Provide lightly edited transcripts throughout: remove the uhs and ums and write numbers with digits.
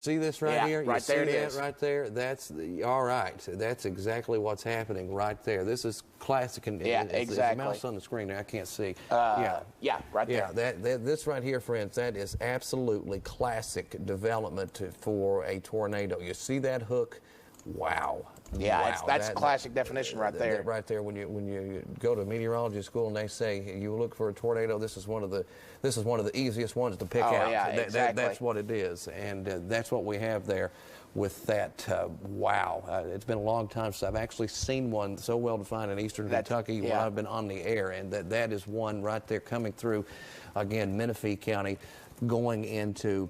See this right here? Right there it is. Right there? That's all right. That's exactly what's happening right there. This is classic. And exactly. There's a mouse on the screen there. I can't see. Right there. Yeah, this right here, friends, that is absolutely classic development for a tornado. You see that hook? Wow. Yeah, wow. That's classic definition right there. Right there. When you go to meteorology school and they say you look for a tornado, this is one of the easiest ones to pick out. Yeah, exactly. That's what it is, and that's what we have there with that. Wow, it's been a long time since I've actually seen one so well defined in eastern Kentucky when I've been on the air, and that is one right there coming through. Again, Menifee County, going into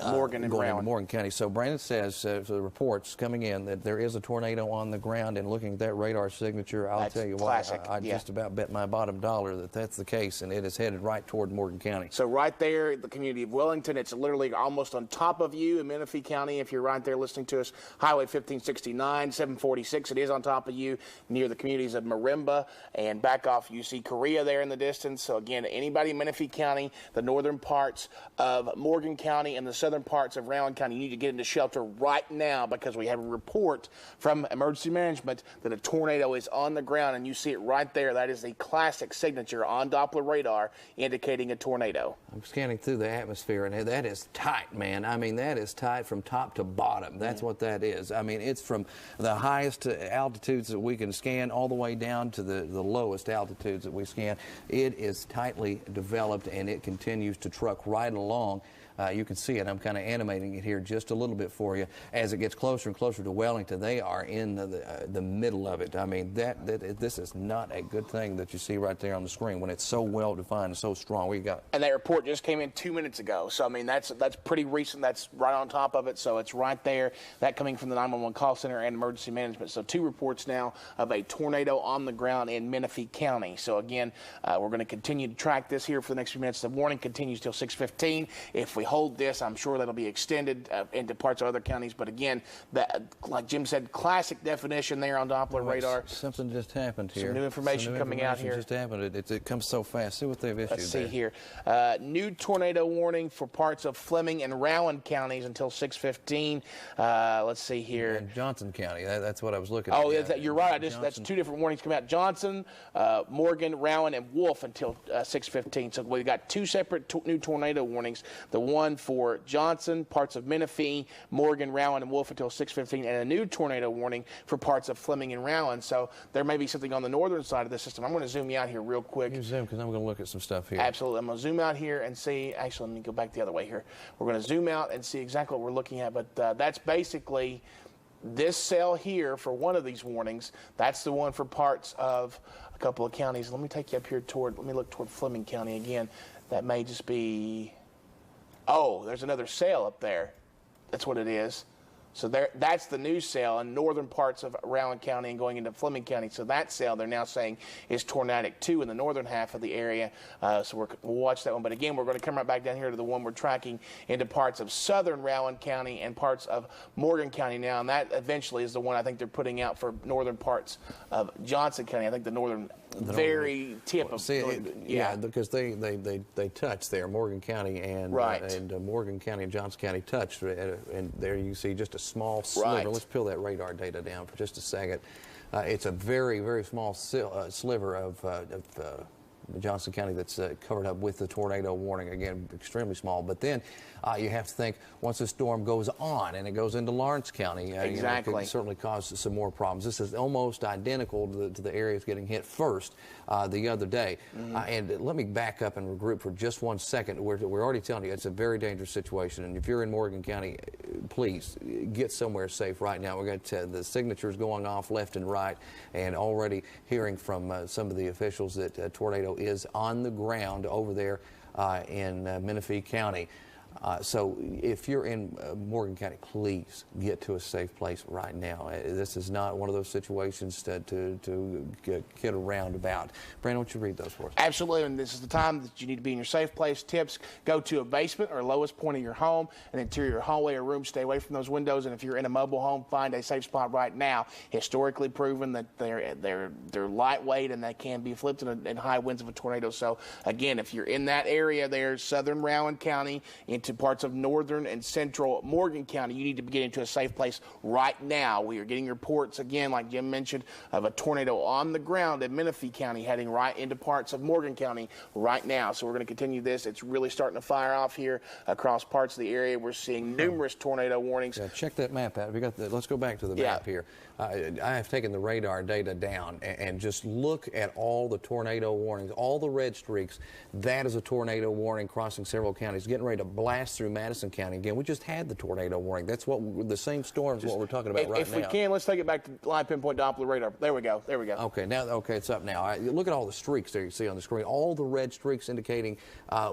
Morgan and Rowan. Morgan County. So Brandon says, the reports coming in, that there is a tornado on the ground, and looking at that radar signature, I'll tell you classic. what, I just about bet my bottom dollar that that's the case, and it is headed right toward Morgan County. So right there, the community of Wellington, it's literally almost on top of you in Menifee County. If you're right there listening to us, Highway 1569, 746, it is on top of you near the communities of Marimba, and back off, you see Korea there in the distance. So again, anybody in Menifee County, the northern parts of Morgan County, and the southern parts of Rowan County, you need to get into shelter right now, because we have a report from emergency management that a tornado is on the ground, and you see it right there. That is the classic signature on Doppler radar indicating a tornado. I'm scanning through the atmosphere, and that is tight, man. I mean, that is tight from top to bottom. That's what that is. I mean, it's from the highest altitudes that we can scan all the way down to the lowest altitudes that we scan. It is tightly developed, and it continues to truck right along. You can see it. I'm kind of animating it here just a little bit for you. As it gets closer and closer to Wellington, they are in the middle of it. I mean, this is not a good thing that you see right there on the screen when it's so well defined and so strong. We got. And that report just came in 2 minutes ago. So I mean, that's pretty recent. That's right on top of it. So it's right there. That coming from the 911 call center and emergency management. So 2 reports now of a tornado on the ground in Menifee County. So again, we're going to continue to track this here for the next few minutes. The warning continues till 6:15. If we hold this, I'm sure that'll be extended into parts of other counties. But again, that, like Jim said, classic definition there on Doppler radar. Something just happened here. Some new information coming out here. Just happened. It comes so fast. See what they've issued. Let's see here. New tornado warning for parts of Fleming and Rowan counties until 6:15. Let's see here. In Johnson County. That's what I was looking at. Oh, you're right. That's 2 different warnings coming out. Johnson, Morgan, Rowan, and Wolf until 6:15. So we've got 2 separate new tornado warnings. The one for Johnson, parts of Menifee, Morgan, Rowan, and Wolf until 6:15, and a new tornado warning for parts of Fleming and Rowan. So there may be something on the northern side of the system. I'm going to zoom you out here real quick. You zoom, because I'm going to look at some stuff here. Absolutely. I'm going to zoom out here and see. Actually, let me go back the other way here. We're going to zoom out and see exactly what we're looking at. But that's basically this cell here for one of these warnings. That's the one for parts of a couple of counties. Let me take you up here let me look toward Fleming County again. That may just be. Oh, there's another cell up there. That's what it is. So that's the new cell in northern parts of Rowan County and going into Fleming County. So that cell they're now saying is tornadic 2 in the northern half of the area. So we'll watch that one. But again, we're going to come right back down here to the one we're tracking into parts of southern Rowan County and parts of Morgan County now. And that eventually is the one I think they're putting out for northern parts of Johnson County. I think the northern very tip of. See, because they touch there. Morgan County and Morgan County and Johnson County touched, and there you see just a small sliver. Right. Let's peel that radar data down for just a second. It's a very, very small sliver of Johnson County that's covered up with the tornado warning. Again, extremely small. But then you have to think, once the storm goes on and it goes into Lawrence County, it can certainly cause some more problems. This is almost identical to the areas getting hit first the other day. And let me back up and regroup for just 1 second. We're already telling you it's a very dangerous situation. And if you're in Morgan County, please get somewhere safe right now. We've got the signatures going off left and right, and already hearing from some of the officials that a tornado is on the ground over there in Menifee County. So if you're in Morgan County, please get to a safe place right now. This is not one of those situations to kid around about. Brandon, why don't you read those for us? Absolutely, and this is the time that you need to be in your safe place. Tips: go to a basement or lowest point of your home, an interior hallway or room. Stay away from those windows, and if you're in a mobile home, find a safe spot right now. Historically proven that they're lightweight and they can be flipped in high winds of a tornado. So again, if you're in that area there, southern Rowan County, into into parts of northern and central Morgan County, you need to get into a safe place right now. We are getting reports, again, like Jim mentioned, of a tornado on the ground in Menifee County heading right into parts of Morgan County right now. So we're going to continue this. It's really starting to fire off here across parts of the area. We're seeing numerous tornado warnings. Yeah, check that map out. We got let's go back to the map here. I have taken the radar data down and just look at all the tornado warnings, all the red streaks. That is a tornado warning crossing several counties, getting ready to blast through Madison County. Again, we just had the tornado warning. That's what the same storms what we're talking about right now. If we can, let's take it back to live pinpoint Doppler radar. There we go. There we go. Okay, it's up now. Look at all the streaks there you see on the screen. All the red streaks indicating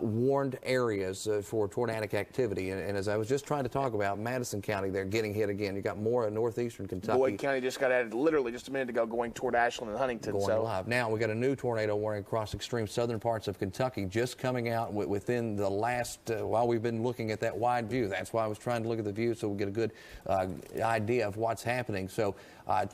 warned areas for tornadic activity. And as I was just trying to talk about, Madison County, they're getting hit again. You got more in northeastern Kentucky. Boyd County just got added literally just a minute ago, going toward Ashland and Huntington. Going live. Now we got a new tornado warning across extreme southern parts of Kentucky just coming out within the last, while we've been looking at that wide view. That's why I was trying to look at the view so we get a good idea of what's happening. So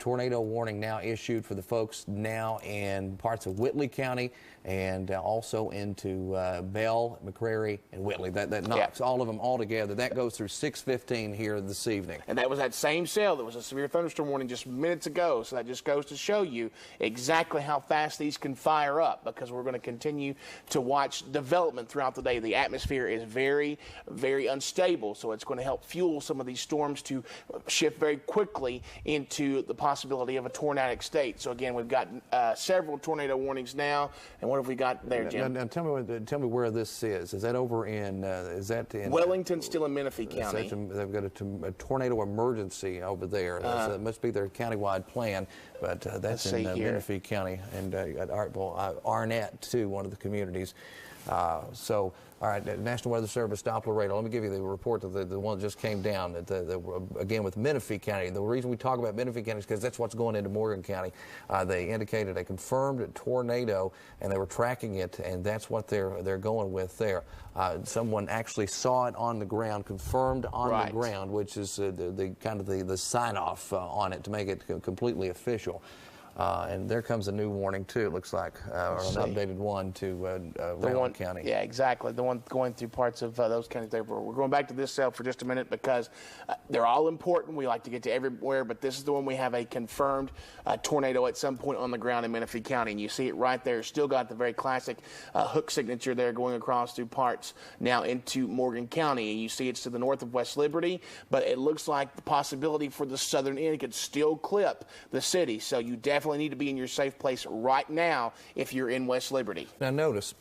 tornado warning now issued for the folks now in parts of Whitley County and also into Bell, McCrary, and Whitley. That knocks all of them all together. That goes through 6:15 here this evening. And that was that same cell that was a severe thunderstorm warning just minutes ago. So that just goes to show you exactly how fast these can fire up, because we're going to continue to watch development throughout the day. The atmosphere is very, very unstable, so it's going to help fuel some of these storms to shift very quickly into the possibility of a tornadic state. So again, we've got several tornado warnings now. And what have we got there, Jim? Now tell me where this is. Is that over in? Is that in Wellington? Still in Menifee County. They've got a tornado emergency over there. That must be their countywide plan, but that's in Menifee County and Arnett too, one of the communities. So, all right, National Weather Service Doppler radar. Let me give you the report of the one that just came down. Again, with Menifee County. The reason we talk about Menifee County is because that's what's going into Morgan County. They indicated a confirmed tornado, and they were tracking it, and that's what they're going with there. Someone actually saw it on the ground, confirmed on the ground, which is the sign-off on it to make it completely official. And there comes a new warning, too, it looks like, or an updated one to Rowan County. Yeah, exactly. The one going through parts of those counties there. We're going back to this cell for just a minute because they're all important. We like to get to everywhere, but this is the one we have a confirmed tornado at some point on the ground in Menifee County. And you see it right there. Still got the very classic hook signature there going across through parts now into Morgan County. And you see it's to the north of West Liberty, but it looks like the possibility for the southern end could still clip the city. So you definitely need to be in your safe place right now if you're in West Liberty. Now notice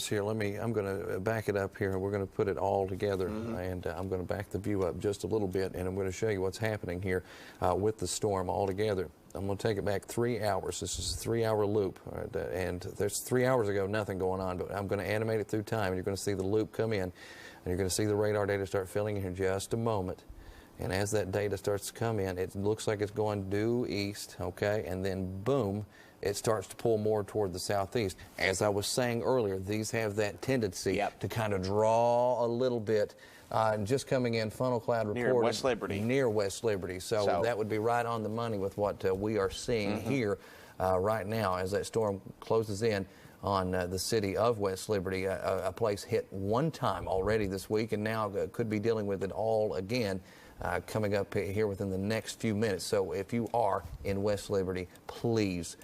here, I'm going to back it up here. We're going to put it all together, and I'm going to back the view up just a little bit, and I'm going to show you what's happening here with the storm all together. I'm going to take it back 3 hours. This is a 3-hour loop, and there's 3 hours ago nothing going on, but I'm going to animate it through time, and you're going to see the loop come in, and you're going to see the radar data start filling in here in just a moment. And as that data starts to come in, it looks like it's going due east, okay? And then, boom, it starts to pull more toward the southeast. As I was saying earlier, these have that tendency to kind of draw a little bit. Just coming in, funnel cloud report. Near West Liberty. Near West Liberty. So that would be right on the money with what we are seeing here right now as that storm closes in on the city of West Liberty, a place hit one time already this week, and now could be dealing with it all again. Coming up here within the next few minutes. So if you are in West Liberty, please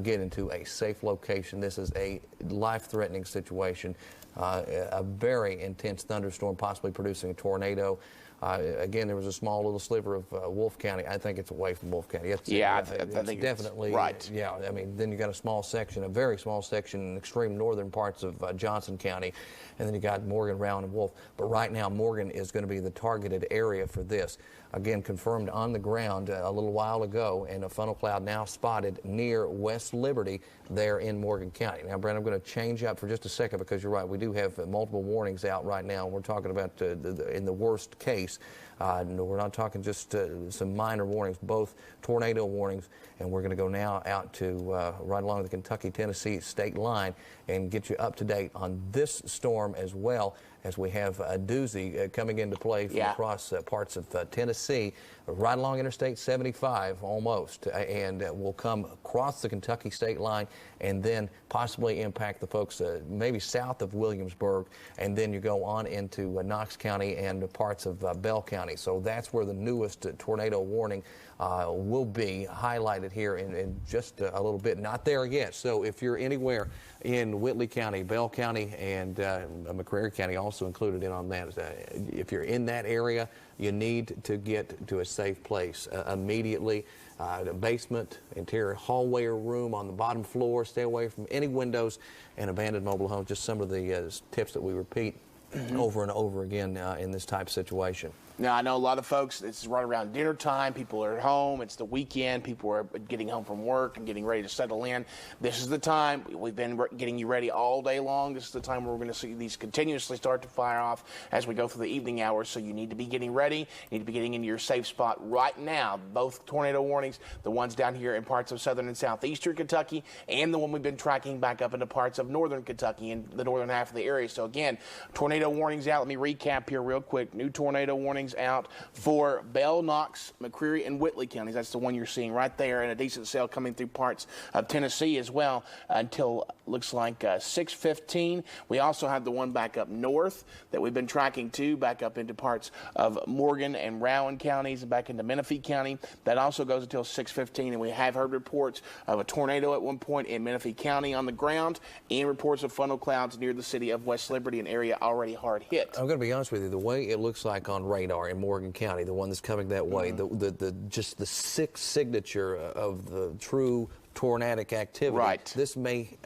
get into a safe location. This is a life-threatening situation. A very intense thunderstorm possibly producing a tornado. Again, there was a small little sliver of Wolfe County. I think it's away from Wolfe County. I think definitely right. Yeah, I mean, then you got a small section, a very small section in extreme northern parts of Johnson County, and then you got Morgan, Rowan, and Wolfe. But right now, Morgan is going to be the targeted area for this. Again, confirmed on the ground a little while ago, and a funnel cloud now spotted near West Liberty there in Morgan County. Now, Brent, I'm going to change up for just a second because you're right. We do have multiple warnings out right now. We're talking about in the worst case, No, we're not talking just some minor warnings, both tornado warnings. And we're going to go now out to right along the Kentucky-Tennessee state line and get you up to date on this storm as well, as we have a doozy coming into play from across parts of Tennessee, right along Interstate 75 almost, and will come across the Kentucky state line and then possibly impact the folks maybe south of Williamsburg, and then you go on into Knox County and parts of Bell County. So that's where the newest tornado warning will be highlighted here in just a little bit. Not there yet. So if you're anywhere in Whitley County, Bell County, and McCreary County also included in on that, if you're in that area, you need to get to a safe place immediately. The basement, interior hallway or room on the bottom floor. Stay away from any windows and abandoned mobile homes. Just some of the tips that we repeat over and over again in this type of situation. Now, I know a lot of folks, it's right around dinner time. People are at home. It's the weekend. People are getting home from work and getting ready to settle in. This is the time. We've been getting you ready all day long. This is the time where we're going to see these continuously start to fire off as we go through the evening hours. So you need to be getting ready. You need to be getting into your safe spot right now. Both tornado warnings, the ones down here in parts of southern and southeastern Kentucky, and the one we've been tracking back up into parts of northern Kentucky and the northern half of the area. So again, tornado warnings out. Let me recap here real quick. New tornado warnings out for Bell, Knox, McCreary, and Whitley counties. That's the one you're seeing right there, and a decent cell coming through parts of Tennessee as well until looks like 6:15. We also have the one back up north that we've been tracking too, back up into parts of Morgan and Rowan counties and back into Menifee County. That also goes until 6:15, and we have heard reports of a tornado at one point in Menifee County on the ground and reports of funnel clouds near the city of West Liberty, an area already hard hit. I'm going to be honest with you. The way it looks like on radar in Morgan County, the one that's coming that way, just the sixth signature of the true tornadic activity. Right. This may,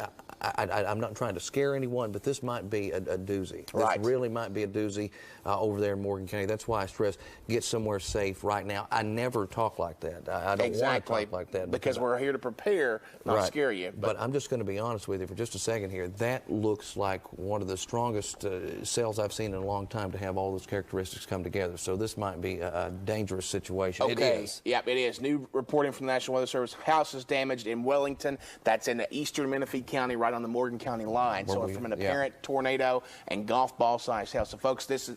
I'm not trying to scare anyone, but this might be a doozy. This really might be a doozy over there in Morgan County. That's why I stress get somewhere safe right now. I never talk like that. I don't want to talk like that. Because we're here to prepare, not scare you. But I'm just going to be honest with you for just a second here. That looks like one of the strongest cells I've seen in a long time to have all those characteristics come together. So this might be a dangerous situation. Okay. It is. Yep, it is. New reporting from the National Weather Service. House is damaged in Wellington. That's in the eastern Menifee County, right on the Morgan County line. So from an apparent tornado and golf ball size hail. So folks, this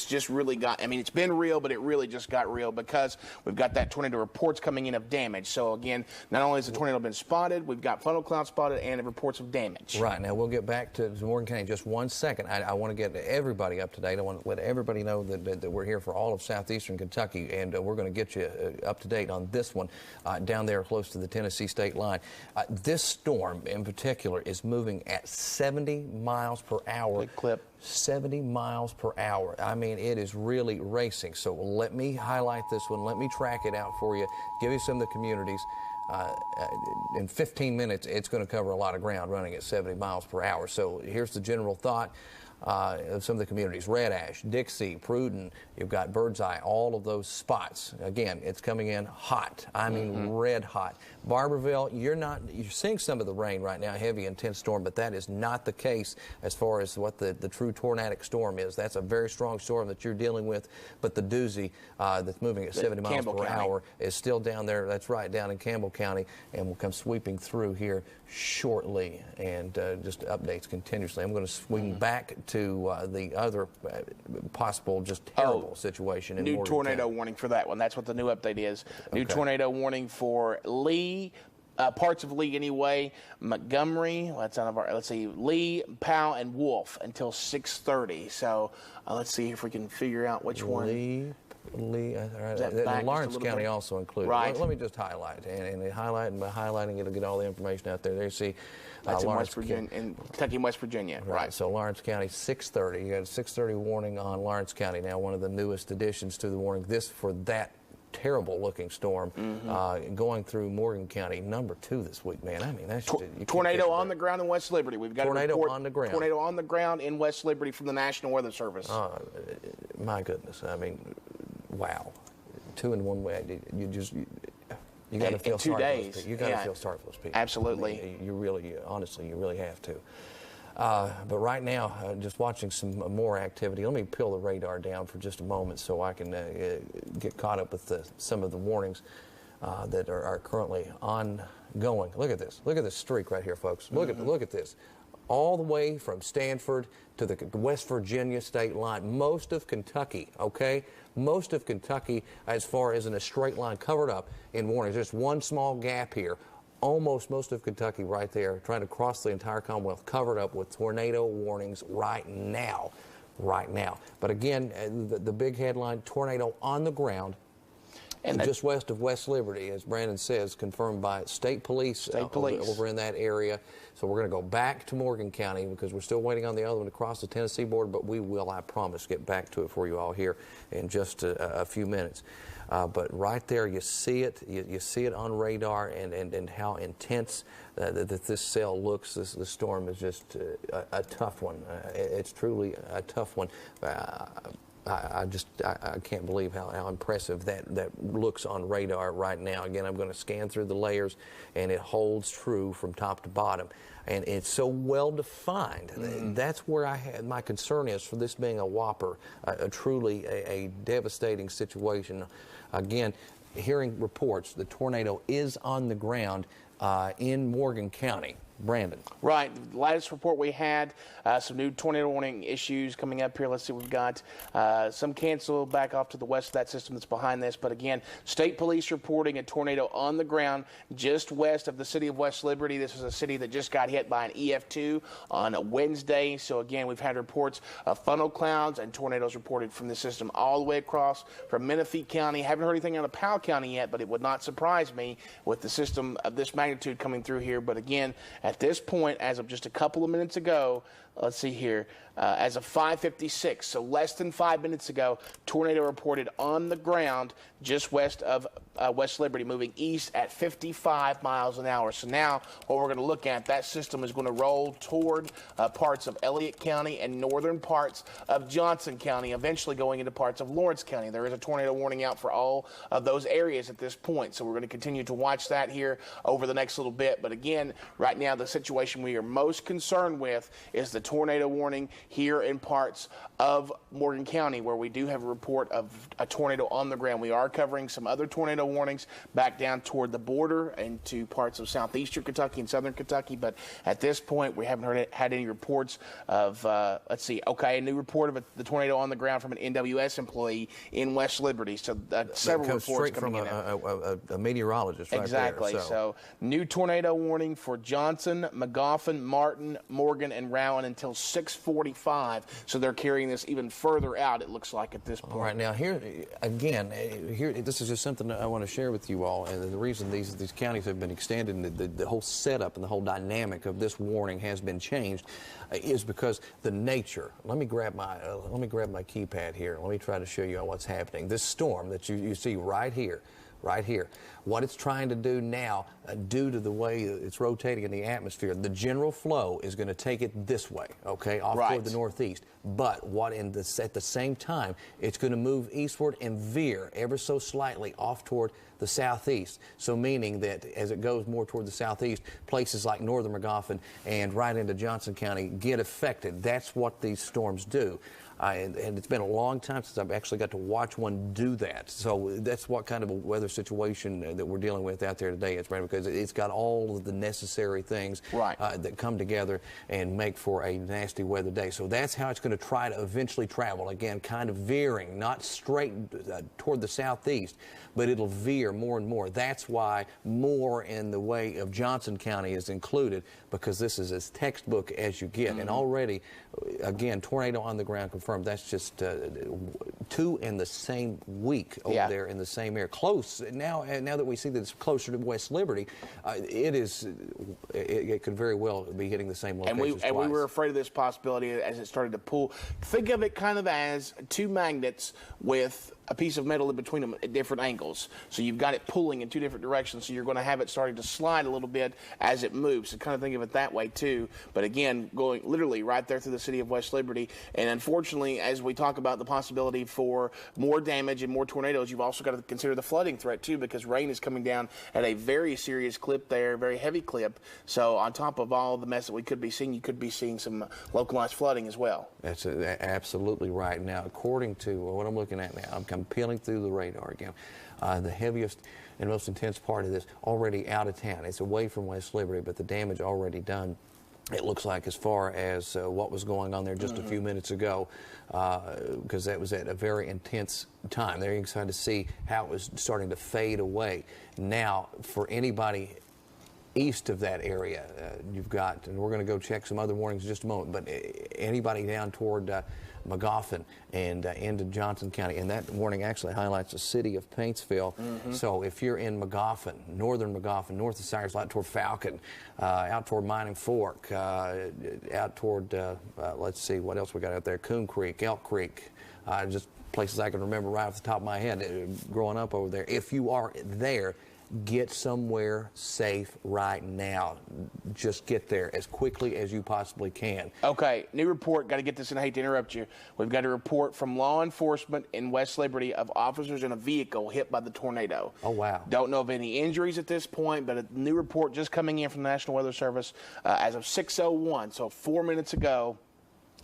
just really got, I mean, it's been real, but it really just got real because we've got that tornado reports coming in of damage. So again, not only has the tornado been spotted, we've got funnel cloud spotted and reports of damage. Right. Now we'll get back to Morgan County in just 1 second. I want to get everybody up to date. I want to let everybody know that we're here for all of southeastern Kentucky, and we're going to get you up to date on this one down there close to the Tennessee state line. This storm in particular is moving at 70 miles per hour. Big clip. 70 miles per hour. I mean, it is really racing. So let me highlight this one. Let me track it out for you, give you some of the communities. In 15 minutes, it's going to cover a lot of ground running at 70 miles per hour. So here's the general thought. Of some of the communities: Red Ash, Dixie, Pruden, you've got Birdseye, all of those spots. Again, it's coming in hot. I mean, red hot. Barberville, you're seeing some of the rain right now, heavy, intense storm, but that is not the case as far as what the true tornadic storm is. That's a very strong storm that you're dealing with, but the doozy that's moving at 70 miles per hour is still down there. That's right, down in Campbell County, and will come sweeping through here shortly, and just updates continuously. I'm going to swing back to the other possible just terrible situation in New Morgan tornado County. warning for that one. That's what the new update is. New tornado warning for Lee, parts of Lee anyway, Montgomery, let's see, Lee, Powell, and Wolf until 6:30. So let's see if we can figure out which one. Lee, Lawrence County also included. Right. Let me just highlight, and highlight, and by highlighting it'll get all the information out there. There you see. That's in West Virginia, in Kentucky and West Virginia. Right. So Lawrence County, 6:30. You got a 6:30 warning on Lawrence County. Now, one of the newest additions to the warning. This for that terrible-looking storm going through Morgan County, number 2 this week, man. I mean, that's tornado on the ground in West Liberty. We've got tornado a report, on the ground. Tornado on the ground in West Liberty from the National Weather Service. My goodness. I mean, wow. 2 in 1 way. You got to feel sorry for those people. You got to feel sorry for those people. Absolutely. I mean, you really, honestly, you really have to. But right now, just watching some more activity. Let me peel the radar down for just a moment so I can get caught up with some of the warnings that are currently ongoing. Look at this. Look at this streak right here, folks. Look at this. All the way from Stanford to the West Virginia state line. Most of Kentucky, okay? Most of Kentucky, as far as in a straight line, covered up in warnings. Just one small gap here. Almost most of Kentucky right there, trying to cross the entire Commonwealth, covered up with tornado warnings right now. But again, the big headline, tornado on the ground, and just west of West Liberty, as Brandon says, confirmed by state police. Over in that area. So we're going to go back to Morgan County because we're still waiting on the other one to cross the Tennessee border, but we will, I promise, get back to it for you all here in just a few minutes. But right there, you see it. You see it on radar, and how intense that this cell looks. This storm is just a tough one. It's truly a tough one. I can't believe how impressive that looks on radar right now. Again, I'm going to scan through the layers, and it holds true from top to bottom. And it's so well defined. That's where my concern is for this being a whopper, truly a devastating situation. Again, hearing reports, the tornado is on the ground in Morgan County. Brandon. Right. Latest report we had, some new tornado warning issues coming up here. Let's see what we've got. Some canceled back off to the west of that system that's behind this. But again, state police reporting a tornado on the ground just west of the city of West Liberty. This is a city that just got hit by an EF2 on Wednesday. So again, we've had reports of funnel clouds and tornadoes reported from the system all the way across from Menifee County. Haven't heard anything out of Powell County yet, but it would not surprise me with the system of this magnitude coming through here. But again, at this point, as of just a couple of minutes ago, let's see here, as of 5:56, so less than 5 minutes ago, tornado reported on the ground just west of West Liberty, moving east at 55 miles an hour. So now what we're going to look at, that system is going to roll toward parts of Elliott County and northern parts of Johnson County, eventually going into parts of Lawrence County. There is a tornado warning out for all of those areas at this point, so we're going to continue to watch that here over the next little bit. But again, right now the situation we are most concerned with is the tornado warning here in parts of Morgan County, where we do have a report of a tornado on the ground. We are covering some other tornado warnings back down toward the border and to parts of southeastern Kentucky and southern Kentucky, but at this point we haven't had any reports of, let's see, okay, a new report of the tornado on the ground from an NWS employee in West Liberty. So several reports straight coming from a meteorologist right exactly. there. So new tornado warning for Johnson, Magoffin, Martin, Morgan, and Rowan until 6:45. So they're carrying this even further out, it looks like, at this point. All right, now here again, this is just something that I want to share with you all, and the reason these counties have been extended and the whole setup and the whole dynamic of this warning has been changed is because the nature. Let me grab my keypad here. Let me try to show you what's happening. This storm that you see right here. What it's trying to do now, due to the way it's rotating in the atmosphere, the general flow is going to take it this way, okay, off toward the northeast. But at the same time, it's going to move eastward and veer ever so slightly off toward the southeast. So meaning that as it goes more toward the southeast, places like northern Magoffin and right into Johnson County get affected. That's what these storms do. And it's been a long time since I've actually got to watch one do that. So that's what kind of a weather situation that we're dealing with out there today, because it's got all of the necessary things that come together and make for a nasty weather day. So that's how it's going to try to eventually travel. Again, kind of veering, not straight toward the southeast, but it'll veer more and more. That's why more in the way of Johnson County is included, because this is as textbook as you get. And already, again, tornado on the ground confirmed. That's just 2 in the same week over there in the same area. Close now that we see that it's closer to West Liberty, it could very well be hitting the same location. And we were afraid of this possibility as it started to pull. Think of it kind of as two magnets with a piece of metal in between them at different angles. So you've got it pulling in two different directions, so you're going to have it starting to slide a little bit as it moves. So kind of think of it that way too. But again, going literally right there through the city of West Liberty. And unfortunately, as we talk about the possibility for more damage and more tornadoes, you've also got to consider the flooding threat too, because rain is coming down at a very serious clip there, very heavy clip. So on top of all the mess that we could be seeing, you could be seeing some localized flooding as well. That's absolutely right. Now, according to what I'm looking at now, I'm peeling through the radar again. The heaviest and most intense part of this already out of town. It's away from West Liberty, but the damage already done. It looks like as far as what was going on there just a few minutes ago, because that was at a very intense time. There you can start to see how it was starting to fade away. Now, for anybody east of that area, you've got, and we're going to go check some other warnings in just a moment, but anybody down toward Magoffin and into Johnson County, and that warning actually highlights the city of Paintsville. So if you're in Magoffin, northern Magoffin, north of Cyrus, out toward Falcon, out toward Mining Fork, out toward, let's see, what else we got out there, Coon Creek, Elk Creek, just places I can remember right off the top of my head growing up over there. If you are there, get somewhere safe right now. Just get there as quickly as you possibly can. Okay, new report. Got to get this in. I hate to interrupt you. We've got a report from law enforcement in West Liberty of officers in a vehicle hit by the tornado. Oh, wow. Don't know of any injuries at this point, but a new report just coming in from the National Weather Service as of 6:01, so 4 minutes ago,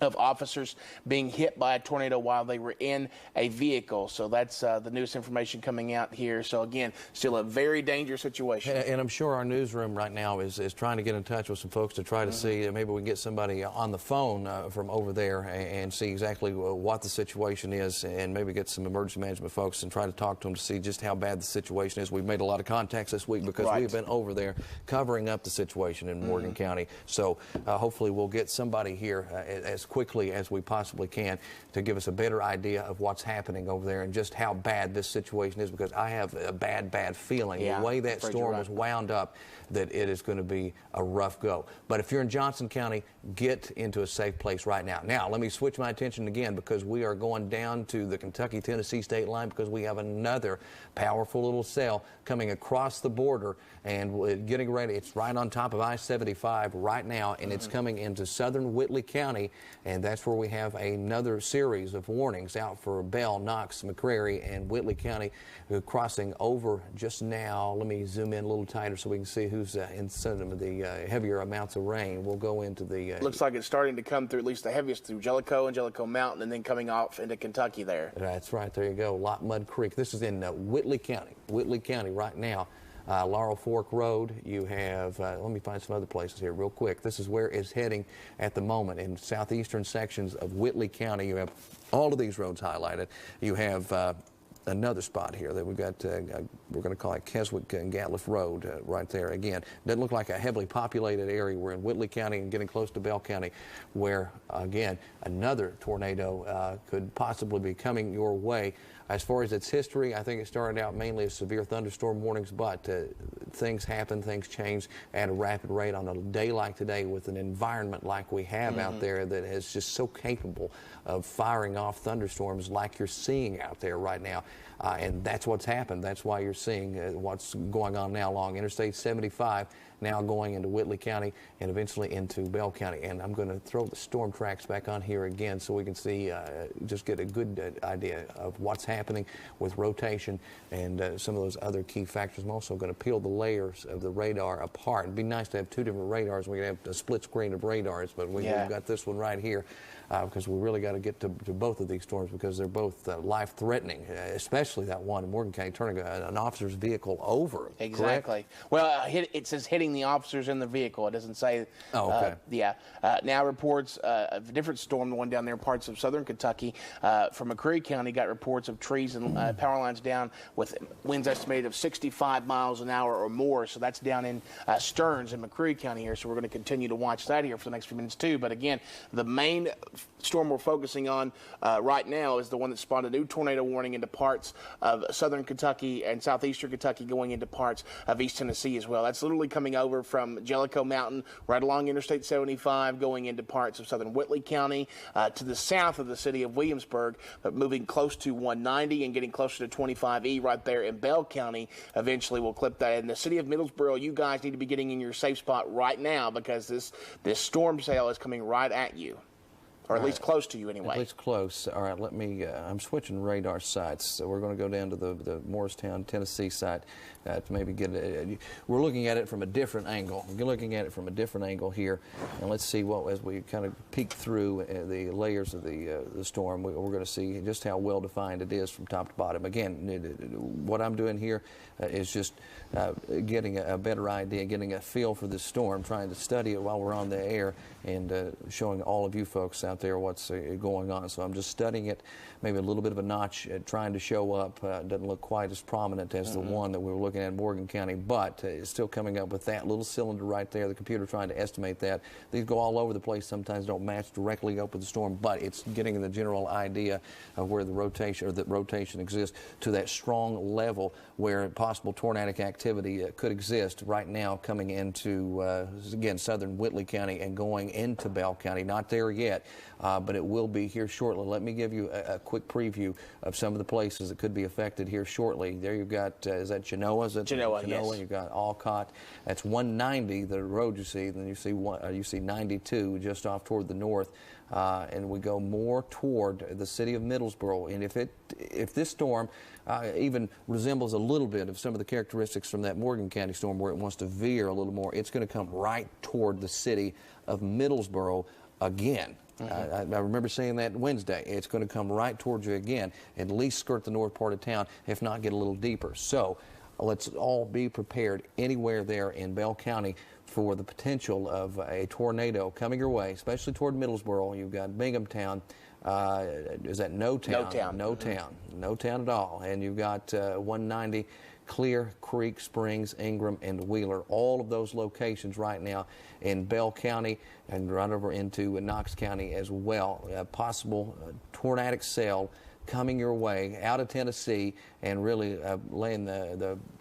of officers being hit by a tornado while they were in a vehicle. So that's the newest information coming out here. So again, still a very dangerous situation. And I'm sure our newsroom right now is trying to get in touch with some folks to try to see maybe we can get somebody on the phone from over there and see exactly what the situation is, and maybe get some emergency management folks and try to talk to them to see just how bad the situation is. We've made a lot of contacts this week because we've been over there covering up the situation in Morgan County. So hopefully we'll get somebody here as quickly as we possibly can to give us a better idea of what's happening over there and just how bad this situation is, because I have a bad feeling the way that storm was wound up that it is going to be a rough go. But if you're in Johnson County, get into a safe place right now. Now, let me switch my attention again, because we are going down to the Kentucky-Tennessee state line, because we have another powerful little cell coming across the border and getting ready. It's right on top of I-75 right now, and it's coming into southern Whitley County, and that's where we have another series of warnings out for Bell, Knox, McCrary, and Whitley County crossing over just now. Let me zoom in a little tighter so we can see who's in some of the heavier amounts of rain. We'll go into the... Looks like it's starting to come through, at least the heaviest, through Jellicoe and Jellicoe Mountain, and then coming off into Kentucky there. That's right. There you go. Lot Mud Creek. This is in Whitley County. Whitley County right now. Laurel Fork Road. You have, let me find some other places here real quick. This is where it's heading at the moment. In southeastern sections of Whitley County, you have all of these roads highlighted. You have another spot here that we've got, we're going to call it Keswick and Gatliff Road right there. Again, doesn't look like a heavily populated area. We're in Whitley County and getting close to Bell County, where, again, another tornado could possibly be coming your way. As far as its history, I think it started out mainly as severe thunderstorm warnings, but things happen, things change at a rapid rate on a day like today with an environment like we have out there that is just so capable of firing off thunderstorms like you're seeing out there right now. And that's what's happened. That's why you're seeing what's going on now along Interstate 75, now going into Whitley County and eventually into Bell County. And I'm going to throw the storm tracks back on here again so we can see, just get a good idea of what's happening with rotation and some of those other key factors. I'm also going to peel the layers of the radar apart. It'd be nice to have two different radars. We could have a split screen of radars, but we've got this one right here. Because we really got to get to both of these storms, because they're both life-threatening, especially that one in Morgan County, turning an officer's vehicle over. Exactly. Correct? Well, it says hitting the officers in the vehicle. It doesn't say. Oh, okay. Now reports of a different storm, the one down there in parts of southern Kentucky. From McCrary County, got reports of trees and power lines down with winds estimated of 65 miles an hour or more. So that's down in Stearns in McCrary County here. So we're going to continue to watch that here for the next few minutes too. But again, the main storm we're focusing on right now is the one that spawned a new tornado warning into parts of southern Kentucky and southeastern Kentucky, going into parts of East Tennessee as well. That's literally coming up over from Jellicoe Mountain right along Interstate 75, going into parts of southern Whitley County to the south of the city of Williamsburg, but moving close to 190 and getting closer to 25E right there in Bell County. Eventually we'll clip that. In the city of Middlesboro, you guys need to be getting in your safe spot right now, because this storm cell is coming right at you. Or at least close to you anyway. At least close. All right, let me, I'm switching radar sites. So we're going to go down to the Morristown, Tennessee site to maybe get we're looking at it from a different angle. We're looking at it from a different angle here. And let's see what, as we kind of peek through the layers of the storm, we're going to see just how well defined it is from top to bottom. Again, what I'm doing here is just getting a better idea, getting a feel for this storm, trying to study it while we're on the air, and showing all of you folks out there what's going on. So I'm just studying it, maybe a little bit of a notch, trying to show up. Doesn't look quite as prominent as the one that we were looking at in Morgan County, but it's still coming up with that little cylinder right there. The computer trying to estimate that. These go all over the place. Sometimes don't match directly up with the storm, but it's getting the general idea of where the rotation exists to that strong level where possible tornadic activity could exist right now, coming into again southern Whitley County and going into Bell County. Not there yet, but it will be here shortly. Let me give you a quick preview of some of the places that could be affected here shortly. There you've got, is that Genoa? Is that Genoa, yes. You've got Alcott. That's 190, the road you see. Then you see 92 just off toward the north. And we go more toward the city of Middlesboro. And if this storm even resembles a little bit of some of the characteristics from that Morgan County storm, where it wants to veer a little more, it's going to come right toward the city of Middlesboro again. I remember saying that Wednesday. It's going to come right towards you again, at least skirt the north part of town, if not get a little deeper. So let's all be prepared anywhere there in Bell County for the potential of a tornado coming your way, especially toward Middlesboro. You've got Binghamtown. Is that No Town? No Town at all. And you've got 190, Clear, Creek, Springs, Ingram, and Wheeler. All of those locations right now in Bell County and right over into Knox County as well. Possible tornadic cell coming your way out of Tennessee and really laying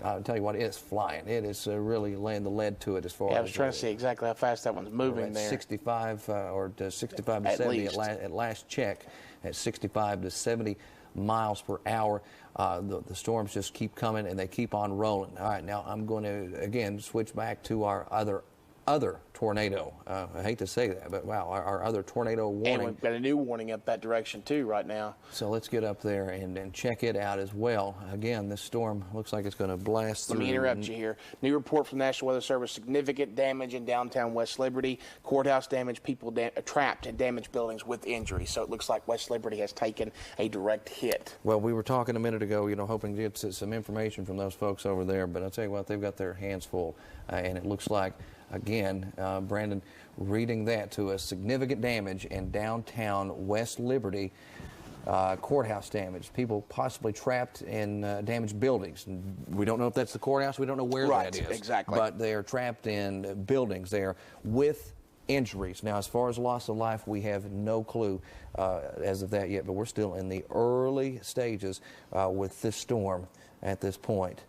I'll tell you what, it's flying. It is really laying the lead to it as far as... I was trying to see exactly how fast that one's moving there. 65 or 65 to 70 at last check, at 65 to 70 miles per hour. The storms just keep coming and they keep on rolling. All right, now I'm going to, again, switch back to our other tornado. I hate to say that, but wow, our other tornado warning. And we've got a new warning up that direction too right now. So let's get up there and check it out as well. Again, this storm looks like it's going to blast through. Let me interrupt you here. New report from the National Weather Service: significant damage in downtown West Liberty. Courthouse damage, people trapped in damaged buildings with injuries. So it looks like West Liberty has taken a direct hit. Well, we were talking a minute ago, hoping to get some information from those folks over there, but I'll tell you what, they've got their hands full, and it looks like, again, Brandon, reading that to us, significant damage in downtown West Liberty, courthouse damage, people possibly trapped in damaged buildings. We don't know if that's the courthouse. We don't know where that is. Exactly. But they are trapped in buildings there with injuries. Now, as far as loss of life, we have no clue as of that yet, but we're still in the early stages with this storm at this point.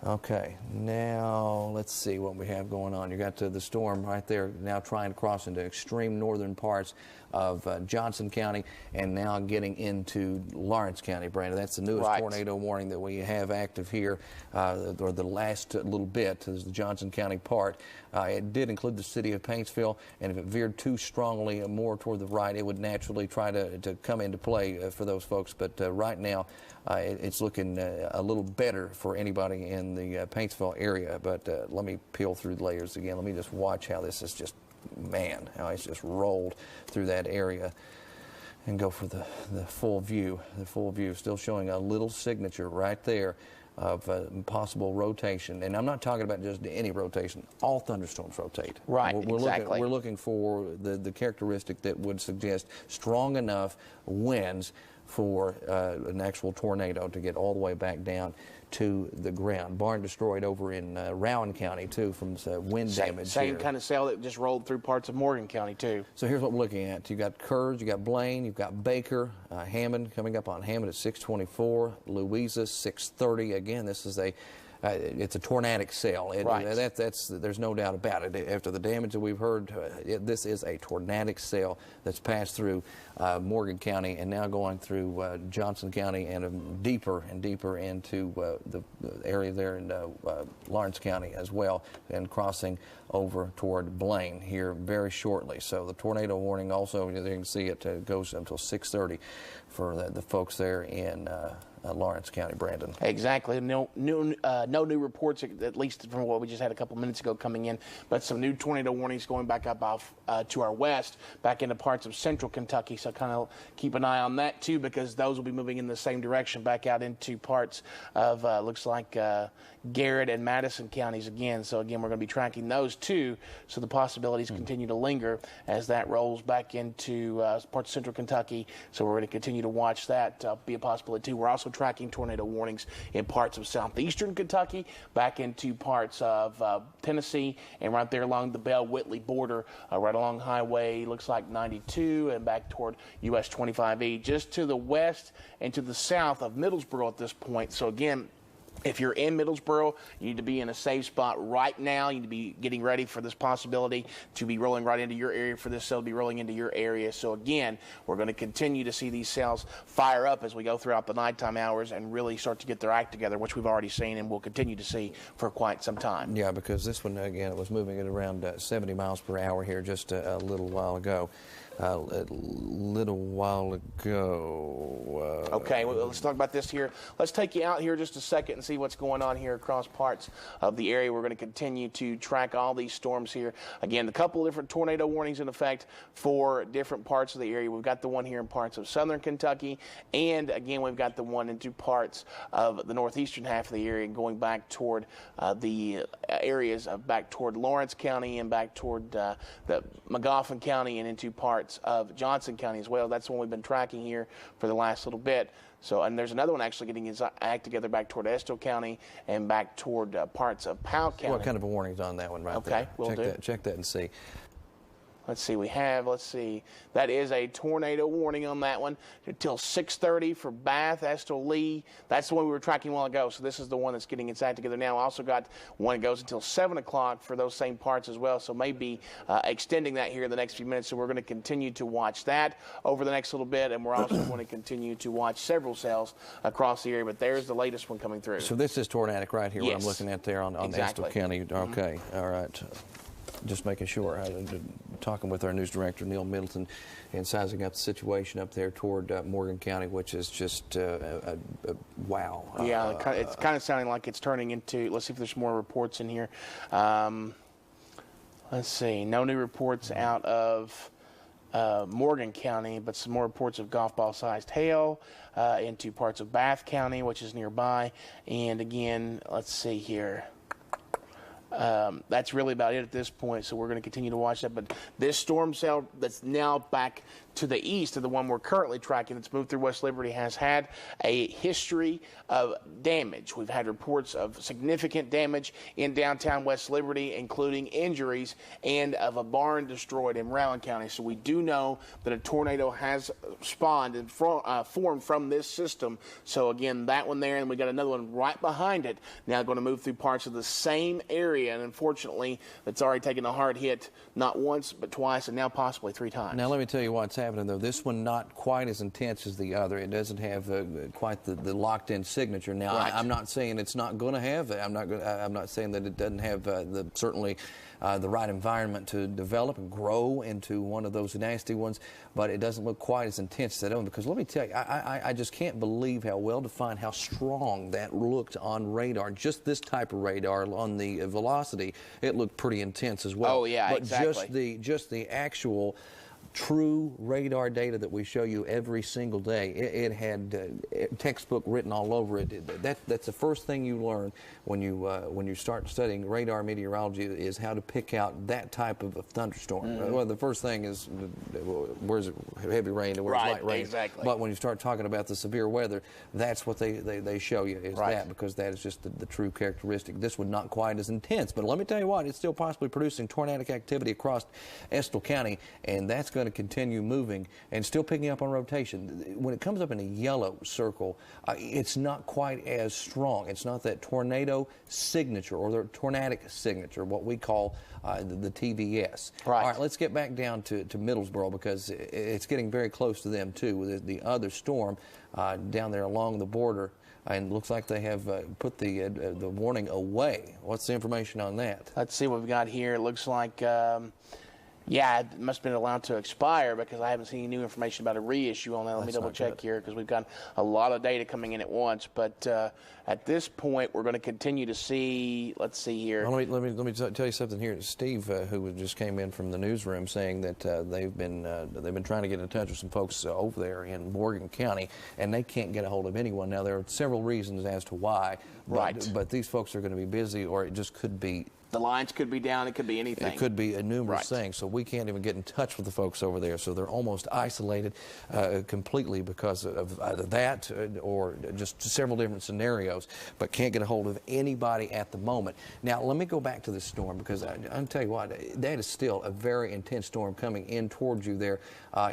Okay, now let's see what we have going on. You got the storm right there now trying to cross into extreme northern parts of Johnson County and now getting into Lawrence County, Brandon. That's the newest tornado warning that we have active here, or the last little bit is the Johnson County part. It did include the city of Paintsville, and if it veered too strongly more toward the right, it would naturally try to come into play for those folks. But right now, it's looking a little better for anybody in the Paintsville area. But let me peel through the layers again. Let me just watch how this is just, man, how it's just rolled through that area, and go for the full view. The full view still showing a little signature right there of possible rotation. And I'm not talking about just any rotation. All thunderstorms rotate. Right, We're looking for the characteristic that would suggest strong enough winds for an actual tornado to get all the way back down to the ground. Barn destroyed over in Rowan County, too, from wind damage. Same kind of cell that just rolled through parts of Morgan County, too. So here's what we're looking at. You've got Kurz, you've got Blaine, you've got Baker, Hammond, coming up on Hammond at 624, Louisa 630. Again, this is a it's a tornadic cell. Right. There's no doubt about it. After the damage that we've heard, this is a tornadic cell that's passed through Morgan County and now going through Johnson County and deeper and deeper into the area there in Lawrence County as well, and crossing over toward Blaine here very shortly. So the tornado warning also, you can see it goes until 6:30 for the folks there in Lawrence County, Brandon. Exactly. No new reports, at least from what we just had a couple minutes ago coming in, but some new tornado warnings going back up off to our west, back into parts of central Kentucky. So kind of keep an eye on that too, because those will be moving in the same direction back out into parts of looks like Garrett and Madison counties again. So again, we're going to be tracking those too. So the possibilities continue to linger as that rolls back into parts of central Kentucky. So we're going to continue to watch that be a possibility too. We're also tracking tornado warnings in parts of southeastern Kentucky, back into parts of Tennessee, and right there along the Bell-Whitley border, right along Highway, looks like 92, and back toward US 25E, just to the west and to the south of Middlesboro at this point. So again, if you're in Middlesboro, you need to be in a safe spot right now. You need to be getting ready for this possibility to be rolling right into your area, for this cell to be rolling into your area. So again, we're going to continue to see these cells fire up as we go throughout the nighttime hours and really start to get their act together, which we've already seen and will continue to see for quite some time. Yeah, because this one, again, it was moving at around 70 miles per hour here just a little while ago. Okay, well, let's talk about this here. Let's take you out here just a second and see what's going on here across parts of the area. We're going to continue to track all these storms here. Again, a couple of different tornado warnings in effect for different parts of the area. We've got the one here in parts of southern Kentucky, and again, we've got the one into parts of the northeastern half of the area, going back toward the areas of back toward Lawrence County and back toward the Magoffin County and into parts of Johnson County as well. That's the one we've been tracking here for the last little bit. So, and there's another one actually getting its act together back toward Estill County and back toward parts of Powell County. What kind of a warning's on that one right there? Okay, we'll do. Check that and see. Let's see, that is a tornado warning on that one until 6:30 for Bath, Estill, Lee. That's the one we were tracking a while ago, so this is the one that's getting its act together now. Also got one that goes until 7 o'clock for those same parts as well, so maybe extending that here in the next few minutes. So we're going to continue to watch that over the next little bit, and we're also going to continue to watch several cells across the area, but there's the latest one coming through. So this is tornadic right here, yes. what I'm looking at there on Exactly. Estill County. Okay, all right. Just making sure. Talking with our news director, Neil Middleton, and sizing up the situation up there toward Morgan County, which is just wow. Yeah, it's kind of sounding like it's turning into, let's see if there's more reports in here. Let's see, no new reports out of Morgan County, but some more reports of golf ball-sized hail into parts of Bath County, which is nearby. And again, let's see here. That's really about it at this point, so we're going to continue to watch that. But this storm cell that's now back to the east of the one we're currently tracking that's moved through West Liberty has had a history of damage. We've had reports of significant damage in downtown West Liberty, including injuries and of a barn destroyed in Rowan County. So we do know that a tornado has spawned and formed from this system. So again, that one there, and we got another one right behind it, now going to move through parts of the same area. And unfortunately, it's already taken a hard hit, not once, but twice, and now possibly 3 times. Now, let me tell you what's happening, though. This one not quite as intense as the other. It doesn't have quite the locked-in signature. Now, right. I'm not saying it's not going to have that. I'm not saying that it doesn't have certainly the right environment to develop and grow into one of those nasty ones, but it doesn't look quite as intense as that one. Because let me tell you, I just can't believe how well-defined, how strong that looked on radar. Just this type of radar on the velocity, it looked pretty intense as well. Oh, yeah, but exactly. just the actual true radar data that we show you every single day, it had textbook written all over it. That's the first thing you learn when you start studying radar meteorology, is how to pick out that type of a thunderstorm. Mm-hmm. Well, the first thing is where's it heavy rain and where's right, light rain. Exactly. But when you start talking about the severe weather, that's what they show you, is right. that, because that is just the true characteristic. This one not quite as intense, but let me tell you what, it's still possibly producing tornadic activity across Estill County, and that's going going to continue moving and still picking up on rotation. When it comes up in a yellow circle, it's not quite as strong. It's not that tornado signature or the tornadic signature, what we call the TVS. Right. All right, let's get back down to Middlesboro, because it's getting very close to them too, with the other storm down there along the border. And looks like they have put the warning away. What's the information on that? Let's see what we've got here. It looks like, yeah, it must have been allowed to expire, because I haven't seen any new information about a reissue on that. Let me double check here, because we've got a lot of data coming in at once. But at this point, we're going to continue to see. Let's see here. Well, let me tell you something here. Steve, who just came in from the newsroom, saying that they've been trying to get in touch with some folks over there in Morgan County, and they can't get a hold of anyone. Now, there are several reasons as to why. But these folks are going to be busy, or it just could be. The lines could be down. It could be anything. It could be numerous things. So we can't even get in touch with the folks over there. So they're almost isolated completely because of either that or just several different scenarios, but can't get a hold of anybody at the moment. Now, let me go back to this storm, because I'll tell you what, that is still a very intense storm coming in towards you there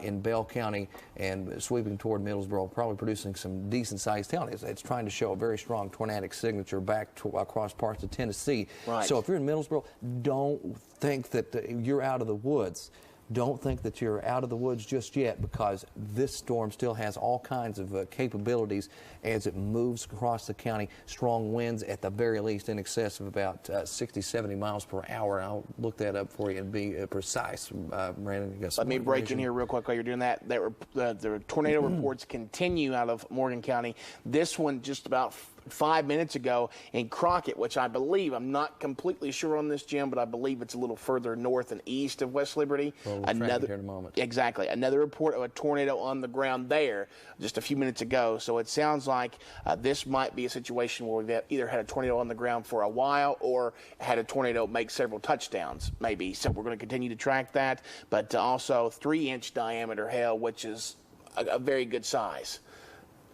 in Bell County and sweeping toward Middlesboro, probably producing some decent-sized hail. It's trying to show a very strong tornadic signature back across parts of Tennessee. Right. So if you're in Middlesboro, don't think that you're out of the woods. Don't think that you're out of the woods just yet, because this storm still has all kinds of capabilities as it moves across the county. Strong winds, at the very least, in excess of about 60, 70 miles per hour. I'll look that up for you and be precise. Brandon, let me break in here real quick while you're doing that. The tornado reports continue out of Morgan County. This one just about 5 minutes ago in Crockett, which I believe, I'm not completely sure on this, Jim, but I believe it's a little further north and east of West Liberty. Well, we'll here in a moment. Exactly. Another report of a tornado on the ground there just a few minutes ago. So it sounds like this might be a situation where we've either had a tornado on the ground for a while or had a tornado make several touchdowns, maybe. So we're going to continue to track that, but also 3-inch diameter hail, which is a very good size.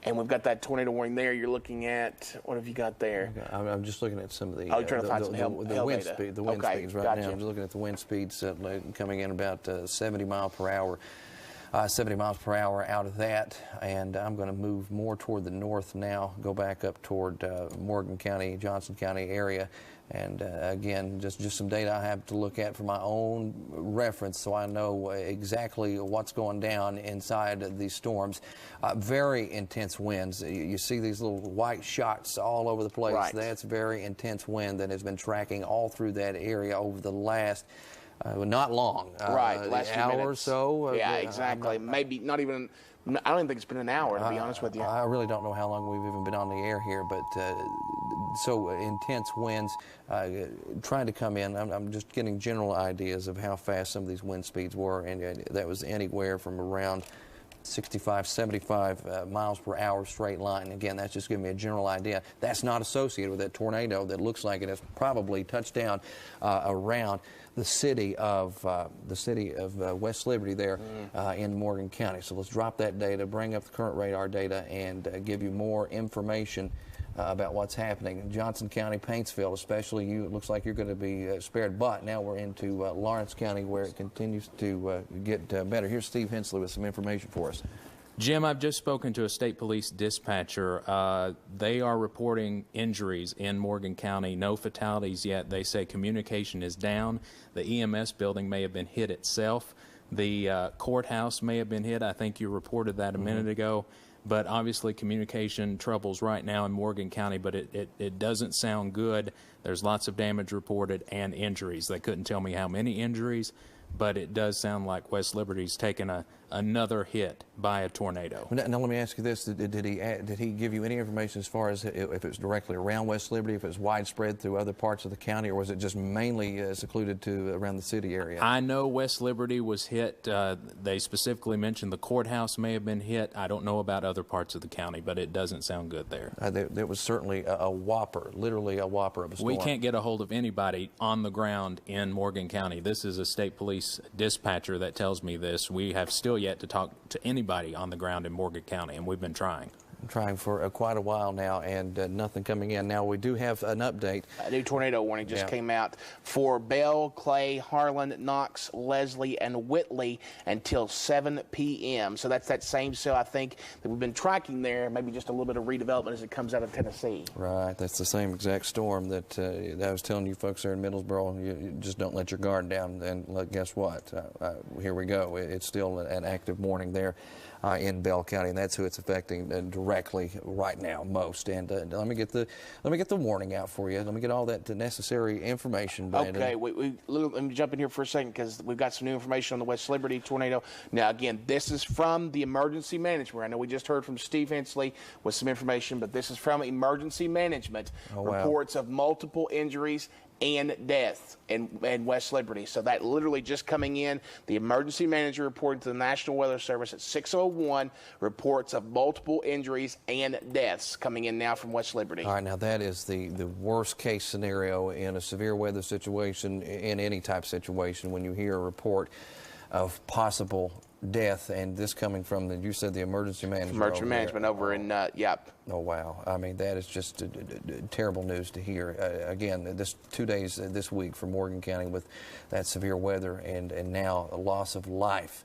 And we've got that tornado warning there. You're looking at, what have you got there? Okay. I'm just looking at some of the you're trying to find some the wind speed. The wind speeds right gotcha. now. I'm just looking at the wind speeds coming in about 70 miles per hour. 70 miles per hour out of that, and I'm going to move more toward the north now, go back up toward Morgan County, Johnson County area, and again, just some data I have to look at for my own reference, so I know exactly what's going down inside these storms. Very intense winds. You see these little white shots all over the place. Right. That's very intense wind that has been tracking all through that area over the last not long. Right, last few hour minutes. or so. Yeah, exactly. Maybe not even, I don't even think it's been an hour, to be honest with you. I really don't know how long we've even been on the air here, but so intense winds trying to come in. I'm just getting general ideas of how fast some of these wind speeds were, and that was anywhere from around 65, 75 miles per hour straight line. Again, that's just giving me a general idea. That's not associated with that tornado that looks like it has probably touched down around the city of West Liberty there in Morgan County. So let's drop that data, bring up the current radar data, and give you more information about what's happening in Johnson County, Paintsville, especially. It looks like you're going to be spared, but now we're into Lawrence County, where it continues to get better. Here's Steve Hensley with some information for us. Jim, I've just spoken to a state police dispatcher. They are reporting injuries in Morgan County. No fatalities yet. They say communication is down. The EMS building may have been hit itself. The courthouse may have been hit. I think you reported that a minute ago. But obviously communication troubles right now in Morgan County, but it doesn't sound good. There's lots of damage reported and injuries. They couldn't tell me how many injuries, but it does sound like West Liberty's taken another hit by a tornado. Now let me ask you this: Did he give you any information as far as if it was directly around West Liberty, if it was widespread through other parts of the county, or was it just mainly secluded to around the city area? I know West Liberty was hit. They specifically mentioned the courthouse may have been hit. I don't know about other parts of the county, but it doesn't sound good there. There was certainly a whopper, literally a whopper of a storm. We can't get a hold of anybody on the ground in Morgan County. This is a state police dispatcher that tells me this. We have still yet to talk to anybody on the ground in Morgan County, and we've been trying. trying for quite a while now, and nothing coming in. Now, we do have an update. A new tornado warning just came out for Bell, Clay, Harlan, Knox, Leslie, and Whitley until 7 p.m. So that's that same cell, I think, that we've been tracking there, maybe just a little bit of redevelopment as it comes out of Tennessee. Right, that's the same exact storm that I was telling you folks there in Middlesboro. You just don't let your guard down, and guess what? Here we go. It's still an active warning there in Bell County, and that's who it's affecting directly right now most. And let me get the warning out for you. Let me get all that necessary information, Brandon. Okay, let me jump in here for a second because we've got some new information on the West Liberty tornado. Now, again, this is from the emergency management. I know we just heard from Steve Hensley with some information, but this is from emergency management. Reports of multiple injuries and death in West Liberty. So that literally just coming in, the emergency manager reported to the National Weather Service at 6:01, reports of multiple injuries and deaths coming in now from West Liberty. All right, now that is the worst case scenario in a severe weather situation, in any type of situation, when you hear a report of possible death, and this coming from you said the emergency management. Emergency management over in, yep. Oh, wow. I mean, that is just terrible news to hear. Again, this 2 days this week for Morgan County with that severe weather, and now a loss of life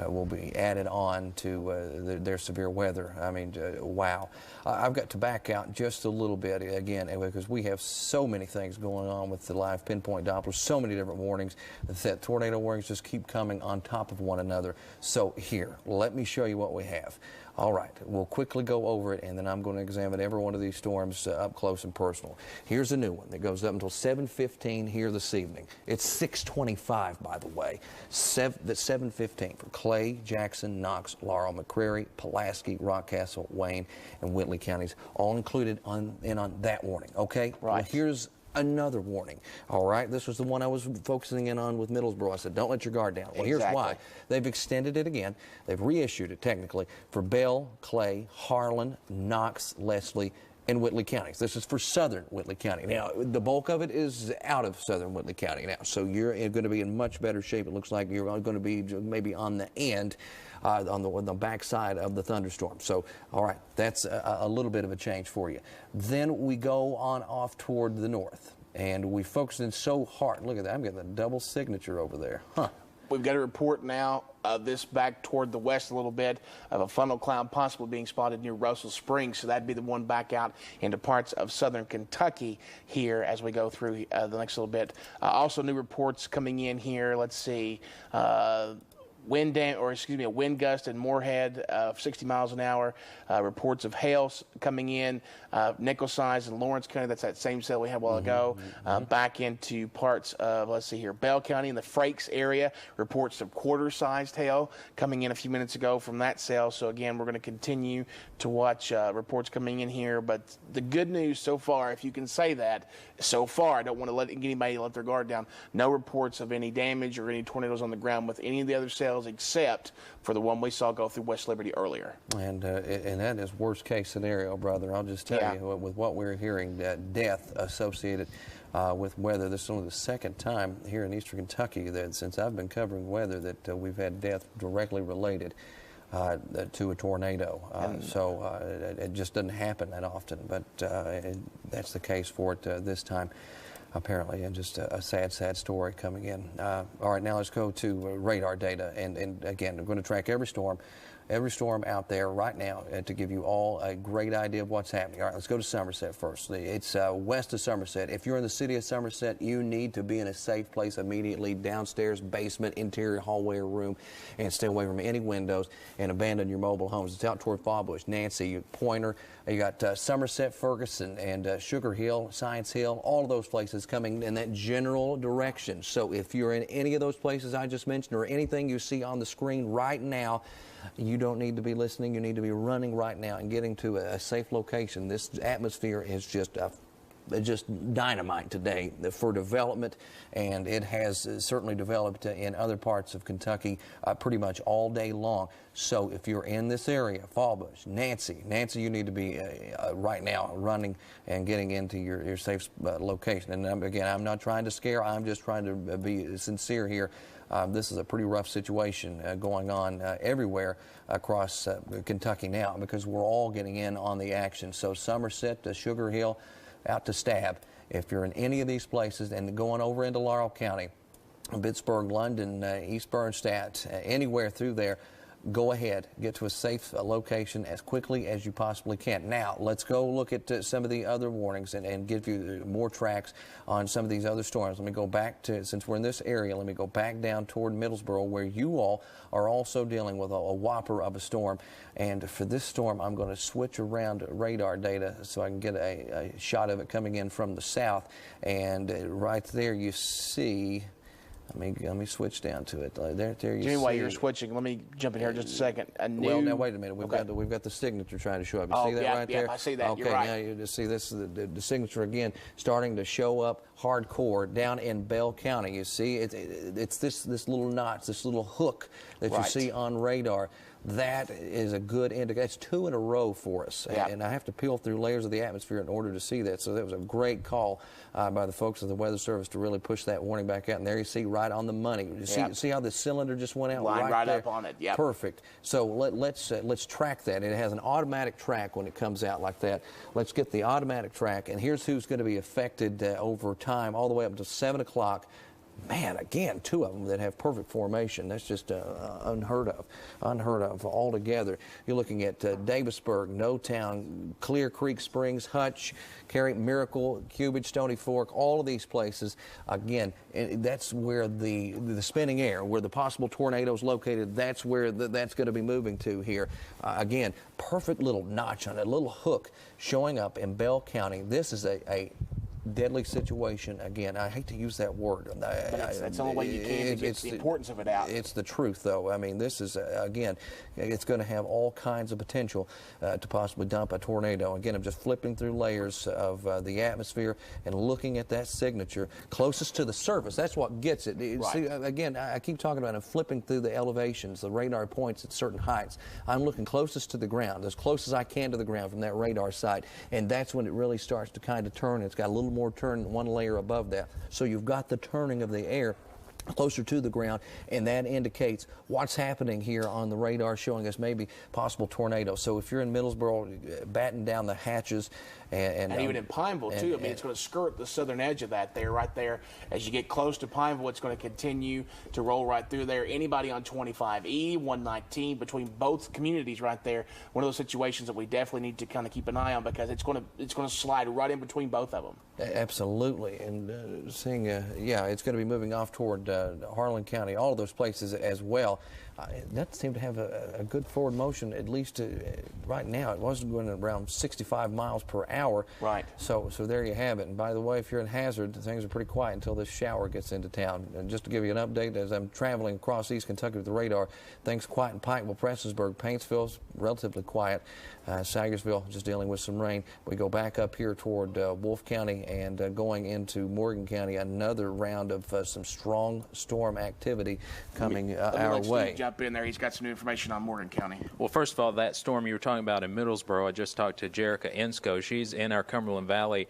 will be added on to their severe weather. I mean, wow. I've got to back out just a little bit again because we have so many things going on with the live pinpoint Dopplers, so many different warnings that tornado warnings just keep coming on top of one another. So here, let me show you what we have. All right, we'll quickly go over it, and then I'm going to examine every one of these storms up close and personal. Here's a new one that goes up until 7:15 here this evening. It's 6:25, by the way. That's 7:15 for Clay, Jackson, Knox, Laurel, McCrary, Pulaski, Rockcastle, Wayne, and Whitley counties, all included on that warning. Okay. Right. Well, here's another warning. All right, this was the one I was focusing in on with Middlesboro. I said, don't let your guard down. Well, here's why. They've extended it again. They've reissued it technically for Bell, Clay, Harlan, Knox, Leslie, and Whitley counties. This is for southern Whitley County. Now, the bulk of it is out of southern Whitley County now, so you're going to be in much better shape. It looks like you're going to be maybe on the end, on the backside of the thunderstorm. So, all right, that's a little bit of a change for you. Then we go on off toward the north, and we focus in so hard. Look at that. I'm getting a double signature over there. Huh. We've got a report now of this back toward the west a little bit of a funnel cloud possibly being spotted near Russell Springs. So that'd be the one back out into parts of southern Kentucky here as we go through the next little bit. Also new reports coming in here. Let's see. Wind gust in Moorhead of 60 miles an hour. Reports of hail coming in. Nickel size in Lawrence County. That's that same cell we had a while ago. Back into parts of, let's see here, Bell County in the Frakes area. Reports of quarter-sized hail coming in a few minutes ago from that cell. So again, we're going to continue to watch reports coming in here. But the good news so far, if you can say that, so far, I don't want to let anybody let their guard down. No reports of any damage or any tornadoes on the ground with any of the other cells except for the one we saw go through West Liberty earlier. And that is worst case scenario, brother. I'll just tell you, with what we're hearing, that death associated with weather. This is only the second time here in eastern Kentucky that since I've been covering weather that we've had death directly related to a tornado. It just doesn't happen that often, but that's the case for it this time, apparently, and just a sad, sad story coming in. All right, now let's go to radar data, and again, I'm going to track every storm out there right now to give you all a great idea of what's happening. All right, let's go to Somerset first. It's west of Somerset. If you're in the city of Somerset, you need to be in a safe place immediately, downstairs, basement, interior hallway or room, and stay away from any windows and abandon your mobile homes. It's out toward Fallbush, Nancy, Pointer. You got Somerset, Ferguson, and Sugar Hill, Science Hill, all of those places coming in that general direction. So if you're in any of those places I just mentioned or anything you see on the screen right now, you don't need to be listening. You need to be running right now and getting to a safe location. This atmosphere is just just dynamite today for development, and it has certainly developed in other parts of Kentucky pretty much all day long. So if you're in this area, Fallbush, Nancy, you need to be right now running and getting into your safe location. And again, I'm not trying to scare, I'm just trying to be sincere here. This is a pretty rough situation going on everywhere across Kentucky now, because we're all getting in on the action. So Somerset to Sugar Hill, out to Stab. If you're in any of these places and going over into Laurel County, Pittsburgh, London, East Bernstadt, anywhere through there, go ahead, get to a safe location as quickly as you possibly can. Now, let's go look at some of the other warnings and give you more tracks on some of these other storms. Let me go back to, since we're in this area, let me go back down toward Middlesboro, where you all are also dealing with a whopper of a storm. And for this storm, I'm going to switch around radar data so I can get a shot of it coming in from the south. And right there you see, let me switch down to it. There you see. While you're switching, let me jump in here just a second. Well, now wait a minute. We've got the signature trying to show up. You see that right there? I see that. Okay, you're right. now you just see this is the signature again starting to show up hardcore down in Bell County. You see, it's this little notch, this little hook that you see on radar. That is a good indicator. It's 2 in a row for us, and I have to peel through layers of the atmosphere in order to see that. So that was a great call by the folks of the Weather Service to really push that warning back out. And there you see, right on the money. You see how the cylinder just went out? Line right there? up on it. Yep. Perfect. So let's track that. It has an automatic track when it comes out like that. Let's get the automatic track, and here's who's going to be affected over time, all the way up to 7 o'clock. Man, again, 2 of them that have perfect formation. That's just unheard of altogether. You're looking at Davisburg, Knowtown, Clear Creek Springs, Hutch, Cary, Miracle, Cubage, Stony Fork, all of these places. Again, that's where the spinning air, where the possible tornado is located, that's where that's going to be moving to here. Again, perfect little notch on it, a little hook showing up in Bell County. This is a deadly situation. Again, I hate to use that word. That's the only way you can to get the importance of it out. It's the truth, though. I mean, this is, again, it's going to have all kinds of potential to possibly dump a tornado. Again, I'm just flipping through layers of the atmosphere and looking at that signature closest to the surface. That's what gets it. See, again, I keep talking about I'm flipping through the elevations, the radar points at certain heights. I'm looking closest to the ground, as close as I can to the ground from that radar site, and that's when it really starts to kind of turn. It's got a little more turn one layer above that. So you've got the turning of the air closer to the ground, and that indicates what's happening here on the radar, showing us maybe possible tornado. So if you're in Middlesboro, batten down the hatches. And even in Pineville, too. I mean, it's going to skirt the southern edge of that there, right there. As you get close to Pineville, it's going to continue to roll right through there. Anybody on 25E, 119, between both communities right there, one of those situations that we definitely need to kind of keep an eye on, because it's going to slide right in between both of them. Absolutely. And seeing, it's going to be moving off toward Harlan County, all of those places as well. It doesn't seem to have a good forward motion, at least right now. It was going around 65 miles per hour. Right. So there you have it. And by the way, if you're in Hazard, things are pretty quiet until this shower gets into town. And just to give you an update, as I'm traveling across East Kentucky with the radar, things quiet in Pikeville, Prestonsburg, Paintsville's relatively quiet. Sagersville just dealing with some rain. We go back up here toward Wolfe County and going into Morgan County, another round of some strong storm activity coming our way. Steve jump in there. He's got some new information on Morgan County. Well, first of all, that storm you were talking about in Middlesboro, I just talked to Jerica Ensko. She's in our Cumberland Valley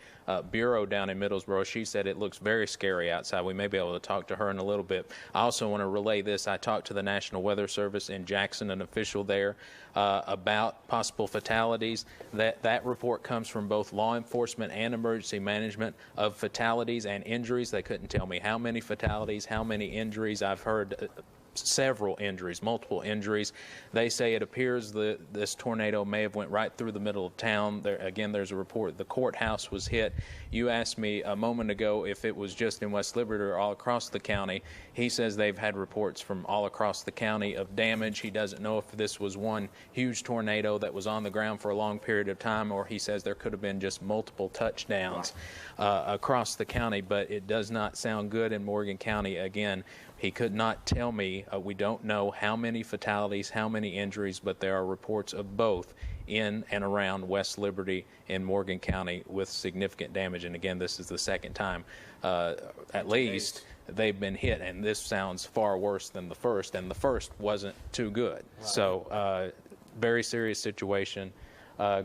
Bureau down in Middlesboro. She said it looks very scary outside. We may be able to talk to her in a little bit. I also want to relay this. I talked to the National Weather Service in Jackson, an official there, about possible fatalities. That report comes from both law enforcement and emergency management of fatalities and injuries. They couldn't tell me how many fatalities, how many injuries. I've heard several injuries, multiple injuries. They say it appears this tornado may have went right through the middle of town. Again, there's a report the courthouse was hit. You asked me a moment ago if it was just in West Liberty or all across the county. He says they've had reports from all across the county of damage. He doesn't know if this was one huge tornado that was on the ground for a long period of time, or he says there could have been just multiple touchdowns across the county, but it does not sound good in Morgan County. Again, he could not tell me. We don't know how many fatalities, how many injuries, but there are reports of both in and around West Liberty in Morgan County with significant damage. And again, this is the second time, at least, they've been hit. And this sounds far worse than the first, and the first wasn't too good. Right. So very serious situation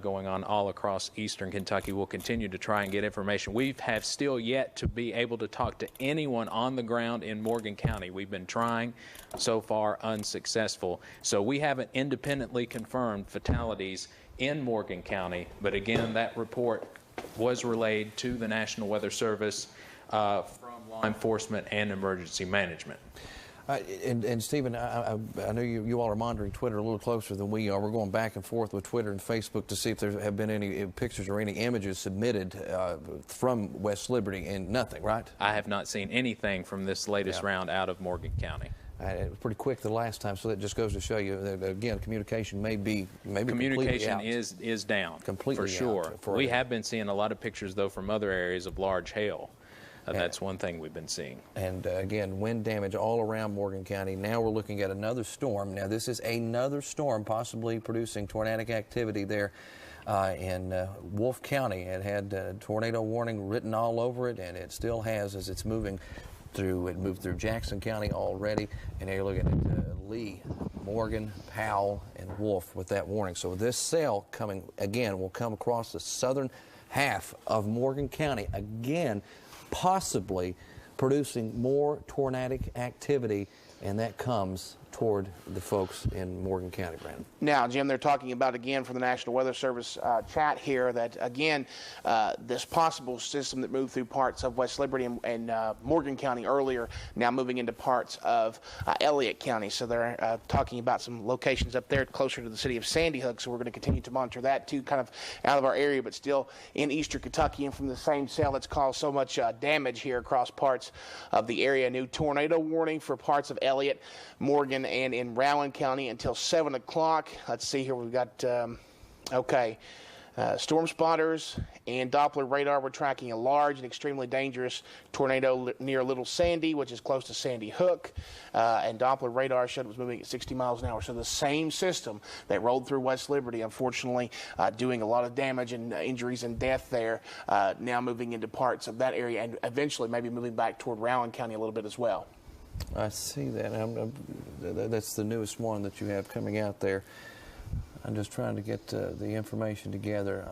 going on all across eastern Kentucky. We'll continue to try and get information. We have still yet to be able to talk to anyone on the ground in Morgan County. We've been trying, so far unsuccessful. So we haven't independently confirmed fatalities in Morgan County, but again, that report was relayed to the National Weather Service from law enforcement and emergency management. And Stephen, I know you all are monitoring Twitter a little closer than we are. We're going back and forth with Twitter and Facebook to see if there have been any pictures or any images submitted from West Liberty, and nothing, right? I have not seen anything from this latest round out of Morgan County. It was pretty quick the last time, so that just goes to show you that, again, communication may be communication is down completely for sure. We have been seeing a lot of pictures though from other areas of large hail. That's one thing we've been seeing. And again, wind damage all around Morgan County. Now we're looking at another storm. Now this is another storm possibly producing tornadic activity there in Wolfe County. It had a tornado warning written all over it, and it still has as it's moving through. It moved through Jackson County already, and now you're looking at Lee, Morgan, Powell, and Wolfe with that warning. So this cell coming again will come across the southern half of Morgan County again, possibly producing more tornadic activity, and that comes toward the folks in Morgan County, Brandon. Now, Jim, they're talking about, again, from the National Weather Service chat here, that, again, this possible system that moved through parts of West Liberty and Morgan County earlier, now moving into parts of Elliott County. So they're talking about some locations up there closer to the city of Sandy Hook. So we're going to continue to monitor that, too, kind of out of our area, but still in eastern Kentucky, and from the same cell that's caused so much damage here across parts of the area. New tornado warning for parts of Elliott, Morgan, and in Rowan County until 7 o'clock. Let's see here. We've got, storm spotters and Doppler radar. We're tracking a large and extremely dangerous tornado near Little Sandy, which is close to Sandy Hook. And Doppler radar showed it was moving at 60 miles an hour. So the same system that rolled through West Liberty, unfortunately, doing a lot of damage and injuries and death there, now moving into parts of that area and eventually maybe moving back toward Rowan County a little bit as well. I see that. That's the newest one that you have coming out there. I'm just trying to get the information together.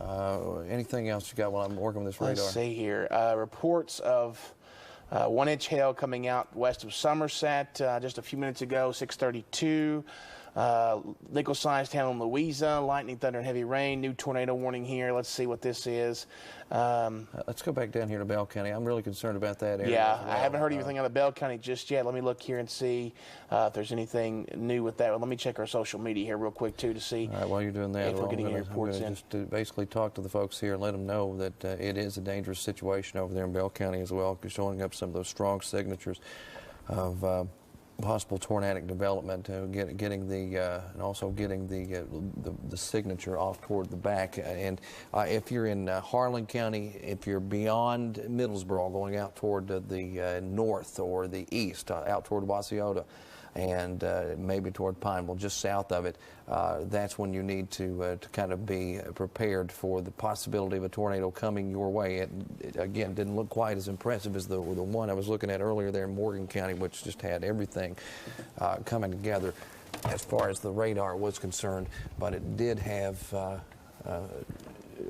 Anything else you got while I'm working with this radar? Let's see here. Reports of 1-inch hail coming out west of Somerset just a few minutes ago, 6:32. Nickel-sized hail in Louisa, lightning, thunder, and heavy rain. New tornado warning here. Let's see what this is. Let's go back down here to Bell County. I'm really concerned about that area. Yeah, as well. I haven't heard anything out of Bell County just yet. Let me look here and see if there's anything new with that. Well, let me check our social media here real quick, too, to see. All right, while you're doing that, if we're getting any reports in. Just to basically talk to the folks here and let them know that it is a dangerous situation over there in Bell County as well, showing up some of those strong signatures of possible tornadic development, getting the and also getting the signature off toward the back. And if you're in Harlan County, if you're beyond Middlesboro, going out toward the north or the east, out toward Wauseota, and maybe toward Pineville, just south of it, that's when you need to kind of be prepared for the possibility of a tornado coming your way. It again didn't look quite as impressive as the one I was looking at earlier there in Morgan County, which just had everything coming together as far as the radar was concerned, but it did have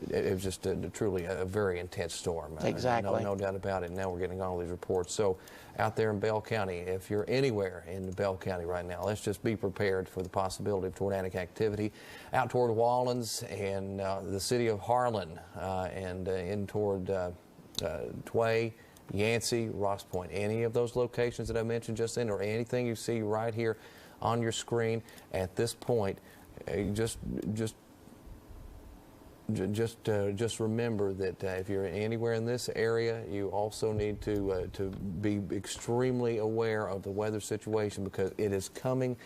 it was just truly a very intense storm. Exactly. No doubt about it. Now we're getting all these reports. So out there in Bell County, if you're anywhere in Bell County right now, let's just be prepared for the possibility of tornadic activity out toward Wallens and the city of Harlan and in toward Tway, Yancey, Ross Point. Any of those locations that I mentioned just then, or anything you see right here on your screen at this point, just remember that if you're anywhere in this area, you also need to be extremely aware of the weather situation, because it is coming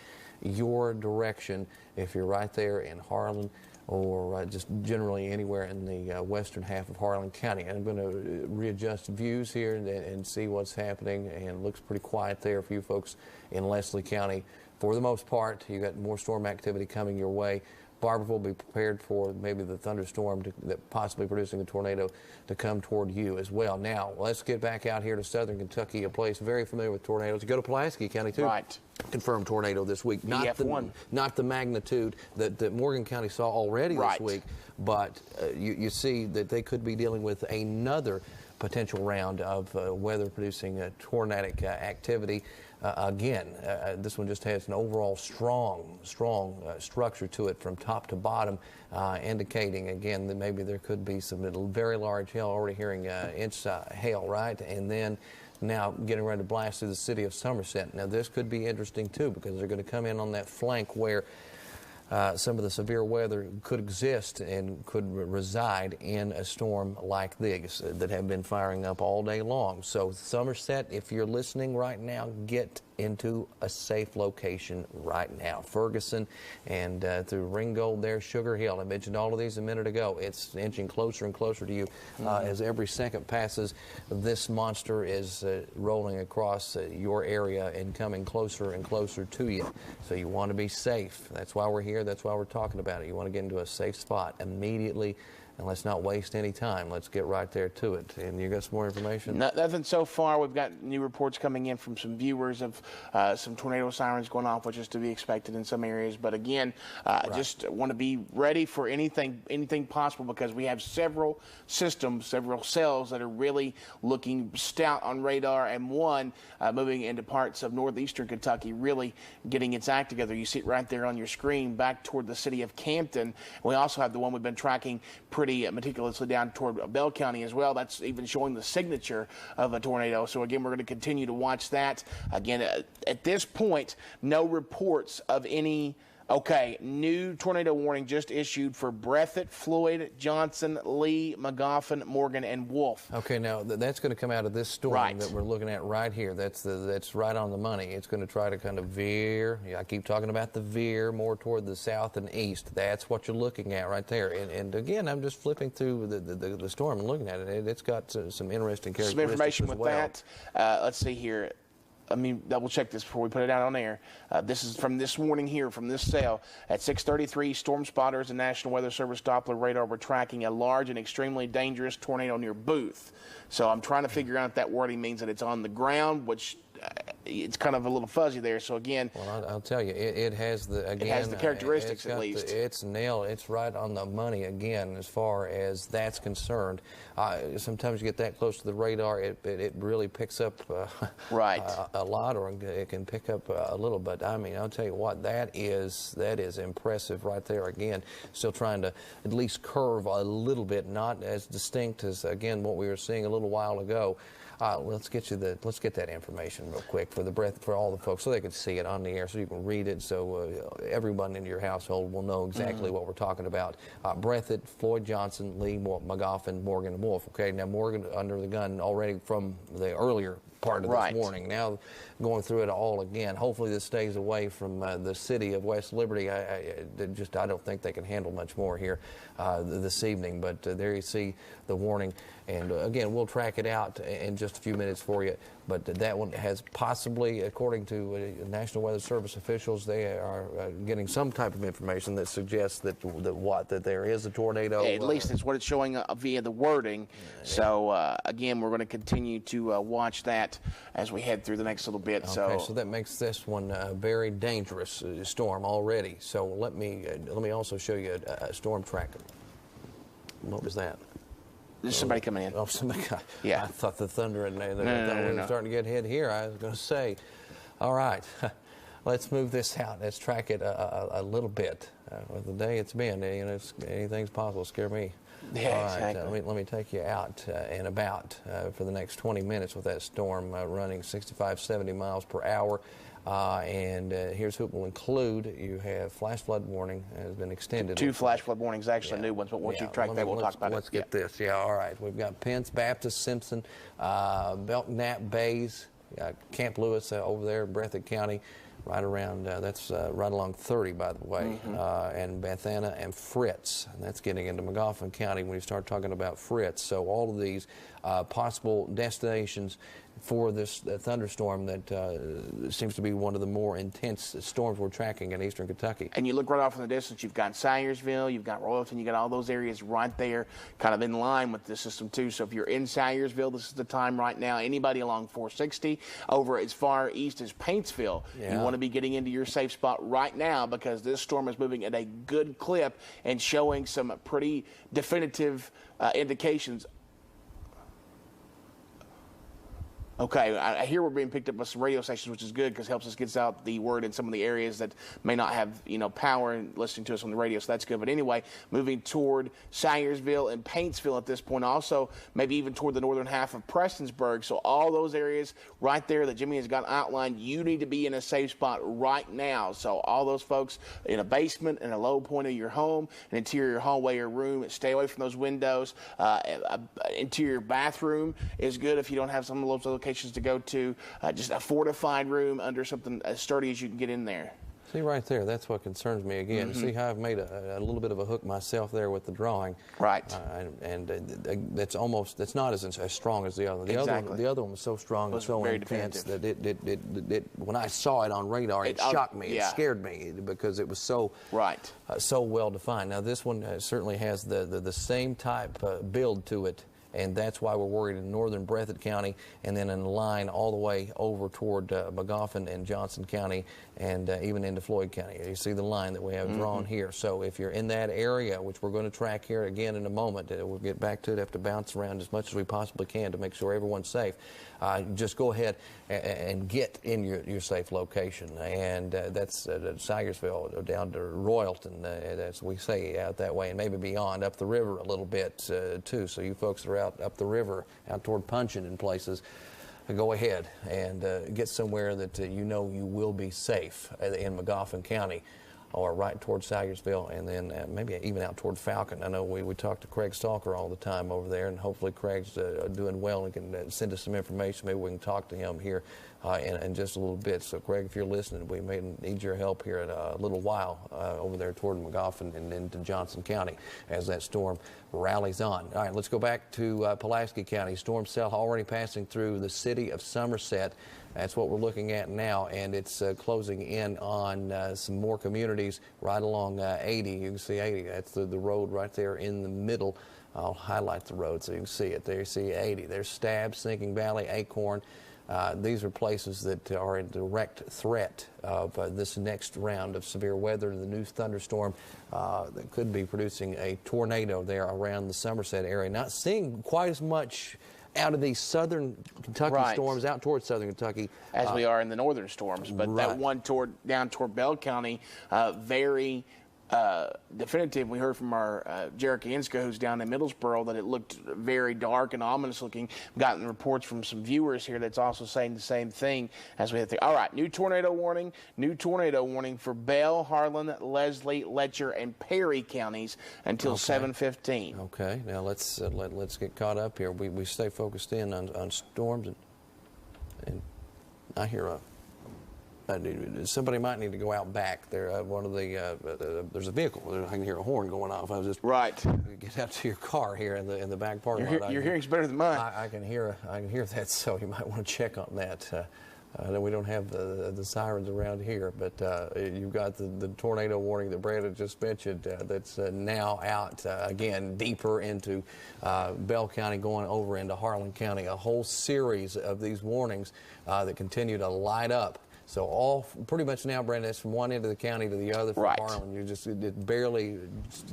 your direction if you're right there in Harlan or just generally anywhere in the western half of Harlan County. And I'm going to readjust views here and see what's happening, and it looks pretty quiet there for you folks in Leslie County. For the most part, you got more storm activity coming your way. Barberville, be prepared for maybe the thunderstorm that possibly producing a tornado to come toward you as well. Now, let's get back out here to southern Kentucky, a place very familiar with tornadoes. You go to Pulaski County, too. Right. Confirmed tornado this week. Not the magnitude that Morgan County saw already this week, but you see that they could be dealing with another potential round of weather-producing tornadic activity. Again, this one just has an overall strong structure to it from top to bottom, indicating, again, that maybe there could be some very large hail. Already hearing inch hail, right? And then now getting ready to blast through the city of Somerset. Now, this could be interesting, too, because they're going to come in on that flank where some of the severe weather could exist and could reside in a storm like this that have been firing up all day long. So Somerset, if you're listening right now, get into a safe location right now. Ferguson and through Ringgold there, Sugar Hill. I mentioned all of these a minute ago. It's inching closer and closer to you as every second passes. This monster is rolling across your area and coming closer and closer to you. So you want to be safe. That's why we're here. That's why we're talking about it. You want to get into a safe spot immediately. And let's not waste any time. Let's get right there to it. And you got some more information? Nothing so far. We've got new reports coming in from some viewers of some tornado sirens going off, which is to be expected in some areas. But again, just want to be ready for anything possible, because we have several systems, several cells that are really looking stout on radar, and one moving into parts of northeastern Kentucky, really getting its act together. You see it right there on your screen, back toward the city of Campton. We also have the one we've been tracking pretty meticulously down toward Bell County as well. That's even showing the signature of a tornado. So again, we're going to continue to watch that. Again, at this point, no reports of any. Okay, new tornado warning just issued for Breathitt, Floyd, Johnson, Lee, Magoffin, Morgan, and Wolf. Okay, now that's going to come out of this storm that we're looking at right here. That's right on the money. It's going to try to kind of veer. I keep talking about the veer more toward the south and east. That's what you're looking at right there. And again, I'm just flipping through the storm and looking at it. It's got some interesting characteristics. Some information as with well. that. Let's see here. Let me double check this before we put it out on air. This is from this morning here, from this cell. At 6:33, storm spotters and National Weather Service Doppler radar were tracking a large and extremely dangerous tornado near Booth. So I'm trying to figure out if that wording means that it's on the ground, which it's kind of a little fuzzy there. So again, well, I'll tell you, it has the characteristics at least. It's nailed. It's right on the money again as far as that's concerned. Sometimes you get that close to the radar, it really picks up a lot, or it can pick up a little. But I mean, I'll tell you what, that is impressive right there. Again, still trying to at least curve a little bit, not as distinct as again what we were seeing a little while ago. Let's get that information real quick for all the folks, so they can see it on the air, so you can read it, so everyone in your household will know exactly what we're talking about. Breathitt, Floyd, Johnson, Lee, Magoffin, Morgan, and Wolf. Okay, now Morgan under the gun already from the earlier part of this morning. Now going through it all again. Hopefully this stays away from the city of West Liberty. I don't think they can handle much more here this evening. But there you see the warning. And again, we'll track it out in just a few minutes for you. But that one has possibly, according to National Weather Service officials, they are getting some type of information that suggests that there is a tornado. At least it's what it's showing via the wording. So again, we're going to continue to watch that as we head through the next little bit. Okay, so that makes this one a very dangerous storm already. So let me also show you a storm tracker. What was that? There's somebody coming in. Oh, somebody. Yeah. I thought the thunder and they no. starting to get hit here. I was going to say, all right, let's move this out. Let's track it a little bit. With the day it's been, anything's possible. Scare me. Yeah, all right, exactly. Let me take you out and about for the next 20 minutes with that storm running 65, 70 miles per hour. And here's what will include. You have flash flood warning has been extended. Two flash flood warnings, actually new ones, but once you track that, we'll talk about it. Let's get this. Yeah, all right. We've got Pence, Baptist, Simpson, Belknap, Bays, Camp Lewis over there in Breathitt County, right around, that's right along 30, by the way, and Beth Anna and Fritz. And that's getting into Magoffin County when you start talking about Fritz. So all of these possible destinations for this thunderstorm that seems to be one of the more intense storms we're tracking in eastern Kentucky. And you look right off in the distance, you've got Salyersville, you've got Royalton, you've got all those areas right there kind of in line with the system too. So if you're in Salyersville, this is the time right now. Anybody along 460 over as far east as Paintsville, you want to be getting into your safe spot right now because this storm is moving at a good clip and showing some pretty definitive indications. Okay, I hear we're being picked up by some radio stations, which is good because it helps us get out the word in some of the areas that may not have, power and listening to us on the radio, so that's good. But anyway, moving toward Salyersville and Paintsville at this point, also maybe even toward the northern half of Prestonsburg. So all those areas right there that Jimmy has got outlined, you need to be in a safe spot right now. So all those folks in a basement, in a low point of your home, an interior hallway or room, stay away from those windows. Interior bathroom is good if you don't have some of those locations to go to. Just a fortified room under something as sturdy as you can get in there. See right there, that's what concerns me again. See how I've made a little bit of a hook myself there with the drawing. Right. That's not as strong as the other. The other one was so strong and so intense that it when I saw it on radar, it shocked me. It scared me because it was so so well defined. Now this one certainly has the same type build to it. And that's why we're worried in northern Breathitt County and then in the line all the way over toward Magoffin and Johnson County and even into Floyd County. You see the line that we have drawn here. So if you're in that area, which we're going to track here again in a moment, we'll get back to it, have to bounce around as much as we possibly can to make sure everyone's safe. Just go ahead and get in your safe location. And that's Salyersville down to Royalton, as we say out that way, and maybe beyond, up the river a little bit too. So you folks that are out up the river, out toward Punchin and places, go ahead and get somewhere that you know you will be safe in Magoffin County or right toward Salyersville, and then maybe even out toward Falcon. I know we talk to Craig Stalker all the time over there, and hopefully Craig's doing well and can send us some information. Maybe we can talk to him here in just a little bit. So, Craig, if you're listening, we may need your help here in a little while over there toward Magoffin and into Johnson County as that storm rallies on. All right, let's go back to Pulaski County. Storm cell already passing through the city of Somerset. That's what we're looking at now, and it's closing in on some more communities right along 80. You can see 80. That's the road right there in the middle. I'll highlight the road so you can see it. There you see 80. There's Stab, Sinking Valley, Acorn. These are places that are in direct threat of this next round of severe weather, the new thunderstorm that could be producing a tornado there around the Somerset area. Not seeing quite as much out of these southern Kentucky storms out towards southern Kentucky. As we are in the northern storms. But that one down toward Bell County, very definitive. We heard from our Jarek Inska, who's down in Middlesboro, that it looked very dark and ominous looking. We've gotten reports from some viewers here that's also saying the same thing as we had to. All right, new tornado warning for Bell, Harlan, Leslie, Letcher, and Perry counties until 7:15. Okay, now let's get caught up here. We stay focused in on storms, and I hear somebody might need to go out back there. There's a vehicle. I can hear a horn going off. I was just get out to your car here in the back parking lot. Your hearing's better than mine. I can hear that, so you might want to check on that. I know we don't have the sirens around here, but you've got the tornado warning that Brandon just mentioned that's now out again deeper into Bell County, going over into Harlan County. A whole series of these warnings that continue to light up. So all pretty much now, Brandon, it's from one end of the county to the other from Harlan. It barely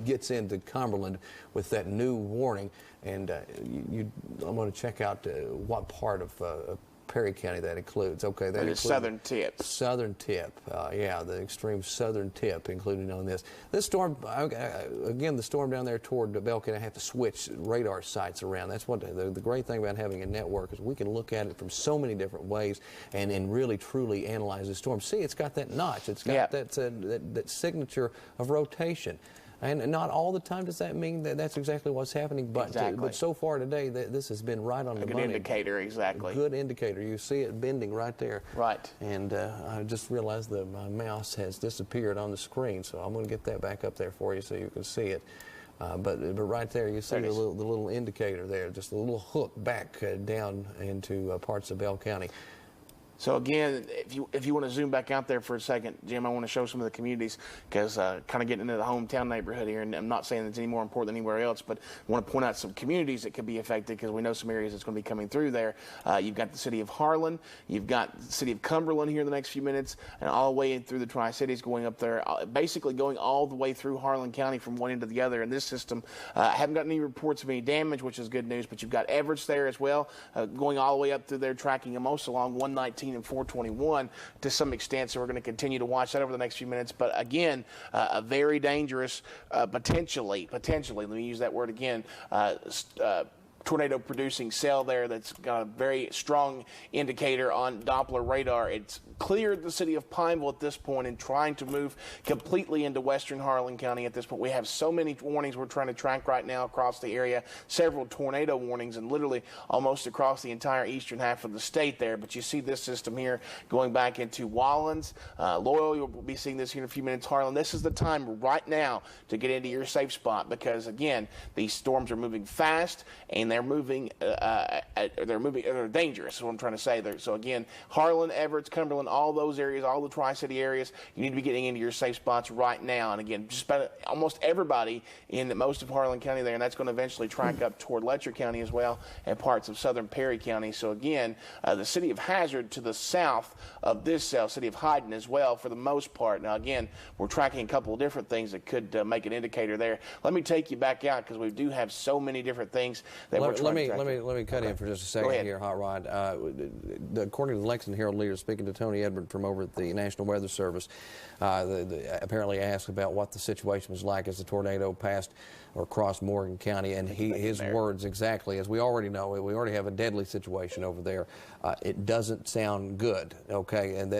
gets into Cumberland with that new warning. And I'm going to check out what part of Perry County that includes. Okay, that includes southern tip. Southern tip, yeah, the extreme southern tip included on this. This storm, again, the storm down there toward Bell County, I have to switch radar sites around. That's what the great thing about having a network is we can look at it from so many different ways and really truly analyze the storm. See, it's got that notch. It's got that signature of rotation. And not all the time does that mean that that's exactly what's happening, but so far today, this has been right on the money. A good indicator, exactly. A good indicator. You see it bending right there. Right. And I just realized that my mouse has disappeared on the screen, so I'm going to get that back up there for you so you can see it. But right there, you see the little indicator there, just a little hook back down into parts of Bell County. So again, if you want to zoom back out there for a second, Jim, I want to show some of the communities because kind of getting into the hometown neighborhood here, and I'm not saying it's any more important than anywhere else, but I want to point out some communities that could be affected because we know some areas that's going to be coming through there. You've got the city of Harlan, you've got the city of Cumberland here in the next few minutes, and all the way in through the Tri-Cities going up there, basically going all the way through Harlan County from one end to the other. In this system, I haven't gotten any reports of any damage, which is good news, but you've got Everett's there as well, going all the way up through there, tracking almost along 119 and 421 to some extent, so we're going to continue to watch that over the next few minutes. But again, a very dangerous, potentially, let me use that word again, tornado producing cell there that's got a very strong indicator on Doppler radar. It's cleared the city of Pineville at this point and trying to move completely into western Harlan County at this point. We have so many warnings we're trying to track right now across the area, several tornado warnings, and literally almost across the entire eastern half of the state there. But you see this system here going back into Wallens, Loyal, you'll be seeing this here in a few minutes, Harlan. This is the time right now to get into your safe spot because, again, these storms are moving fast and they're dangerous is what I'm trying to say there. So again, Harlan, Everett, Cumberland, all those areas, all the Tri-City areas, you need to be getting into your safe spots right now. And again, just about almost everybody in most of Harlan County there, and that's going to eventually track up toward Letcher County as well and parts of southern Perry County. So again, the city of Hazard to the south of this cell, city of Hyden as well for the most part. Now again, we're tracking a couple of different things that could make an indicator there. Let me take you back out because we do have so many different things that we're trying to track. Let me cut in for just a second here, Hot Rod. According to the Lexington Herald leader, speaking to Tony Edward from over at the National Weather Service, apparently asked about what the situation was like as the tornado passed or crossed Morgan County, and his words exactly, as we already know, we already have a deadly situation over there. It doesn't sound good, okay, and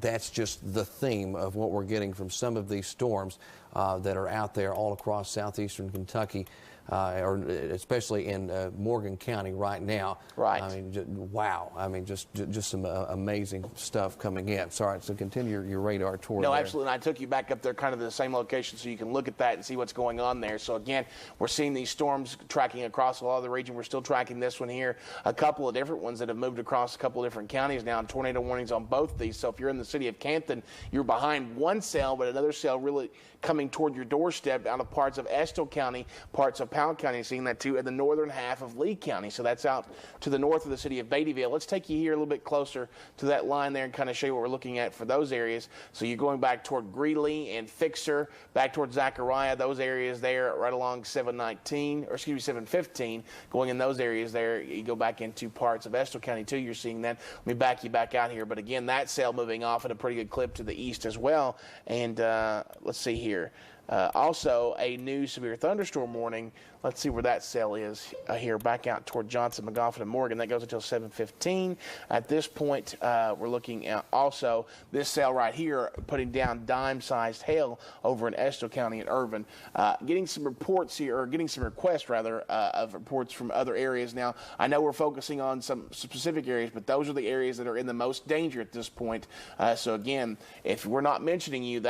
that's just the theme of what we're getting from some of these storms that are out there all across southeastern Kentucky. Or especially in Morgan County right now. Right. I mean, wow. I mean, just some amazing stuff coming in. Sorry, so continue your radar tour. No, there. absolutely. And I took you back up there kind of to the same location so you can look at that and see what's going on there. So again, we're seeing these storms tracking across a lot of the region. We're still tracking this one here. A couple of different ones that have moved across a couple of different counties now, and tornado warnings on both of these. So if you're in the city of Canton, you're behind one cell, but another cell really coming toward your doorstep out of parts of Estill County, parts of Powell County, seeing that too, in the northern half of Lee County. So that's out to the north of the city of Beattyville. Let's take you here a little bit closer to that line there and kind of show you what we're looking at for those areas. So you're going back toward Greeley and Fixer, back toward Zachariah, those areas there right along 715, going in those areas there. You go back into parts of Estill County too, you're seeing that. Let me back you back out here. But again, that cell moving off at a pretty good clip to the east as well. And let's see here. Also, a new severe thunderstorm warning. Let's see where that cell is here, back out toward Johnson, McGoffin, and Morgan. That goes until 7:15. At this point, we're looking at also this cell right here, putting down dime-sized hail over in Estill County and Irvin. Getting some reports here, or getting some requests, rather, of reports from other areas. Now, I know we're focusing on some specific areas, but those are the areas that are in the most danger at this point. So, again, if we're not mentioning you,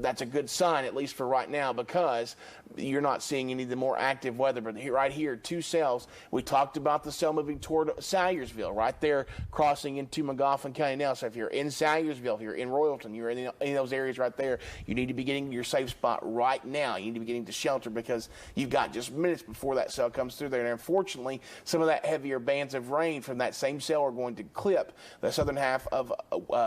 that's a good sign, at least for right now, because you're not seeing any of the more active weather. But right here, two cells. We talked about the cell moving toward Salyersville, right there, crossing into McGoffin County now. So if you're in Salyersville, if you're in Royalton, you're in any of those areas right there, you need to be getting to your safe spot right now. You need to be getting to shelter because you've got just minutes before that cell comes through there. And unfortunately, some of that heavier bands of rain from that same cell are going to clip the southern half of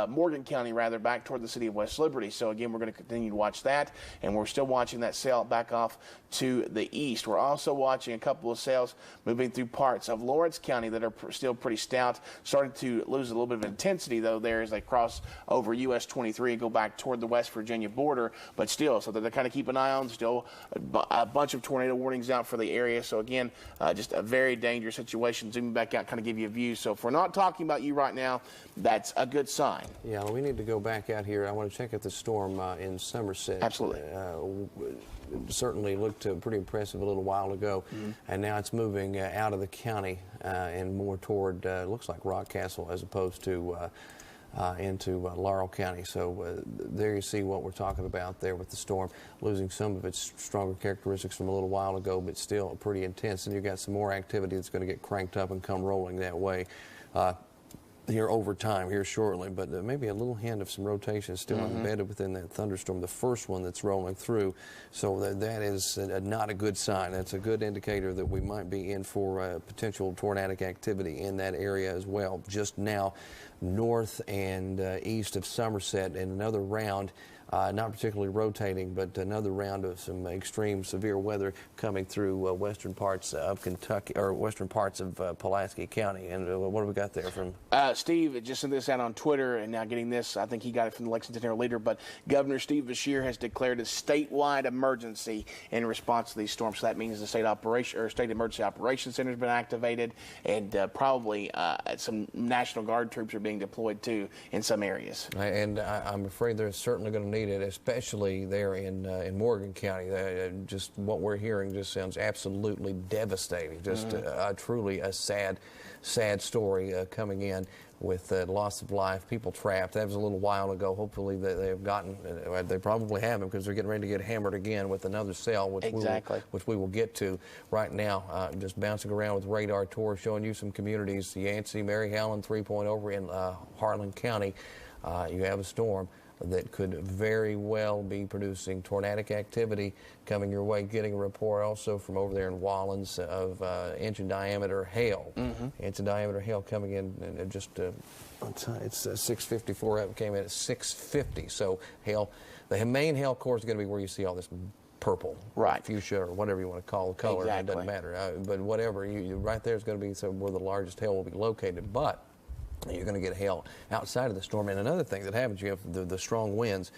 Morgan County, rather, back toward the city of West Liberty. So again, we're going to continue to watch that, and we're still watching that cell back off to the east. We're also watching a couple of cells moving through parts of Lawrence County that are still pretty stout, starting to lose a little bit of intensity though there as they cross over US 23 and go back toward the West Virginia border, but still, so that they kind of keep an eye on. Still a bunch of tornado warnings out for the area. So again, just a very dangerous situation. Zooming back out, kind of give you a view. So if we're not talking about you right now, that's a good sign. Yeah, we need to go back out here. I want to check out the storm in Somerset. Absolutely. Certainly looked pretty impressive a little while ago, and now it's moving out of the county and more toward, looks like Rockcastle, as opposed to into Laurel County. So there you see what we're talking about there with the storm, losing some of its stronger characteristics from a little while ago, but still pretty intense. And you've got some more activity that's going to get cranked up and come rolling that way here over time, here shortly. But maybe a little hint of some rotation still embedded within that thunderstorm, the first one that's rolling through. So that is not a good sign. That's a good indicator that we might be in for potential tornadic activity in that area as well. Just now, north and east of Somerset, and another round, not particularly rotating, but another round of some extreme severe weather coming through western parts of Kentucky, or western parts of Pulaski County. And what have we got there from? Steve just sent this out on Twitter, and now getting this, I think he got it from the Lexington Herald Leader, but Governor Steve Beshear has declared a statewide emergency in response to these storms. So that means the state emergency operations center has been activated, and probably some National Guard troops are being deployed too in some areas. And I'm afraid they're certainly going to need it, especially there in Morgan County. Just what we're hearing just sounds absolutely devastating. Just truly a sad story coming in with loss of life, people trapped. That was a little while ago. Hopefully they've gotten, they probably haven't, because they're getting ready to get hammered again with another cell, which we will get to right now. Just bouncing around with radar tour, showing you some communities. Yancey, Mary Helen, 3 Point over in Harlan County. You have a storm that could very well be producing tornadic activity coming your way. Getting a report also from over there in Wallens of inch in diameter hail. Inch in diameter hail coming in, and just it's 654. It came in at 650. So hail, the main hail core is going to be where you see all this purple, fuchsia, or whatever you want to call the color. It doesn't matter. But whatever, you right there is going to be where the largest hail will be located. But you're going to get hail outside of the storm. And another thing that happens, you have the strong winds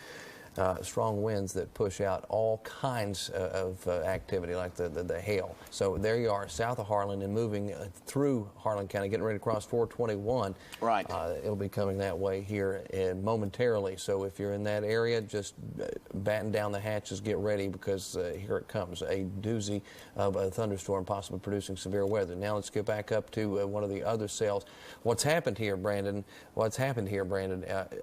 that push out all kinds of activity, like the hail. So there you are, south of Harlan, and moving through Harlan County, getting ready to cross 421. Right. It'll be coming that way here momentarily. So if you're in that area, just batten down the hatches, get ready, because here it comes, a doozy of a thunderstorm, possibly producing severe weather. Now let's get back up to one of the other cells. What's happened here, Brandon?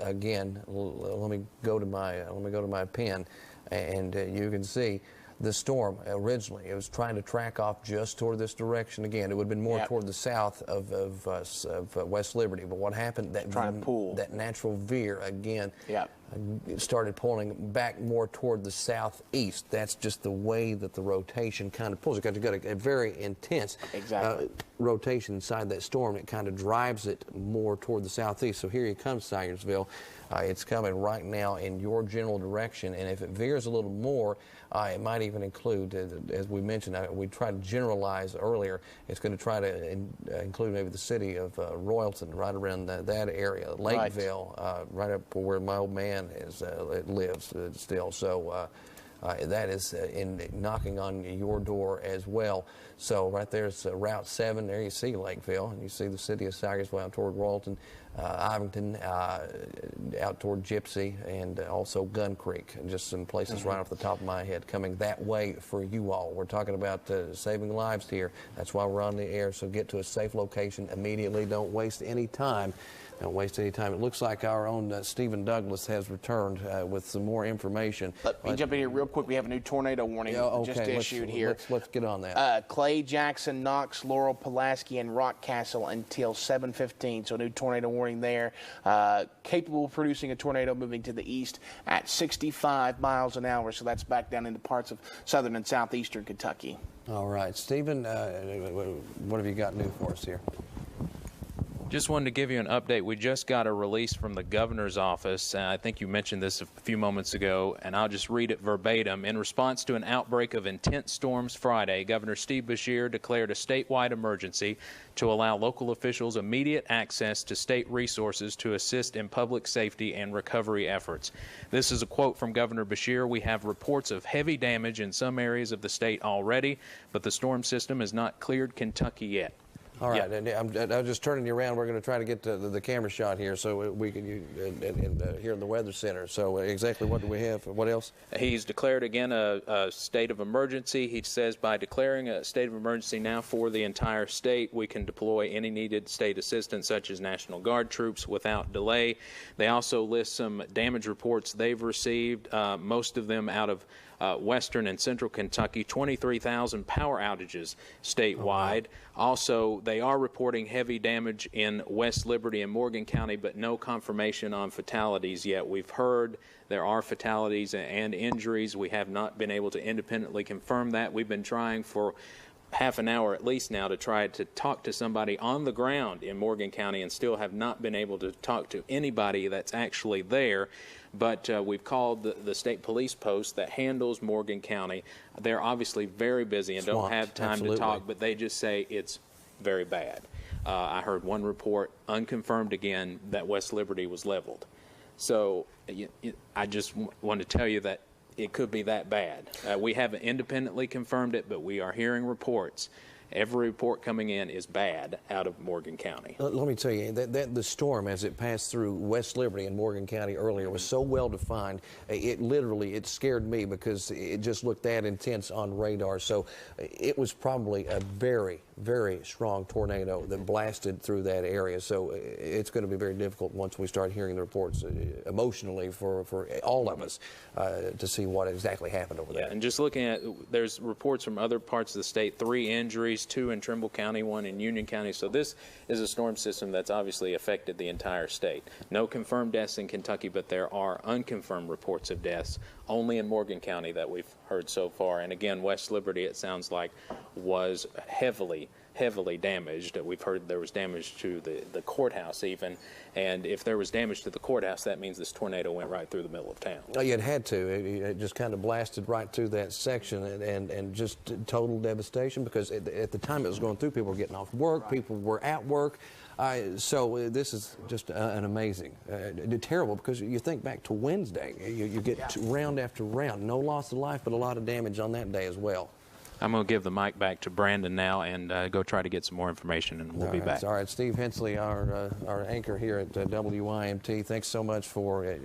Again, let me go to my pen, and you can see the storm originally. It was trying to track off just toward this direction again. It would have been more toward the south of West Liberty. But what happened? That natural veer again. Started pulling back more toward the southeast. That's just the way that the rotation kind of pulls. You've got a very intense rotation inside that storm. It kind of drives it more toward the southeast. So here he comes, Syersville. It's coming right now in your general direction, and if it veers a little more, it might even include, as we mentioned, we tried to generalize earlier, it's going to try to include maybe the city of Royalton, right around that area, Lakeville, right up where my old man lives still. So that is knocking on your door as well. So right there's Route 7. There you see Lakeville, and you see the city of Syersville out toward Royalton, Ivington, out toward Gypsy, and also Gun Creek. Just some places right off the top of my head coming that way for you all. We're talking about saving lives here. That's why we're on the air. So get to a safe location immediately. Don't waste any time. Don't waste any time. It looks like our own Stephen Douglas has returned with some more information. Let me jump in here real quick. We have a new tornado warning just issued here. Let's get on that. Clay, Jackson, Knox, Laurel, Pulaski, and Rockcastle until 7:15. So a new tornado warning there. Capable of producing a tornado moving to the east at 65 miles an hour. So that's back down into parts of southern and southeastern Kentucky. All right, Stephen, what have you got new for us here? Just wanted to give you an update. We just got a release from the governor's office. I think you mentioned this a few moments ago, and I'll just read it verbatim. In response to an outbreak of intense storms Friday, Governor Steve Beshear declared a statewide emergency to allow local officials immediate access to state resources to assist in public safety and recovery efforts. This is a quote from Governor Beshear. We have reports of heavy damage in some areas of the state already, but the storm system has not cleared Kentucky yet. All right, Yeah. and I'm just turning you around. We're going to try to get the camera shot here so we can here in the Weather Center. So exactly what do we have? What else? He's declared again a state of emergency. He says by declaring a state of emergency now for the entire state, we can deploy any needed state assistance, such as National Guard troops, without delay. They also list some damage reports they've received, most of them out of western and central Kentucky, 23,000 power outages statewide. Oh, wow. Also, they are reporting heavy damage in West Liberty and Morgan County, but no confirmation on fatalities yet. We've heard there are fatalities and injuries. We have not been able to independently confirm that. We've been trying for half an hour at least now to try to talk to somebody on the ground in Morgan County and still have not been able to talk to anybody that's actually there. But we've called the state police post that handles Morgan County. They're obviously very busy and don't have time to talk, but they just say it's very bad. I heard one report, unconfirmed again, that West Liberty was leveled. So I just want to tell you that it could be that bad. We haven't independently confirmed it, but we are hearing reports. Every report coming in is bad out of Morgan County. Let me tell you, that the storm as it passed through West Liberty and Morgan County earlier was so well defined, it scared me because it just looked that intense on radar. So it was probably a very, very strong tornado that blasted through that area. So it's going to be very difficult once we start hearing the reports emotionally for all of us to see what exactly happened over there. Yeah, and just looking at, there's reports from other parts of the state, 3 injuries, 2 in Trimble County, 1 in Union County. So this is a storm system that's obviously affected the entire state. No confirmed deaths in Kentucky, but there are unconfirmed reports of deaths only in Morgan County that we've heard so far. And again, West Liberty, it sounds like, was heavily damaged. We've heard there was damage to the courthouse even, and if there was damage to the courthouse, that means this tornado went right through the middle of town. Oh, yeah, it had to. It just kind of blasted right through that section, and just total devastation because at the time it was going through, people were getting off work, people were at work. So this is just an amazing, terrible, because you think back to Wednesday, you get round after round, no loss of life, but a lot of damage on that day as well. I'm going to give the mic back to Brandon now and go try to get some more information, and we'll be back. All right, Steve Hensley, our anchor here at WYMT, thanks so much for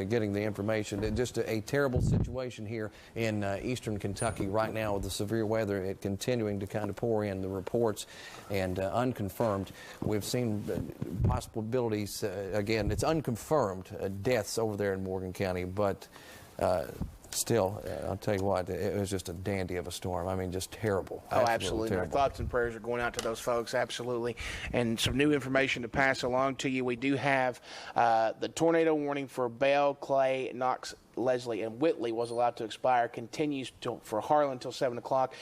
getting the information. Just a terrible situation here in eastern Kentucky right now with the severe weather, it continuing to kind of pour in the reports and unconfirmed. We've seen possibilities, again, it's unconfirmed deaths over there in Morgan County, but still, I'll tell you what, it was just a dandy of a storm. I mean, just terrible. Oh, absolutely. Our thoughts and prayers are going out to those folks, absolutely. And some new information to pass along to you. We do have the tornado warning for Bell, Clay, Knox, Leslie, and Whitley was allowed to expire. Continues for Harlan until 7 o'clock.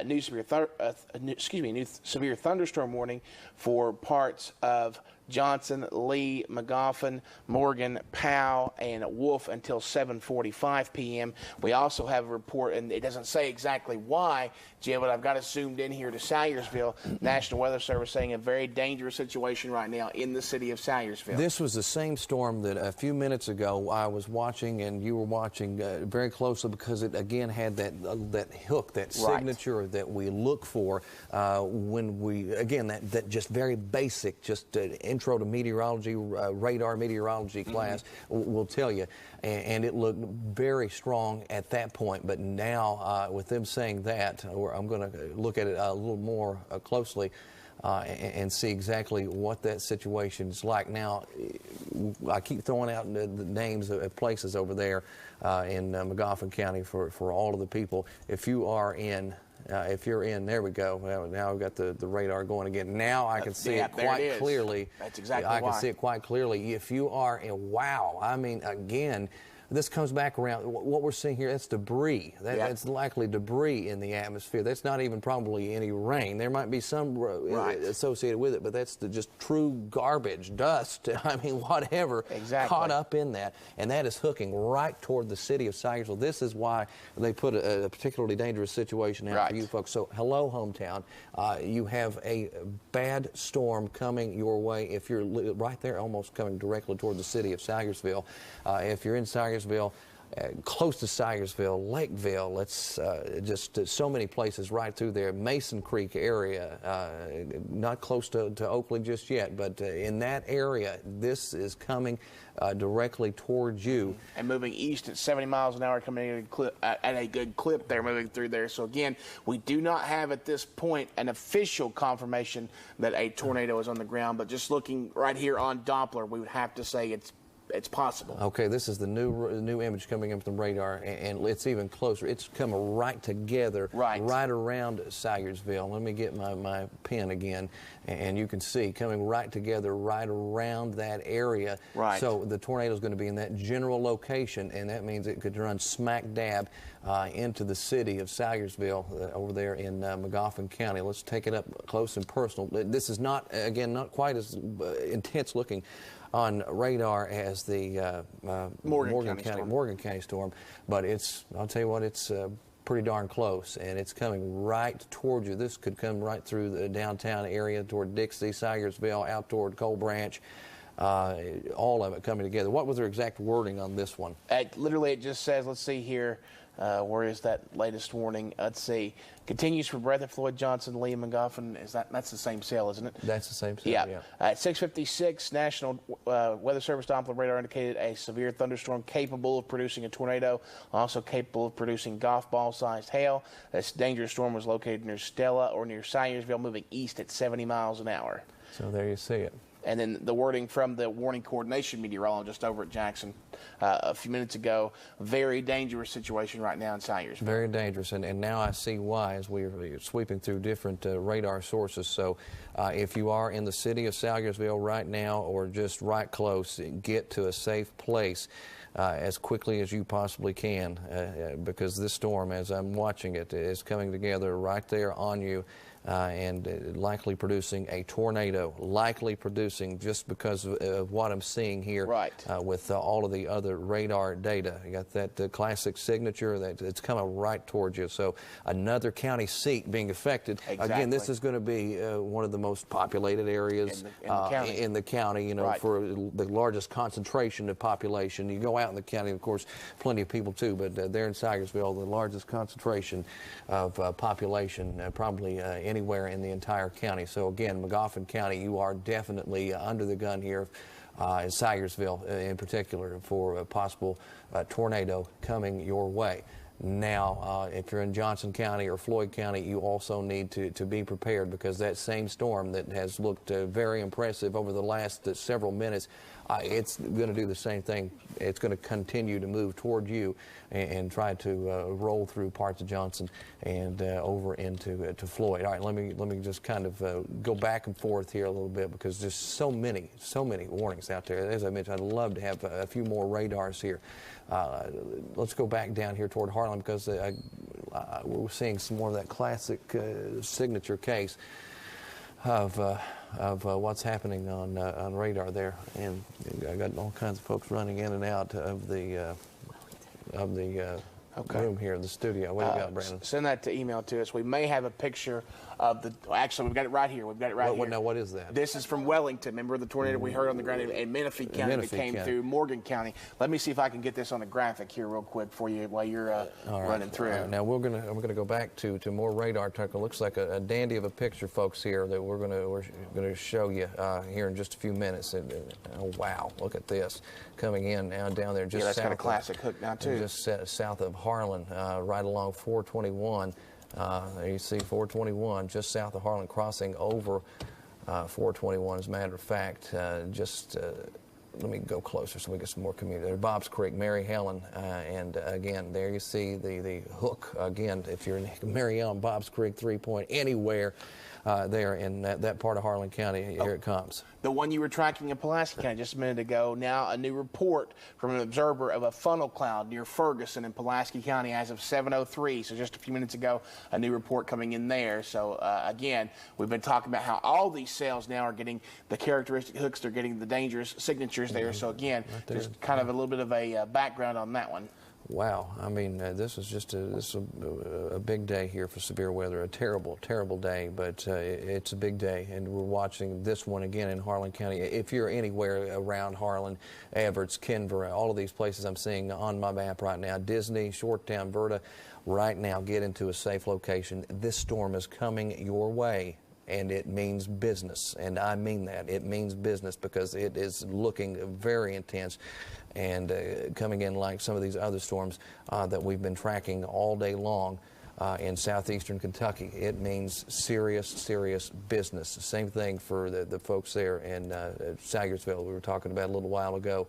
New severe thunderstorm warning for parts of Johnson, Lee, McGoffin, Morgan, Powell, and Wolf until 7:45 p.m. We also have a report, and it doesn't say exactly why, Jim, but I've got it zoomed in here to Salyersville. National Weather Service saying a very dangerous situation right now in the city of Salyersville. This was the same storm that a few minutes ago I was watching, and you were watching very closely, because it again had that hook, that signature that we look for when we, again, that just very basic, just intro to meteorology, radar meteorology class will tell you. And it looked very strong at that point. But now, with them saying that, I'm going to look at it a little more closely and see exactly what that situation is like. Now, I keep throwing out the names of places over there in McGoffin County for all of the people. If you are in if you're in, there we go. Well, now I've got the radar going again. Now I can see it quite clearly. That's exactly why. I can see it quite clearly. If you are in, wow, I mean, again, this comes back around. What we're seeing here, that's debris. That's likely debris in the atmosphere. That's not even probably any rain. There might be some associated with it, but that's just true garbage, dust, I mean, whatever, caught up in that. And that is hooking right toward the city of Salyersville. This is why they put a particularly dangerous situation out for you folks. So, hello, hometown. You have a bad storm coming your way. If you're right there, almost coming directly toward the city of Salyersville. If you're in Salyersville, close to Syersville, Lakeville. It's just so many places right through there. Mason Creek area, not close to Oakley just yet, but in that area, this is coming directly towards you. And moving east at 70 miles an hour, coming at a good clip there, moving through there. So again, we do not have at this point an official confirmation that a tornado is on the ground, but just looking right here on Doppler, we would have to say it's possible. Okay, this is the new image coming in from the radar, and it's even closer. It's coming right together, right around Syersville. Let me get my pen again, and you can see coming right together, right around that area. Right. So the tornado is going to be in that general location, and that means it could run smack dab into the city of Syersville over there in Magoffin County. Let's take it up close and personal. This is not, again, not quite as intense looking on radar as the Morgan County storm, but I'll tell you what, it's pretty darn close, and it's coming right towards you. This could come right through the downtown area toward Dixie, Syersville, out toward Coal Branch. All of it coming together. What was their exact wording on this one? Literally, it just says, let's see here. Where is that latest warning? Let's see. Continues for Breathitt, Floyd Johnson, Lee, and Magoffin. That's the same cell, isn't it? That's the same cell, yeah. At 6:56, National Weather Service Doppler radar indicated a severe thunderstorm capable of producing a tornado, also capable of producing golf ball-sized hail. This dangerous storm was located near Stella or near Syersville, moving east at 70 miles an hour. So there you see it. And then the wording from the warning coordination meteorologist over at Jackson a few minutes ago, very dangerous situation right now in Syersville. Very dangerous, and now I see why as we're sweeping through different radar sources. So if you are in the city of Syersville right now or just right close, get to a safe place as quickly as you possibly can because this storm, as I'm watching it, is coming together right there on you. And likely producing a tornado, likely producing just because of what I'm seeing here with all of the other radar data. You got that classic signature that it's coming right towards you. So another county seat being affected. Exactly. Again, this is going to be one of the most populated areas in the county, you know, for the largest concentration of population. You go out in the county, of course, plenty of people too, but there in Syersville, the largest concentration of population probably anywhere in the entire county. So again, Magoffin County, you are definitely under the gun here, in Syersville in particular, for a possible tornado coming your way. Now, if you're in Johnson County or Floyd County, you also need to be prepared because that same storm that has looked very impressive over the last several minutes, it's going to do the same thing. It's going to continue to move toward you and try to roll through parts of Johnson and over into Floyd. All right, let me just kind of go back and forth here a little bit because there's so many warnings out there. As I mentioned, I'd love to have a few more radars here. Let's go back down here toward Harlan because we're seeing some more of that classic signature case of what's happening on radar there, and I got all kinds of folks running in and out of the room here in the studio. What do you got, Brandon? Send that to email to us. We may have a picture of the. Actually, we've got it right here. We've got it right here. Now, what is that? This is from Wellington. Remember the tornado we heard on the ground in Menifee County that came through Morgan County. Let me see if I can get this on a graphic here real quick for you while you're running through. Right. Now we're gonna go back to more radar talk. It looks like a dandy of a picture, folks, here that we're gonna show you here in just a few minutes. Oh wow, look at this coming in now down there. Just that's south got a classic hook now too. Just south of Harlan, right along 421. There you see 421 just south of Harlan, crossing over 421. As a matter of fact, let me go closer so we get some more community. There's Bob's Creek, Mary Helen, and again, there you see the hook. Again, if you're in Mary Helen, Bob's Creek, 3-point, anywhere there in that part of Harlan County, here it comes. The one you were tracking in Pulaski County just a minute ago, now a new report from an observer of a funnel cloud near Ferguson in Pulaski County as of 7:03. So just a few minutes ago, a new report coming in there. So again, we've been talking about how all these cells now are getting the characteristic hooks. They're getting the dangerous signatures there. So again, just kind of a little bit of a background on that one. Wow, I mean, this is just a big day here for severe weather. A terrible, terrible day, but it's a big day, and we're watching this one again in Harlan County. If you're anywhere around Harlan, Everett, Kenver, all of these places I'm seeing on my map right now, Disney, Shoretown, Verta, right now, get into a safe location. This storm is coming your way. And it means business, and I mean that. It means business because it is looking very intense and coming in like some of these other storms that we've been tracking all day long in southeastern Kentucky. It means serious, serious business. Same thing for the folks there in Sagersville we were talking about a little while ago.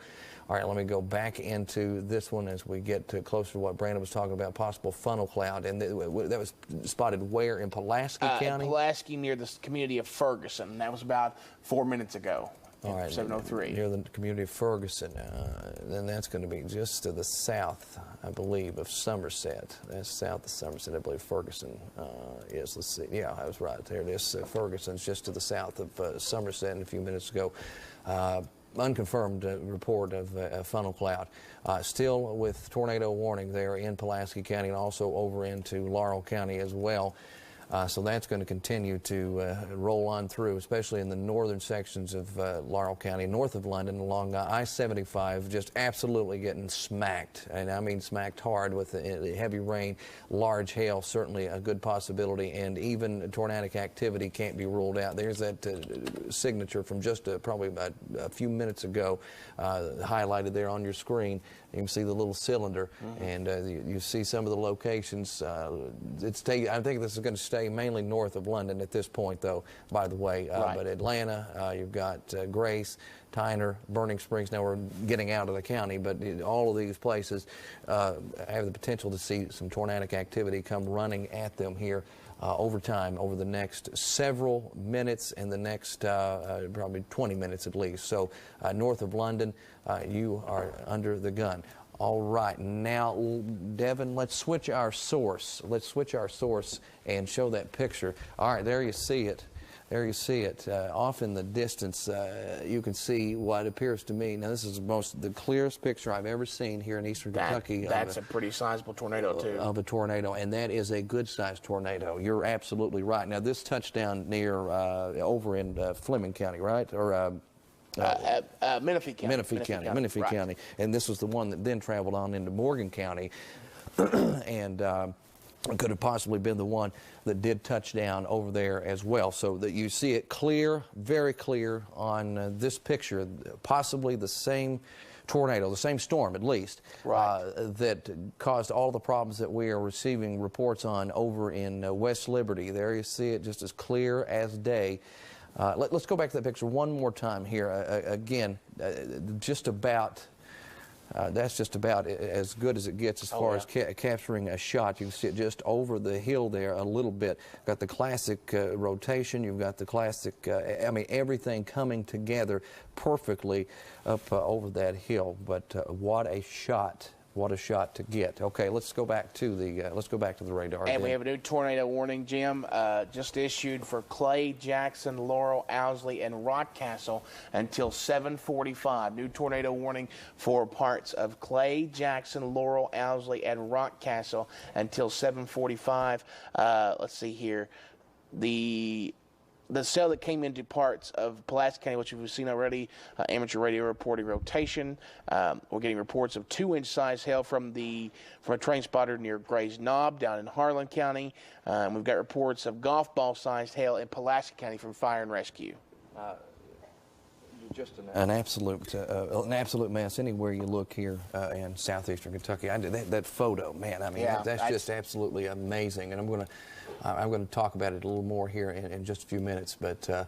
All right, let me go back into this one as we get closer to what Brandon was talking about, possible funnel cloud. And that was spotted where in Pulaski County? In Pulaski, near the community of Ferguson. That was about 4 minutes ago. All right, 7:03. Near the community of Ferguson. Then that's going to be just to the south, I believe, of Somerset. That's south of Somerset, I believe Ferguson is. Let's see. Yeah, I was right. There it is. Ferguson's just to the south of Somerset. And a few minutes ago, unconfirmed report of a funnel cloud. Still with tornado warning there in Pulaski County and also over into Laurel County as well. So that's going to continue to roll on through, especially in the northern sections of Laurel County, north of London, along I-75, just absolutely getting smacked. And I mean smacked hard with the heavy rain, large hail, certainly a good possibility, and even tornadic activity can't be ruled out. There's that signature from just probably about a few minutes ago, highlighted there on your screen. You can see the little cylinder, and you see some of the locations. I think this is going to stay mainly north of London at this point, though, by the way. Right. But Atlanta, you've got Grace, Tyner, Burning Springs. Now we're getting out of the county, but all of these places have the potential to see some tornadic activity come running at them here over time, over the next several minutes and the next probably 20 minutes at least. So north of London, you are under the gun. All right, now, Devin, let's switch our source. Let's switch our source and show that picture. All right, there you see it. There you see it. Off in the distance, you can see what appears to me. Now, this is the clearest picture I've ever seen here in eastern Kentucky. That's a pretty sizable tornado, too. Of a tornado, and that is a good-sized tornado. You're absolutely right. Now, this touched down near over in Fleming County, right? Or Menifee County. Menifee Right. County. And this was the one that then traveled on into Morgan County. And could have possibly been the one that did touch down over there as well. So that you see it clear, very clear on this picture, possibly the same tornado, the same storm at least, right. that caused all the problems that we are receiving reports on over in West Liberty. There you see it just as clear as day. Let's go back to that picture one more time here. Again, just about, that's just about as good as it gets as far as capturing a shot. You can see it just over the hill there a little bit. Got the classic rotation. You've got the classic, I mean, everything coming together perfectly up over that hill. But what a shot. What a shot to get. Okay, let's go back to the radar. And we have a new tornado warning, Jim, just issued for Clay, Jackson, Laurel, Owsley, and Rockcastle until 7:45. New tornado warning for parts of Clay, Jackson, Laurel, Owsley, and Rockcastle until 7:45. Let's see here. The cell that came into parts of Pulaski County, which we've seen already, amateur radio reporting rotation. We're getting reports of 2-inch size hail from a train spotter near Gray's Knob down in Harlan County. We've got reports of golf ball sized hail in Pulaski County from Fire and Rescue. Just an absolute mess anywhere you look here in southeastern Kentucky. That photo, man, I mean, that's just absolutely amazing. And I'm going to talk about it a little more here in just a few minutes. But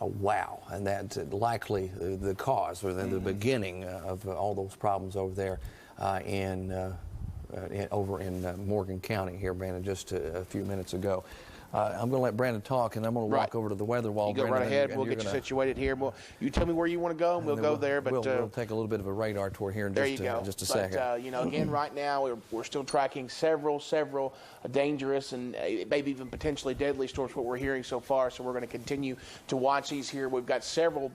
wow, and that's likely the cause or the beginning of all those problems over there over in Morgan County here, Brandon, just a few minutes ago. I'm going to let Brandon talk, and I'm going to walk over to the weather wall. You go Brandon, right ahead. We'll get you situated here. You tell me where you want to go, and we'll go there. But we'll take a little bit of a radar tour here in just a second. Again, right now we're still tracking several dangerous and maybe even potentially deadly storms. What we're hearing so far, so we're going to continue to watch these here. We've got several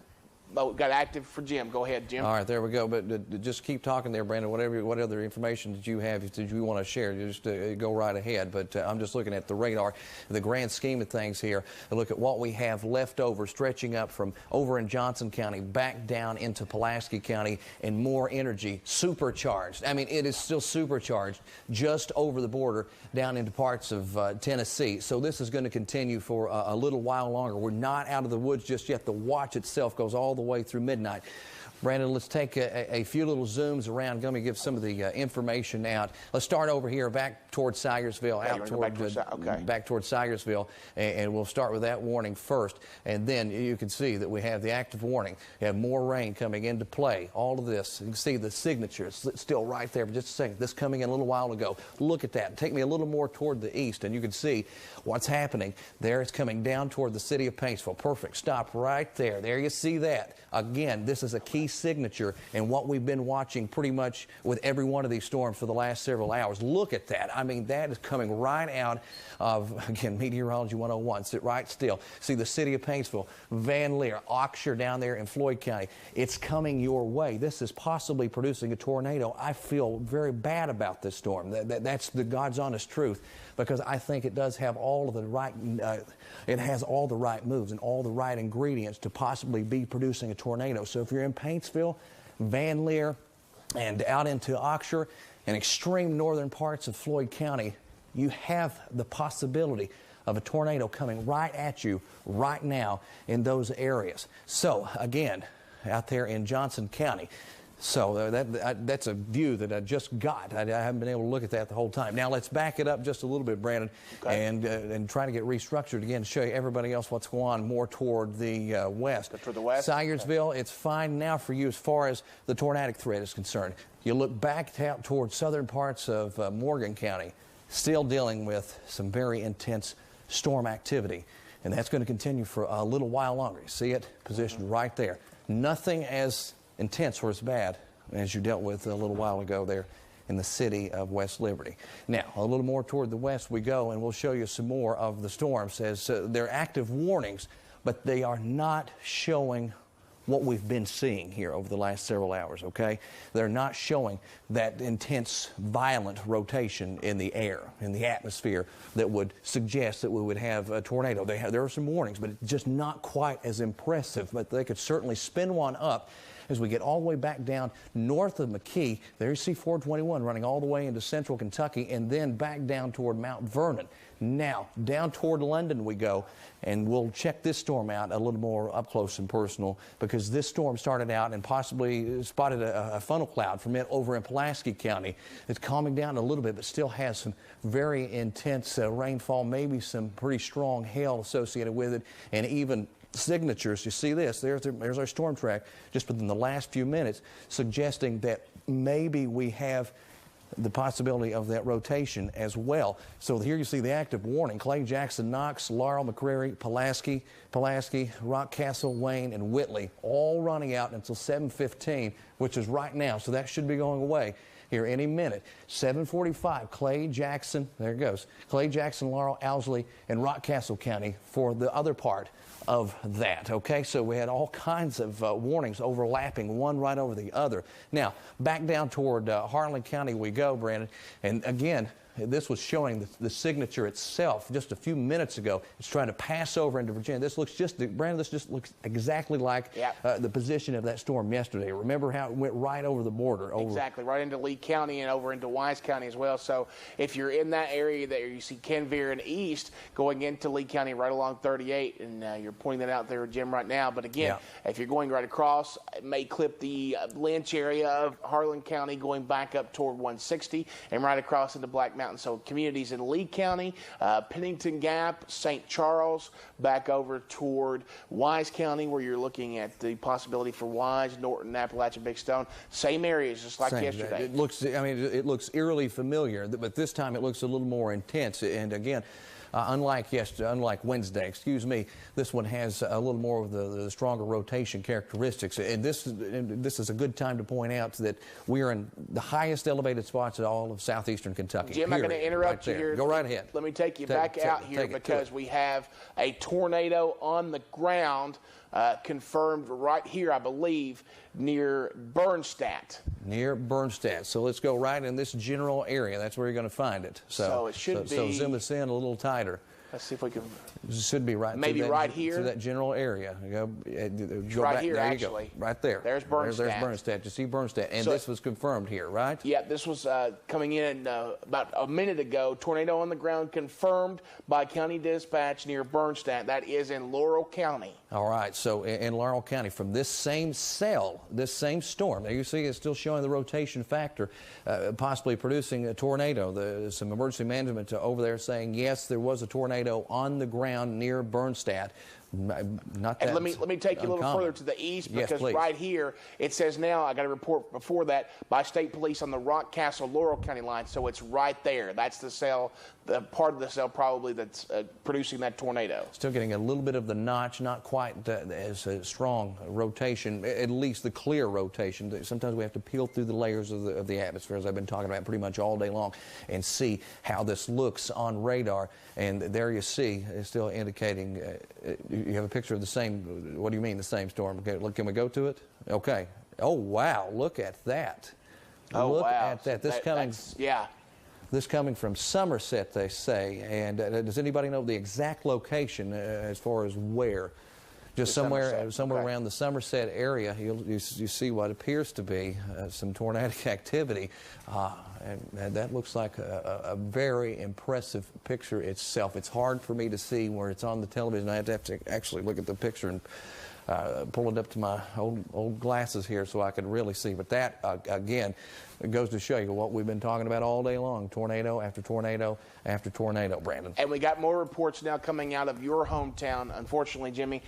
we've got active for Jim. Go ahead, Jim. All right, there we go. But just keep talking there, Brandon. What other information that you have that you want to share, just go right ahead. But I'm just looking at the radar, the grand scheme of things here. Look at what we have left over, stretching up from over in Johnson County back down into Pulaski County, and more energy, supercharged. I mean, it is still supercharged just over the border down into parts of Tennessee. So this is going to continue for a little while longer. We're not out of the woods just yet. The watch itself goes all the way through midnight. Brandon, let's take a few little zooms around. Let me give some of the information out. Let's start over here back towards Syersville, back towards Syersville, and we'll start with that warning first. And then you can see that we have the active warning. You have more rain coming into play. All of this, you can see the signature. It's still right there for just a second. This coming in a little while ago. Look at that. Take me a little more toward the east, and you can see what's happening. There it's coming down toward the city of Paintsville. Perfect. Stop right there. There you see that. Again, this is a key signature in what we've been watching pretty much with every one of these storms for the last several hours. Look at that. I mean, that is coming right out of, again, Meteorology 101. Sit right still. See the city of Paintsville, Van Leer, Oxshire down there in Floyd County. It's coming your way. This is possibly producing a tornado. I feel very bad about this storm. That's the God's honest truth, because I think it does have all of the right, it has all the right moves and all the right ingredients to possibly be producing a tornado. So if you're in Paintsville, Van Leer, and out into Oxshire and extreme northern parts of Floyd County, you have the possibility of a tornado coming right at you right now in those areas. So again, out there in Johnson County, so that's a view that I just got. I haven't been able to look at that the whole time. Now let's back it up just a little bit, Brandon, and try to get restructured again to show you everybody else what's going on more toward the west. Toward the west? Syersville, it's fine now for you as far as the tornadic threat is concerned. You look back out towards southern parts of Morgan County, still dealing with some very intense storm activity, and that's going to continue for a little while longer. You see it positioned right there. Nothing as intense or as bad as you dealt with a little while ago there in the city of West Liberty. Now, a little more toward the west we go, and we'll show you some more of the storms as they're active warnings, but they are not showing what we've been seeing here over the last several hours, okay? They're not showing that intense, violent rotation in the air, in the atmosphere, that would suggest that we would have a tornado. There are some warnings, but it's just not quite as impressive, but they could certainly spin one up as we get all the way back down north of McKee. There you see 421 running all the way into central Kentucky, and then back down toward Mount Vernon. Now, down toward London we go, and we'll check this storm out a little more up close and personal, because this storm started out and possibly spotted a funnel cloud from it over in Pulaski County. It's calming down a little bit, but still has some very intense rainfall, maybe some pretty strong hail associated with it, and even signatures. You see this, there's our storm track just within the last few minutes, suggesting that maybe we have the possibility of that rotation as well. So here you see the active warning: Clay, Jackson, Knox, Laurel, McCrary, Pulaski, Rockcastle, Wayne, and Whitley, all running out until 7:15, which is right now. So that should be going away here any minute. 7:45, Clay, Jackson, there it goes. Clay, Jackson, Laurel, Owsley, and Rockcastle County for the other part of that, okay? So we had all kinds of warnings overlapping, one right over the other. Now, back down toward Harlan County we go, Brandon, and again, this was showing the signature itself just a few minutes ago. It's trying to pass over into Virginia. This looks Brandon, this just looks exactly like the position of that storm yesterday. Remember how it went right over the border? Exactly, right into Lee County and over into Wise County as well. So if you're in that area there, you see Kenvere and east going into Lee County right along 38, and you're pointing that out there, Jim, right now. But again, if you're going right across, it may clip the Lynch area of Harlan County going back up toward 160 and right across into Black Mountain. So communities in Lee County, Pennington Gap, St. Charles, back over toward Wise County, where you're looking at the possibility for Wise, Norton, Appalachia, Big Stone. Same areas, just like yesterday. It looks, I mean, it looks eerily familiar, but this time it looks a little more intense. And again, unlike Wednesday, this one has a little more of the stronger rotation characteristics. And this is a good time to point out that we are in the highest elevated spots in all of southeastern Kentucky. Jim, I'm going to interrupt you here. Go right ahead. Let me take you back out here because we have a tornado on the ground confirmed right here, I believe, near Bernstadt. Near Bernstadt. So let's go right in this general area. That's where you're going to find it. So it should be. So zoom us in a little tighter. Let's see if we can. It should be right. Maybe right here. To that general area. Go right back, here, there actually. You go. Right there. There's Bernstadt. There's Bernstadt. You see Bernstadt. And this was confirmed here, right? Yeah, this was coming in about a minute ago. Tornado on the ground confirmed by County Dispatch near Bernstadt. That is in Laurel County. All right. So in Laurel County, from this same cell, this same storm, there you see it's still showing the rotation factor, possibly producing a tornado. Some emergency management over there saying, yes, there was a tornado on the ground near Bernstadt. Not that. And let me take you a little further to the east, because right here it says now, I got a report before that by state police on the Rock Castle Laurel County line, so it's right there. That's the cell, the part of the cell probably that's producing that tornado. Still getting a little bit of the notch, not quite as a strong rotation, at least the clear rotation. Sometimes we have to peel through the layers of the atmosphere, as I've been talking about pretty much all day long, and see how this looks on radar. And there you see, it's still indicating. You have a picture of the same. What do you mean the same storm? Okay, look, can we go to it? Okay. Oh wow! Look at that. Oh look wow! At that. This coming. Yeah. This coming from Somerset, they say. And does anybody know the exact location as far as where? Just somewhere around the Somerset area, you see what appears to be some tornadic activity. And that looks like a very impressive picture itself. It's hard for me to see where it's on the television. I have to actually look at the picture and pull it up to my old glasses here so I can really see. But that, again, it goes to show you what we've been talking about all day long, tornado after tornado after tornado, Brandon. And we got more reports now coming out of your hometown, unfortunately, Jimmy,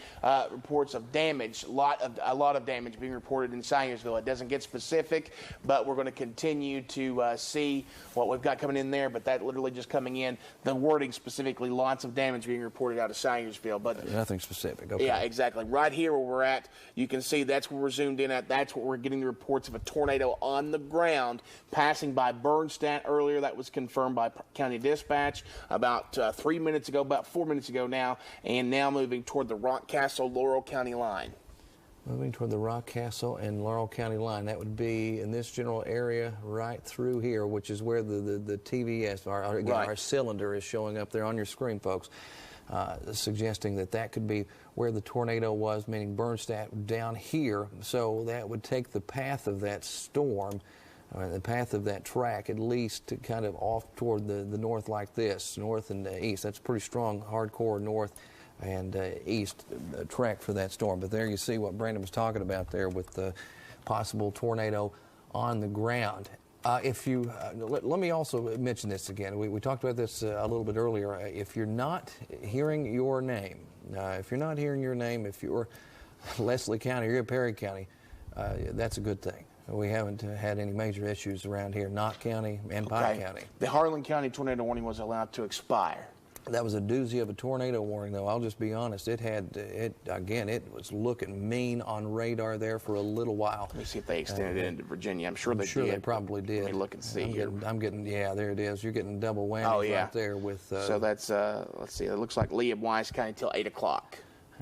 reports of damage, a lot of damage being reported in Salyersville. It doesn't get specific, but we're going to continue to see what we've got coming in there, but that literally just coming in, the wording specifically, lots of damage being reported out of Salyersville. But nothing specific. Okay. Yeah, exactly. Right here where we're at, you can see that's where we're zoomed in at. That's what we're getting the reports of a tornado on the ground passing by Bernstadt earlier. That was confirmed by County Dispatch about 3 minutes ago, about 4 minutes ago now, and now moving toward the Rock Castle Laurel County line. Moving toward the Rock Castle and Laurel County line. That would be in this general area right through here, which is where the TVS, our cylinder, is showing up there on your screen, folks. Suggesting that could be where the tornado was, meaning Bernstadt down here. So that would take the path of that storm, the path of that track, at least to kind of off toward the north like this, north and east. That's pretty strong, hardcore north and east track for that storm. But there you see what Brandon was talking about there with the possible tornado on the ground. If you let me also mention this again. We talked about this a little bit earlier. If you're not hearing your name, if you're Leslie County or you're Perry County, that's a good thing. We haven't had any major issues around here. Knott County and Pike County. The Harlan County tornado warning was allowed to expire. That was a doozy of a tornado warning, though. I'll just be honest. It was looking mean on radar there for a little while. Let me see if they extended it into Virginia. I'm sure they did. They probably did. Let me look and see here. Yeah, there it is. You're getting double whammy right there with. So that's let's see. It looks like Lee and Wise County till 8 o'clock.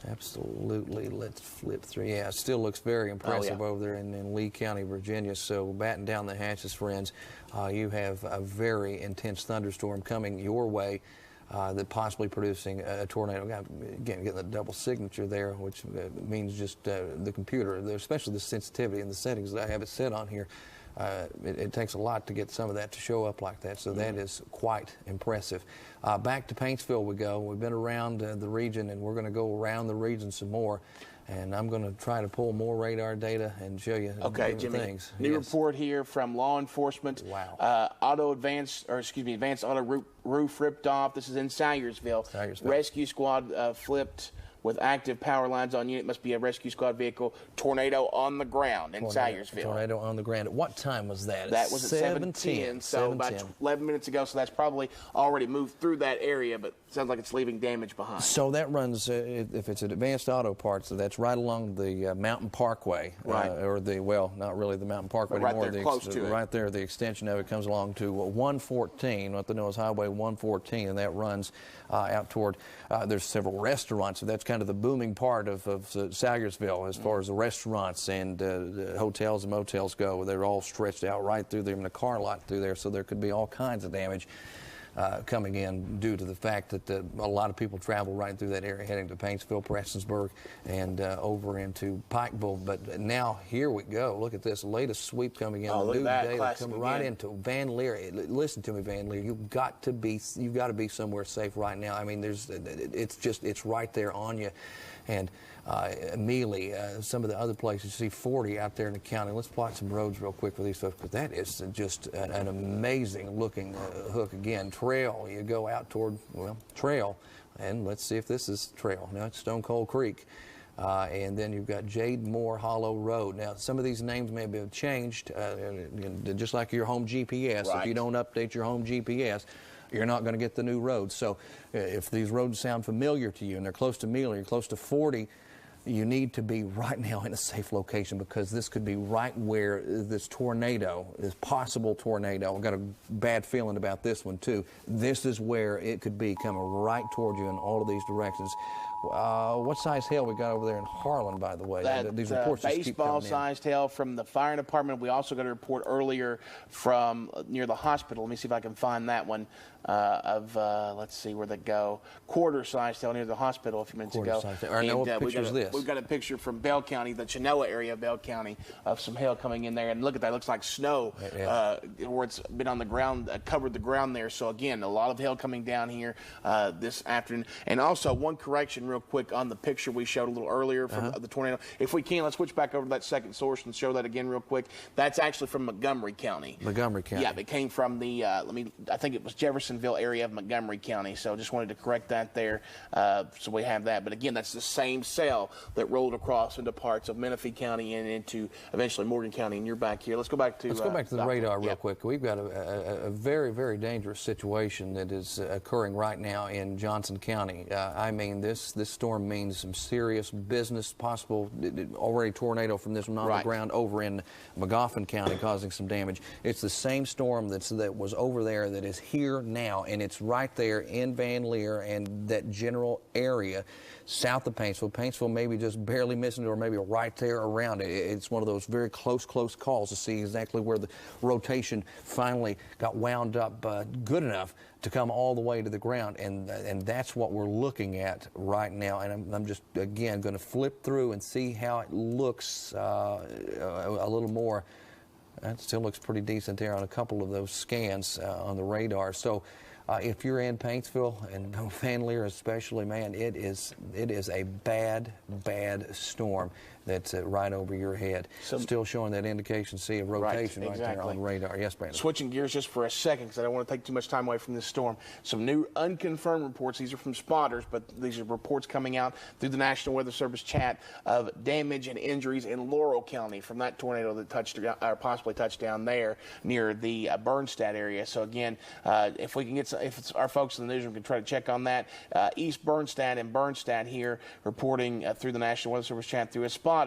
Absolutely. Let's flip through. Yeah, it still looks very impressive over there in Lee County, Virginia. So batten down the hatches, friends. You have a very intense thunderstorm coming your way. That possibly producing a tornado. Again, getting the double signature there, which means just the computer, especially the sensitivity and the settings that I have it set on here. It takes a lot to get some of that to show up like that, so that is quite impressive. Back to Paintsville we go. We've been around the region, and we're going to go around the region some more. And I'm going to try to pull more radar data and show you Jimmy, things. New report here from law enforcement. Wow. Advanced auto roof ripped off. This is in Salyersville. Rescue squad flipped with active power lines on unit. Must be a rescue squad vehicle. Tornado on the ground in Salyersville. Tornado on the ground. At what time was that? That was at 7:10. So about 11 minutes ago. So that's probably already moved through that area, but sounds like it's leaving damage behind. So that runs, if it's an Advanced Auto Parts, that's right along the Mountain Parkway, Right. Or the, well, not really the Mountain Parkway But right anymore. there, close to it. Right there, the extension of it comes along to 114, what they know is Highway 114, and that runs out toward, there's several restaurants, so that's kind of the booming part of Salyersville as far as the restaurants and hotels and motels go. They're all stretched out right through there in the car lot through there, so there could be all kinds of damage coming in due to the fact that a lot of people travel right through that area heading to Paintsville, Prestonsburg, and over into Pikeville. But now here we go. Look at this latest sweep coming in. Oh, look at that, classic coming right again. into Van Leer. Listen to me, Van Leer. You've got to be somewhere safe right now. I mean, it's right there on you. And Mealy, some of the other places, you see 40 out there in the county. Let's plot some roads real quick for these folks, because that is just an amazing looking hook again. Trail, you go out toward, well, Trail, and let's see if this is Trail. Now it's Stone Cold Creek. And then you've got Jade Moore Hollow Road. Now, some of these names may have changed, just like your home GPS. Right. If you don't update your home GPS, you're not going to get the new roads. So if these roads sound familiar to you and they're close to Mealy, you're close to 40, you need to be right now in a safe location, because this could be right where this tornado, this possible tornado, I've got a bad feeling about this one too. This is where it could be coming right toward you in all of these directions. What size hail we got over there in Harlan, by the way? These reports just keep coming in. Baseball-sized hail from the fire department. We also got a report earlier from near the hospital. Let me see if I can find that one. Let's see where they go. Quarter-sized hail near the hospital a few minutes ago. What picture is this? We've got a picture from Bell County, the Chenoa area of Bell County, of some hail coming in there. And look at that. It looks like snow where it's been on the ground, covered the ground there. So, again, a lot of hail coming down here this afternoon. And also, one correction real quick on the picture we showed a little earlier from the tornado. If we can, let's switch back over to that second source and show that again real quick. That's actually from Montgomery County. Montgomery County. Yeah, it came from the, I think it was Jeffersonville area of Montgomery County. So just wanted to correct that there. So we have that. But again, that's the same cell that rolled across into parts of Menifee County and into eventually Morgan County. And you're back here. Let's go back to the radar real quick. We've got a very, very dangerous situation that is occurring right now in Johnson County. I mean, this storm means some serious business, possible already tornado from this one on the ground over in Magoffin County causing some damage. It's the same storm that was over there that is here now, and it's right there in Van Leer and that general area south of Paintsville. Paintsville maybe just barely missing it, or maybe right there around it. It's one of those very close calls to see exactly where the rotation finally got wound up good enough to come all the way to the ground, and that's what we're looking at right now. And I'm just, again, going to flip through and see how it looks a little more. That still looks pretty decent there on a couple of those scans on the radar. So if you're in Paintsville and Van Leer especially, man, it is a bad storm that's right over your head. Still showing that indication, see, of rotation right there on the radar. Yes, Brandon. Switching gears just for a second, because I don't want to take too much time away from this storm. Some new unconfirmed reports. These are from spotters, but these are reports coming out through the National Weather Service chat of damage and injuries in Laurel County from that tornado that touched or possibly touched down there near the Bernstadt area. So again, if we can get if it's our folks in the newsroom can try to check on that. East Bernstadt and Bernstadt here reporting through the National Weather Service chat through a spotter,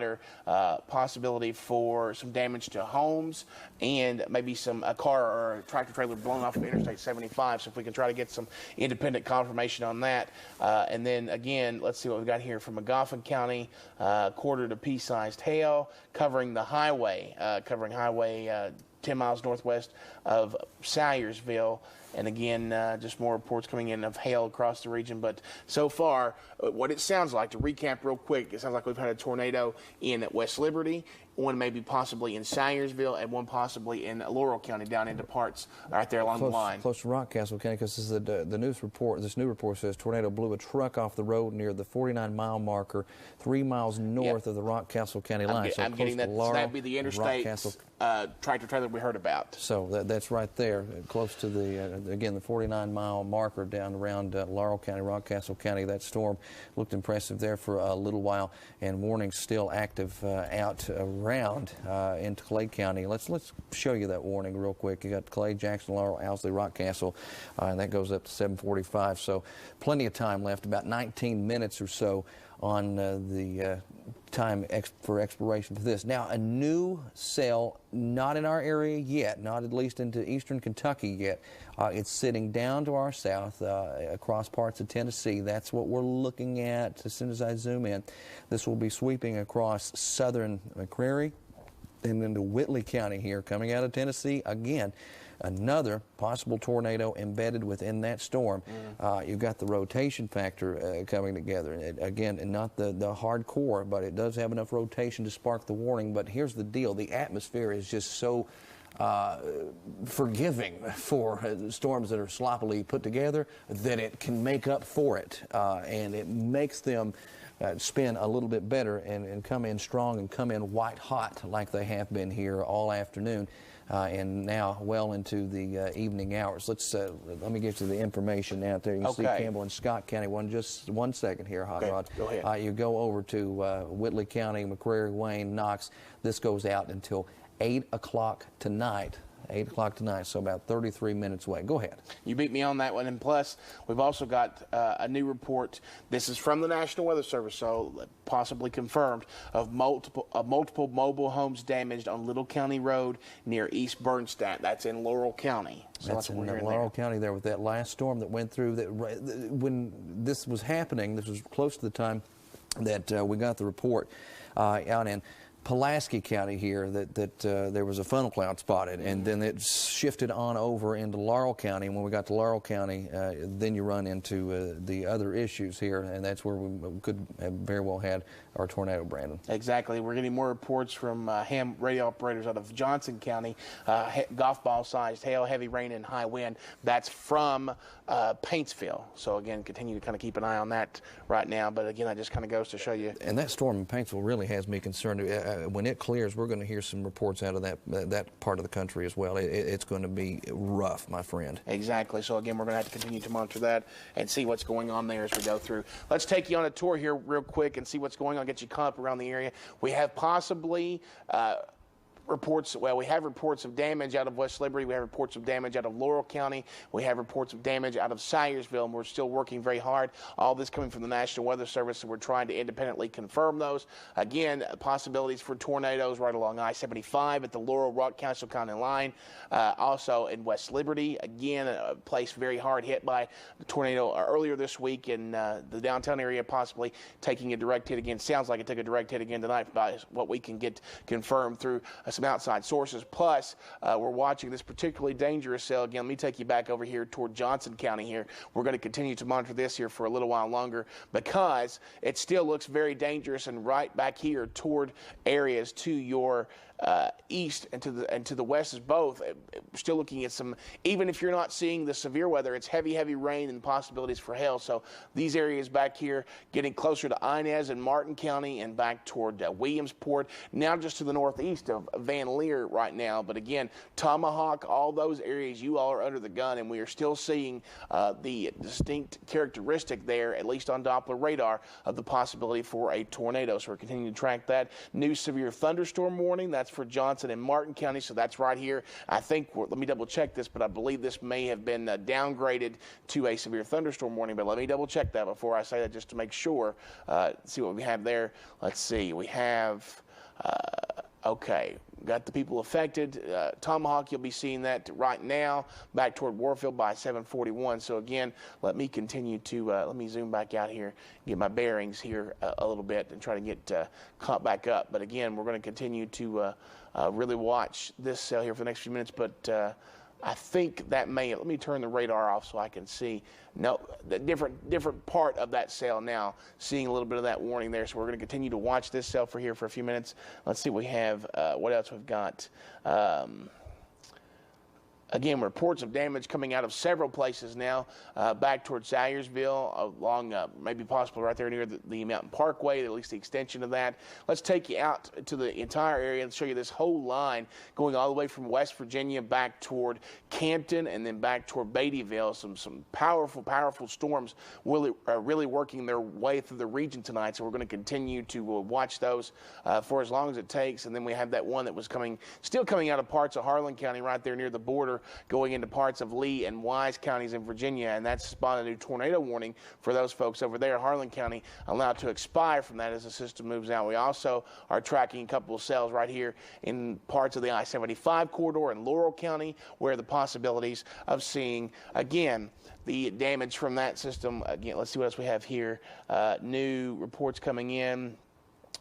possibility for some damage to homes and maybe a car or a tractor trailer blown off of Interstate 75. So if we can try to get some independent confirmation on that. And then again, let's see what we've got here from Magoffin County, quarter to pea-sized hail covering the highway, 10 miles northwest of Salyersville. And again, just more reports coming in of hail across the region. But so far, what it sounds like, to recap real quick, it sounds like we've had a tornado in West Liberty, one maybe possibly in Salyersville, and one possibly in Laurel County down into parts right there along the line. Close to Rockcastle County, because this is the news report. This new report says tornado blew a truck off the road near the 49-mile marker, 3 miles north of the Rockcastle County line. I'm getting that. So that'd be the interstate tractor trailer we heard about. So that's right there, close to the again, the 49-mile marker down around Laurel County, Rockcastle County. That storm looked impressive there for a little while, and warnings still active out around into Clay County. Let's show you that warning real quick. You got Clay, Jackson, Laurel, Owsley, Rockcastle, and that goes up to 7:45. So plenty of time left, about 19 minutes or so on the time for expiration for this. Now, a new cell, not in our area yet, not at least into eastern Kentucky yet. It's sitting down to our south across parts of Tennessee. That's what we're looking at as soon as I zoom in. This will be sweeping across southern McCreary and into Whitley County here, coming out of Tennessee. Again, another possible tornado embedded within that storm. You've got the rotation factor coming together. Again, not the hardcore, but it does have enough rotation to spark the warning. But here's the deal. The atmosphere is just so forgiving for storms that are sloppily put together that it can make up for it. And it makes them spin a little bit better and come in strong and come in white hot like they have been here all afternoon. And now well into the evening hours. Let me get you the information out there. You can see Campbell and Scott County. Just one second here, Hot Rod. Go ahead. You go over to Whitley County, McCreary, Wayne, Knox. This goes out until 8 o'clock tonight. 8 o'clock tonight, so about 33 minutes away. Go ahead. You beat me on that one. And plus, we've also got a new report. This is from the National Weather Service, so possibly confirmed, of multiple mobile homes damaged on Little County Road near East Bernstadt. That's in Laurel County. So that's in Laurel County there with that last storm that went through. When this was happening, this was close to the time that we got the report out in Pulaski County here that there was a funnel cloud spotted, and then it shifted on over into Laurel County. And when we got to Laurel County, then you run into the other issues here, and that's where we could have very well had our tornado, Brandon. Exactly. We're getting more reports from ham radio operators out of Johnson County. Golf ball-sized hail, heavy rain, and high wind. That's from Paintsville. So again, continue to kind of keep an eye on that right now. But again, that just kind of goes to show you. And that storm in Paintsville really has me concerned. When it clears, we're going to hear some reports out of that part of the country as well. It's going to be rough, my friend. Exactly. So again, we're going to have to continue to monitor that and see what's going on there as we go through. Let's take you on a tour here real quick and see what's going on, get you caught up around the area. We have possibly reports, well, we have reports of damage out of West Liberty. We have reports of damage out of Laurel County. We have reports of damage out of Salyersville, and we're still working very hard. All this coming from the National Weather Service, and we're trying to independently confirm those. Again, possibilities for tornadoes right along I-75 at the Laurel-Rockcastle County line. Also in West Liberty, again, a place very hard hit by the tornado earlier this week in the downtown area, possibly taking a direct hit again. Sounds like it took a direct hit again tonight by what we can get confirmed through some outside sources. Plus, we're watching this particularly dangerous cell. Again, let me take you back over here toward Johnson County here. We're going to continue to monitor this here for a little while longer because it still looks very dangerous, and right back here toward areas to your east and to the west is both. Still looking at some, even if you're not seeing the severe weather, it's heavy rain and possibilities for hail. So these areas back here getting closer to Inez and Martin County and back toward Williamsport, now just to the northeast of Van Leer right now. But again, Tomahawk, all those areas, you all are under the gun, and we are still seeing the distinct characteristic there, at least on Doppler radar, of the possibility for a tornado. So we're continuing to track that. New severe thunderstorm warning, that's for Johnson and Martin County, so that's right here. I think, let me double check this, but I believe this may have been downgraded to a severe thunderstorm warning, but let me double check that before I say that just to make sure. See what we have there. Let's see. We have, okay, got the people affected. Tomahawk, you'll be seeing that right now back toward Warfield by 7:41. So again, let me continue to, let me zoom back out here, get my bearings here a little bit and try to get caught back up. But again, we're going to continue to really watch this cell here for the next few minutes. But I think that may, let me turn the radar off so I can see. No, the different part of that cell now, seeing a little bit of that warning there. So we're going to continue to watch this cell for here for a few minutes. Let's see what we have, what else we've got. Again, reports of damage coming out of several places now, back towards Salyersville, along maybe possibly right there near the Mountain Parkway, at least the extension of that. Let's take you out to the entire area and show you this whole line going all the way from West Virginia back toward Campton and then back toward Beattyville. Some powerful, powerful storms really working their way through the region tonight, so we're going to continue to watch those for as long as it takes. And then we have that one that was still coming out of parts of Harlan County right there near the border, going into parts of Lee and Wise counties in Virginia, and that's spawned a new tornado warning for those folks over there. Harlan County allowed to expire from that as the system moves out. We also are tracking a couple of cells right here in parts of the I-75 corridor in Laurel County, where the possibilities of seeing, again, the damage from that system. Again, let's see what else we have here. New reports coming in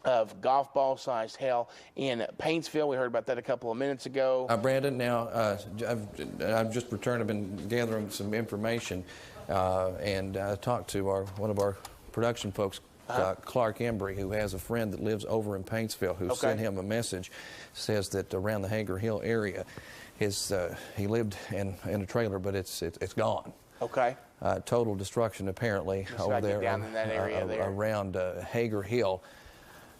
of golf ball sized hail in Paintsville. We heard about that a couple of minutes ago. Brandon, now I've just returned. I've been gathering some information and I talked to one of our production folks, Clark Embry, who has a friend that lives over in Paintsville, who sent him a message. Says that around the Hager Hill area, he lived in a trailer, but it's gone. Okay. Total destruction apparently over there, down in that area around Hager Hill.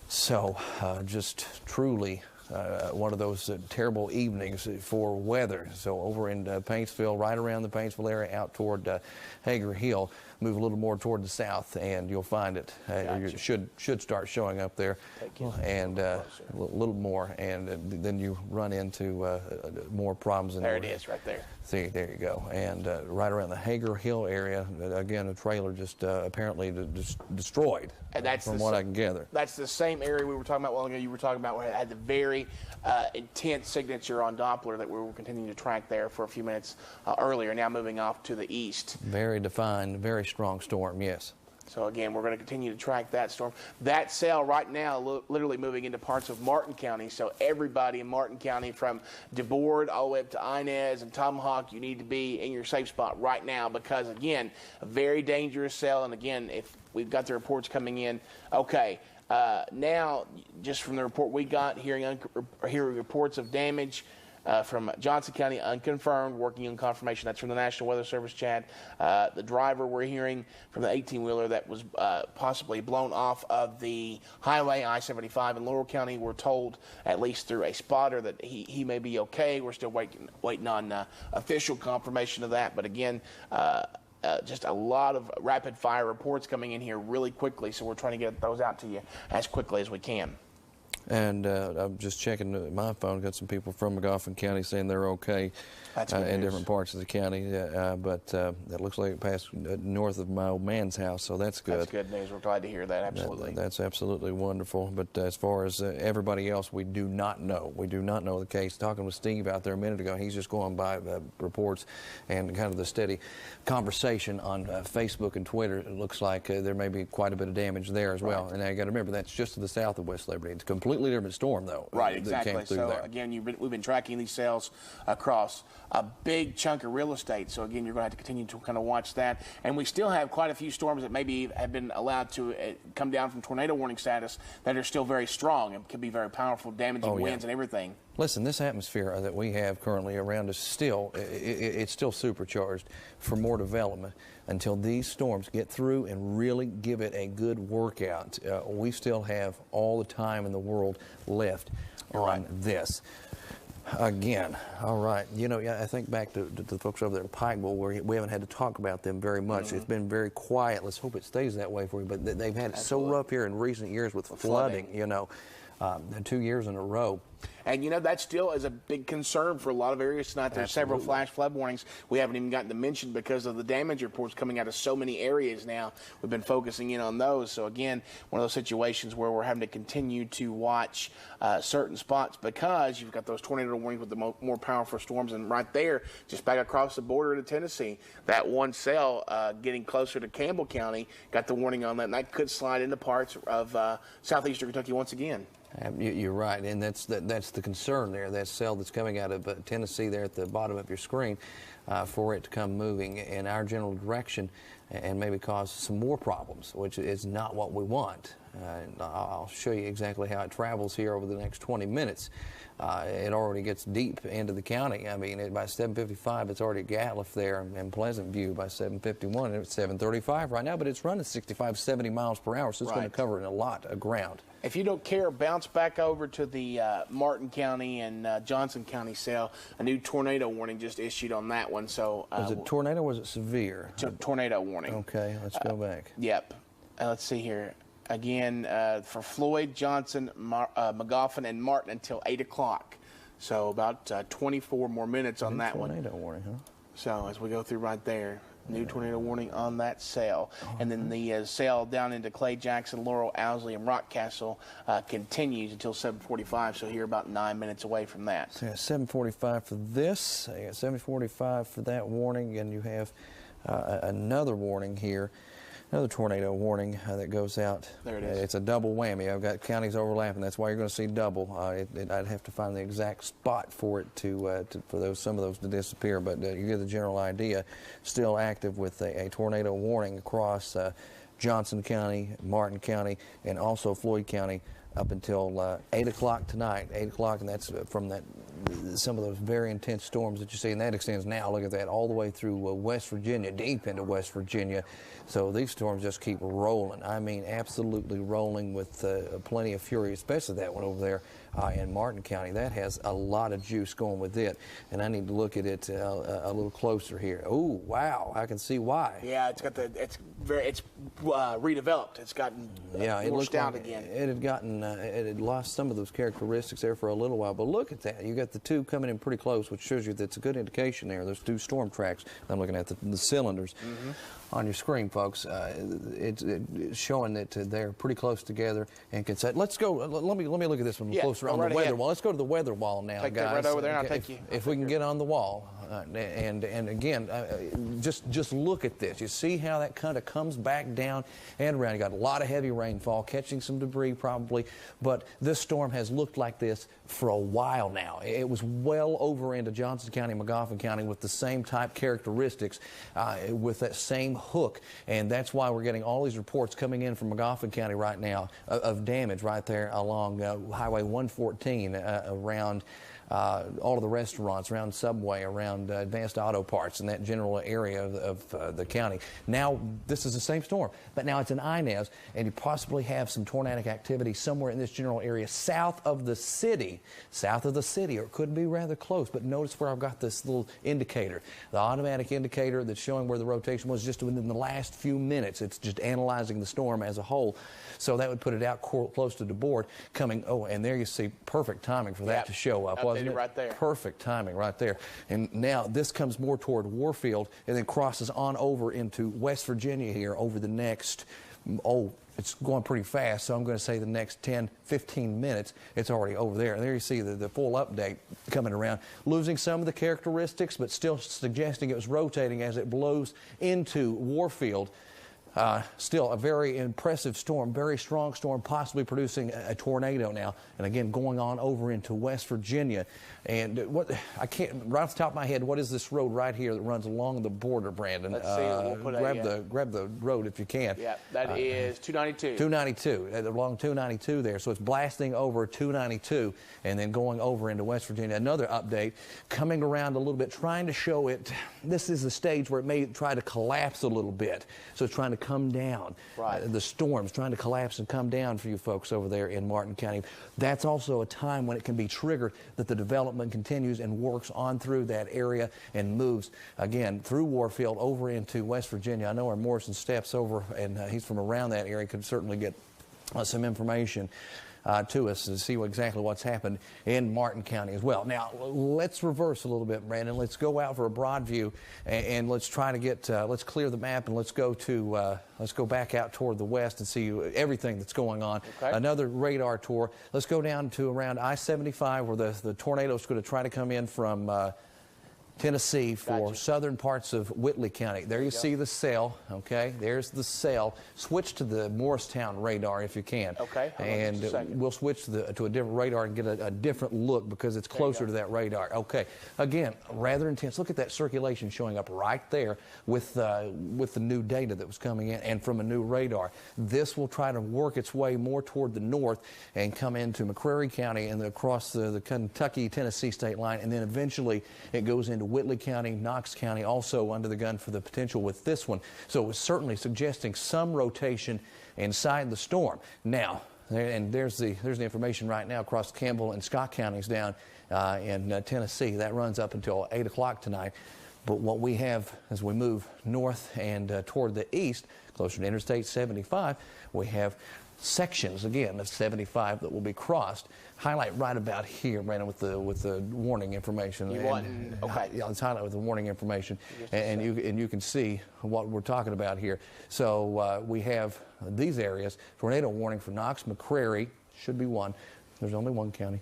So just truly one of those terrible evenings for weather. So over in Paintsville, right around the Paintsville area, out toward Hager Hill, move a little more toward the south, and you'll find it. It should start showing up there, and a little more, and then you run into more problems. There it is, right there. See, there you go. And right around the Hager Hill area, again, a trailer just apparently destroyed, and that's from what I can gather. That's the same area we were talking about a while ago. You were talking about where it had the very intense signature on Doppler that we were continuing to track there for a few minutes earlier, now moving off to the east. Very defined, very strong storm, yes. So again, we're going to continue to track that storm. That cell right now literally moving into parts of Martin County. So everybody in Martin County from DeBoard all the way up to Inez and Tomahawk, you need to be in your safe spot right now because, again, a very dangerous cell. And again, if we've got the reports coming in, okay, now just from the report we got, hearing reports of damage from Johnson County, unconfirmed, working on confirmation. That's from the National Weather Service, Chad. The driver we're hearing from the 18-wheeler that was possibly blown off of the highway, I-75 in Laurel County. We're told, at least through a spotter, that he may be okay. We're still waiting on official confirmation of that. But again, just a lot of rapid-fire reports coming in here really quickly, so we're trying to get those out to you as quickly as we can. And I'm just checking my phone. Got some people from McGoffin County saying they're okay in different parts of the county. But it looks like it passed north of my old man's house, so that's good. That's good news. We're glad to hear that, absolutely. That's absolutely wonderful. But as far as everybody else, we do not know. We do not know the case. Talking with Steve out there a minute ago, he's just going by reports and kind of the steady conversation on Facebook and Twitter. It looks like there may be quite a bit of damage there as well. And now you got to remember, that's just to the south of West Liberty. It's a completely different storm, though. Right, exactly. That came through so there. again, we've been tracking these cells across a big chunk of real estate. So again, you're going to have to continue to kind of watch that. And we still have quite a few storms that maybe have been allowed to come down from tornado warning status that are still very strong and can be very powerful, damaging winds and everything. Listen, this atmosphere that we have currently around us still, it's still supercharged for more development until these storms get through and really give it a good workout. We still have all the time in the world left on this. Again, all right. You know, I think back to the folks over there in Pikeville where we haven't had to talk about them very much. It's been very quiet. Let's hope it stays that way for you. But they've had it so rough here in recent years with flooding, you know, 2 years in a row. And, you know, that still is a big concern for a lot of areas tonight. There's several flash flood warnings we haven't even gotten to mention because of the damage reports coming out of so many areas now. We've been focusing in on those. So, again, one of those situations where we're having to continue to watch certain spots because you've got those tornado warnings with the more powerful storms. And right there, just back across the border to Tennessee, that one cell getting closer to Campbell County got the warning on that. And that could slide into parts of southeastern Kentucky once again. You're right, and that's the concern there. That cell that's coming out of Tennessee there at the bottom of your screen, for it to come moving in our general direction and maybe cause some more problems, which is not what we want. I'll show you exactly how it travels here over the next 20 minutes. It already gets deep into the county. I mean, by 7:55, it's already at Gatliff there and Pleasant View by 7:51. And it's 7:35 right now, but it's running 65, 70 miles per hour, so it's going to cover a lot of ground. If you don't care, bounce back over to the Martin County and Johnson County cell. A new tornado warning just issued on that one. So was it tornado or was it severe? Tornado warning. Okay, let's go back. Yep. Let's see here. Again, for Floyd, Johnson, McGoffin, and Martin until 8 o'clock. So about 24 more minutes on that one. Tornado warning, huh? So as we go through right there, new tornado warning on that cell. And then the cell down into Clay, Jackson, Laurel, Owsley, and Rockcastle continues until 7:45. So here about 9 minutes away from that. So 7:45 for this. You got 7:45 for that warning, and you have another warning here. Another tornado warning that goes out. There it is. It's a double whammy. I've got counties overlapping. That's why you're going to see double. I'd have to find the exact spot for it for some of those to disappear, but you get the general idea. Still active with a tornado warning across Johnson County, Martin County, and also Floyd County up until 8 o'clock tonight. 8 o'clock, and that's from some of those very intense storms that you see, and that extends now, look at that, all the way through West Virginia, deep into West Virginia. So these storms just keep rolling. I mean, absolutely rolling with plenty of fury, especially that one over there in Martin County. That has a lot of juice going with it, and I need to look at it a little closer here. Oh, wow, I can see why. Yeah, it's redeveloped. It's gotten washed out again. It had lost some of those characteristics there for a little while, but look at that. You got the two coming in pretty close, which shows you that's a good indication there. There's two storm tracks. I'm looking at the cylinders on your screen, folks. It's showing that they're pretty close together and can set. Let's go. Let me look at this one closer on the weather wall. Let's go to the weather wall now, take guys. That right over there, and I'll take you. If we can get on the wall, and again, just look at this. You see how that kind of comes back down and around. You got a lot of heavy rainfall, catching some debris probably, but this storm has looked like this for a while now. It was well over into Johnson County, McGoffin County with the same type characteristics, with that same hook, and that's why we're getting all these reports coming in from McGoffin County right now of damage right there along Highway 114 around all of the restaurants, around Subway, around Advanced Auto Parts, in that general area of the county. Now, this is the same storm, but now it's an Inez, and you possibly have some tornadic activity somewhere in this general area south of the city, or it could be rather close, but notice where I've got this little indicator, the automatic indicator that's showing where the rotation was just within the last few minutes. It's just analyzing the storm as a whole. So that would put it out close to the board coming. Oh, and there you see perfect timing for that to show up, wasn't it? Right there. Perfect timing right there. And now this comes more toward Warfield and then crosses on over into West Virginia here over the next, it's going pretty fast, so I'm going to say the next 10, 15 minutes, it's already over there. And there you see the full update coming around, losing some of the characteristics, but still suggesting it was rotating as it blows into Warfield. Still a very impressive storm, very strong storm, possibly producing a tornado now. And again, going on over into West Virginia. And right off the top of my head, what is this road right here that runs along the border, Brandon? Let's see. We'll put grab the road if you can. Yeah, that is 292. 292, along 292 there. So it's blasting over 292 and then going over into West Virginia. Another update coming around a little bit, trying to show it. This is the stage where it may try to collapse a little bit. So it's trying to come down. Right. The storm's trying to collapse and come down for you folks over there in Martin County. That's also a time when it can be triggered that the development continues and works on through that area and moves again through Warfield over into West Virginia. I know our Morrison steps over, and he's from around that area, could certainly get some information to us to see exactly what's happened in Martin County as well. Now, let's reverse a little bit, Brandon. Let's go out for a broad view and let's try to get, let's clear the map and let's go back out toward the west and see everything that's going on. Okay. Another radar tour. Let's go down to around I-75 where the tornado's going to try to come in from Tennessee for Gotcha. southern parts of Whitley County. There you see the cell, okay? There's the cell. Switch to the Morristown radar if you can. Okay, hold on and just a second. we'll switch to a different radar and get a different look because it's closer to that radar. Okay, again, rather intense. Look at that circulation showing up right there with the new data that was coming in and from a new radar. This will try to work its way more toward the north and come into McCreary County and across the Kentucky-Tennessee state line, and then eventually it goes into Whitley County, Knox County, also under the gun for the potential with this one. So it was certainly suggesting some rotation inside the storm. Now, and there's the information right now across Campbell and Scott counties down in Tennessee. That runs up until 8 o'clock tonight. But what we have as we move north and toward the east, closer to Interstate 75, we have sections again of 75 that will be crossed. Highlight right about here, Brandon, with the warning information. Okay. Yeah, let's highlight with the warning information, and you can see what we're talking about here. So we have these areas: tornado warning for Knox, McCreary, should be one. There's only one county,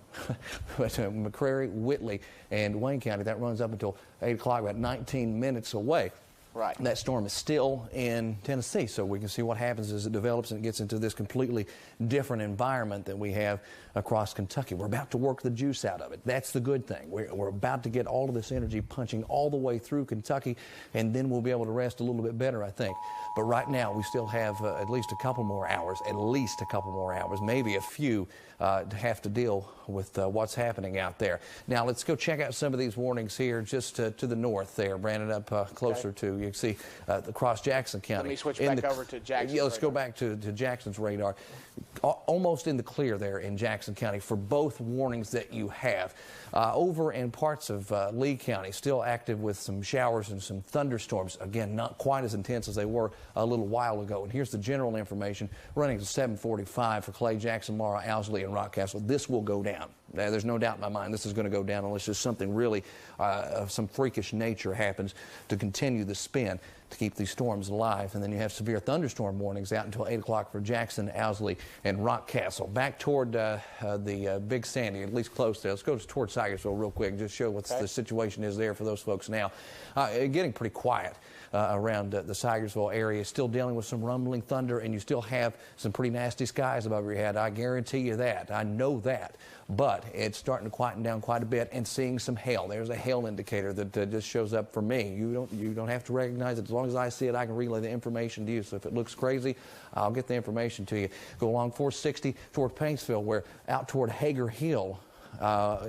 but McCreary, Whitley, and Wayne County. That runs up until 8 o'clock, about 19 minutes away. Right. That storm is still in Tennessee, so we can see what happens as it develops and it gets into this completely different environment that we have across Kentucky. We're about to work the juice out of it. That's the good thing. We're about to get all of this energy punching all the way through Kentucky, and then we'll be able to rest a little bit better, I think. But right now, we still have at least a couple more hours, maybe a few, to have to deal with what's happening out there. Now, let's go check out some of these warnings here just to the north there, Brandon, up closer to, you can see, across Jackson County. Let me switch back over to Jackson's Yeah, let's go back to Jackson's radar. Almost in the clear there in Jackson County for both warnings that you have. Over in parts of Lee County, still active with some showers and some thunderstorms. Again, not quite as intense as they were a little while ago. And here's the general information running to 745 for Clay, Jackson, Laura, Owsley, and Rockcastle. This will go down. There's no doubt in my mind this is going to go down unless just something really of some freakish nature happens to continue the spin to keep these storms alive. And then you have severe thunderstorm warnings out until 8 o'clock for Jackson, Owsley, and Rockcastle. Back toward the Big Sandy, at least close there. Let's go toward Sigersville real quick and just show what the situation is there for those folks now. Getting pretty quiet around the Sigersville area. Still dealing with some rumbling thunder, and you still have some pretty nasty skies above your head. I guarantee you that. I know that. But it's starting to quieten down quite a bit, and seeing some hail. There's a hail indicator that just shows up for me. You don't have to recognize it. As long as I see it, I can relay the information to you. So if it looks crazy, I'll get the information to you. Go along 460 toward Paintsville, where out toward Hager Hill,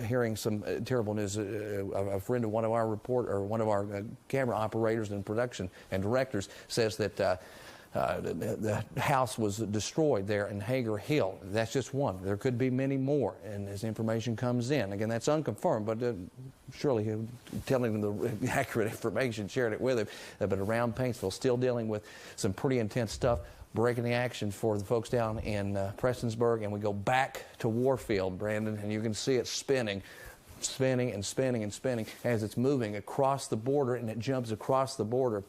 hearing some terrible news. A friend of one of our camera operators and production and directors says that the house was destroyed there in Hager Hill. That's just one. There could be many more, and as information comes in, again, that's unconfirmed, but surely telling them the accurate information, sharing it with him. But around Paintsville, still dealing with some pretty intense stuff. Breaking the action for the folks down in Prestonsburg, and we go back to Warfield, Brandon, and you can see it spinning and spinning and spinning as it's moving across the border, and it jumps across the border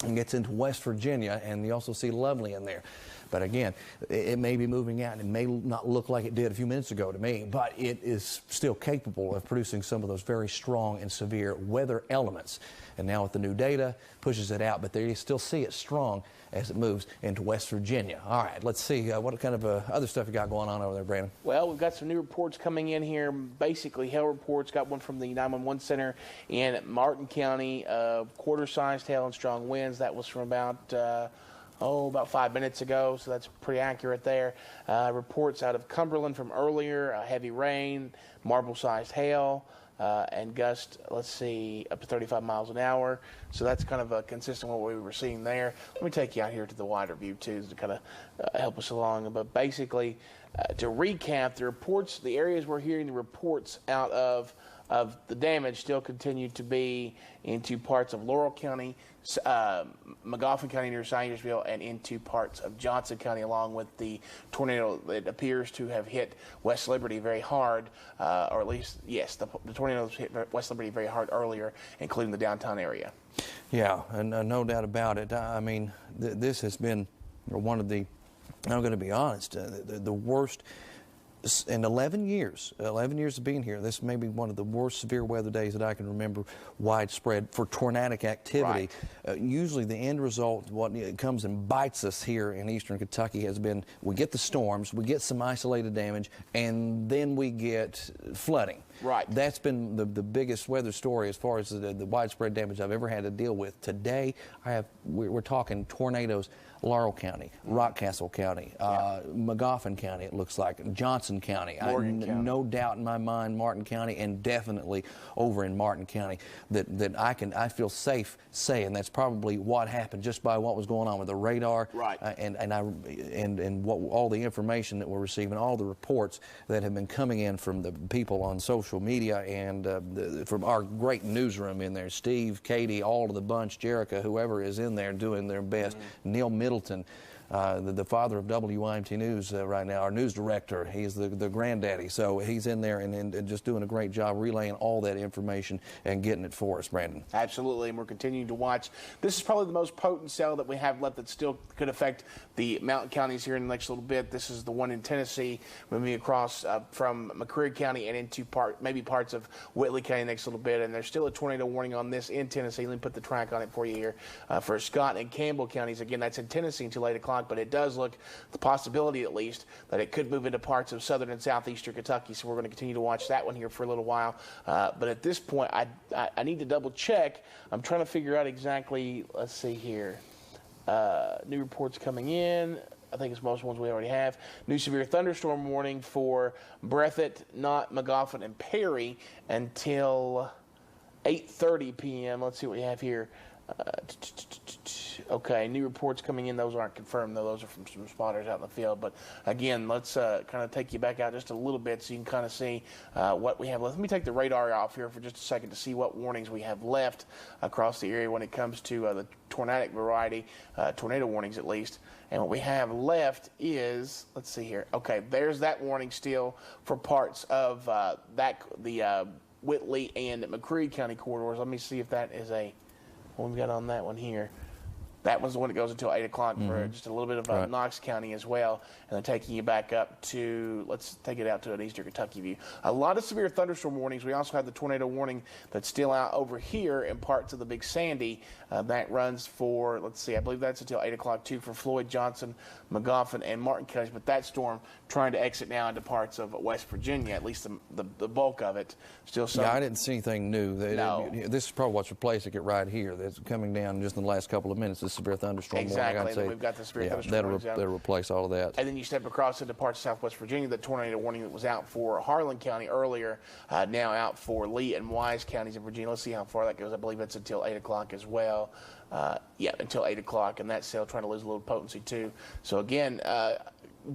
and gets into West Virginia, and you also see Lovely in there. But again, it may be moving out, and it may not look like it did a few minutes ago to me, but it is still capable of producing some of those very strong and severe weather elements. And now with the new data, pushes it out, but there you still see it strong as it moves into West Virginia. All right, let's see what kind of other stuff you got going on over there, Brandon. Well, we've got some new reports coming in here. Basically, hail reports. Got one from the 911 center in Martin County. Quarter-sized hail and strong winds. That was from about 5 minutes ago, so that's pretty accurate there. Reports out of Cumberland from earlier, heavy rain, marble-sized hail, and gust, let's see, up to 35 miles an hour. So that's kind of consistent with what we were seeing there. Let me take you out here to the wider view, too, to kind of help us along. But basically, to recap, the reports, the areas we're hearing the reports out of the damage still continue to be into parts of Laurel County, Magoffin County near Sigersville, and into parts of Johnson County, along with the tornado that appears to have hit West Liberty very hard, or at least, yes, the tornadoes hit West Liberty very hard earlier, including the downtown area. Yeah, and no doubt about it. I mean, this has been one of the, I'm going to be honest, the worst in 11 years of being here, this may be one of the worst severe weather days that I can remember widespread for tornadic activity. Right. Usually the end result, what comes and bites us here in eastern Kentucky, has been we get the storms, we get some isolated damage, and then we get flooding. Right. That's been the biggest weather story as far as the widespread damage I've ever had to deal with. Today, we're talking tornadoes. Laurel County, Rockcastle County, Magoffin County, it looks like, Johnson County. Morgan County. No doubt in my mind, Martin County, and definitely over in Martin County, that I feel safe saying that's probably what happened just by what was going on with the radar, right. and what all the information that we're receiving, all the reports that have been coming in from the people on social media and from our great newsroom in there, Steve, Katie, all of the bunch, Jerica, whoever is in there doing their best, Neil Middleton, the father of Wymt News right now, our news director. He's the granddaddy, so he's in there and just doing a great job relaying all that information and getting it for us, Brandon. Absolutely, and we're continuing to watch. This is probably the most potent cell that we have left that still could affect the mountain counties here in the next little bit. This is the one in Tennessee, moving across from McCreary County and into maybe parts of Whitley County next little bit, and there's still a tornado warning on this in Tennessee. Let me put the track on it for you here. For Scott and Campbell counties, again, that's in Tennessee until 8 o'clock, but it does look, the possibility at least, that it could move into parts of southern and southeastern Kentucky, so we're going to continue to watch that one here for a little while. But at this point, I need to double check. I'm trying to figure out exactly, let's see here, new reports coming in. I think it's most ones we already have. New severe thunderstorm warning for Breathitt, Knott, Magoffin, and Perry until 8:30 p.m. Let's see what we have here. Okay, new reports coming in. Those aren't confirmed, though. Those are from some spotters out in the field. But again, let's kind of take you back out just a little bit so you can kind of see what we have left. Let me take the radar off here for just a second to see what warnings we have left across the area when it comes to the tornadic variety, tornado warnings at least. And what we have left is, let's see here. Okay, there's that warning still for parts of the Whitley and McCreary County corridors. Let me see if that is what we've got on that one here. That was the one that goes until 8 o'clock for just a little bit of Knox County as well. And then taking you back up to, let's take it out to an eastern Kentucky view. A lot of severe thunderstorm warnings. We also have the tornado warning that's still out over here in parts of the Big Sandy. That runs for, let's see, I believe that's until 8 o'clock too for Floyd, Johnson, Magoffin, and Martin counties. But that storm trying to exit now into parts of West Virginia, at least the bulk of it. Still some. Yeah, I didn't see anything new. No. This is probably what's replacing it right here. That's coming down just in the last couple of minutes. This severe thunderstorm warning. Exactly. And we've got the severe thunderstorm warnings out. That'll replace all of that. And then you step across into parts of Southwest Virginia, the tornado warning that was out for Harlan County earlier, now out for Lee and Wise counties in Virginia. Let's see how far that goes. I believe it's until 8 o'clock as well. Until 8 o'clock, and that cell trying to lose a little potency too. So again,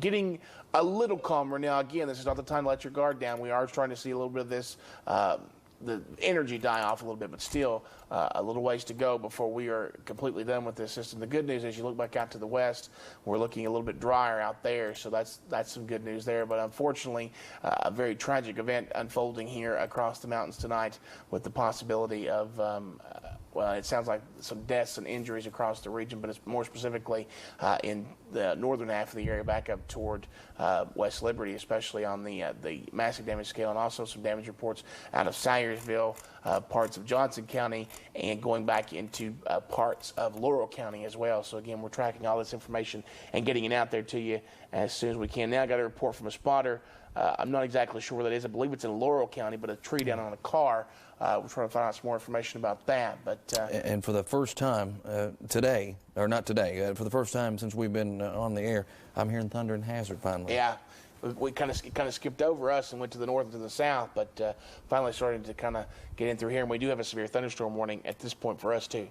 getting a little calmer now. Again, this is not the time to let your guard down. We are trying to see a little bit of this, the energy die off a little bit, but still a little ways to go before we are completely done with this system. The good news is you look back out to the west, we're looking a little bit drier out there, so that's some good news there. But unfortunately, a very tragic event unfolding here across the mountains tonight with the possibility of well, it sounds like some deaths and injuries across the region, but it's more specifically in the northern half of the area back up toward West Liberty, especially on the massive damage scale, and also some damage reports out of Salyersville, parts of Johnson County, and going back into parts of Laurel County as well. So again, we're tracking all this information and getting it out there to you as soon as we can. Now I got a report from a spotter. I'm not exactly sure where that is. I believe it's in Laurel County, but a tree down on a car. We're trying to find out some more information about that. But and for the first time today, or not today, for the first time since we've been on the air, I'm hearing thunder and hazard finally. Yeah, we kind of skipped over us and went to the north and to the south, but finally starting to kind of get in through here. And we do have a severe thunderstorm warning at this point for us too.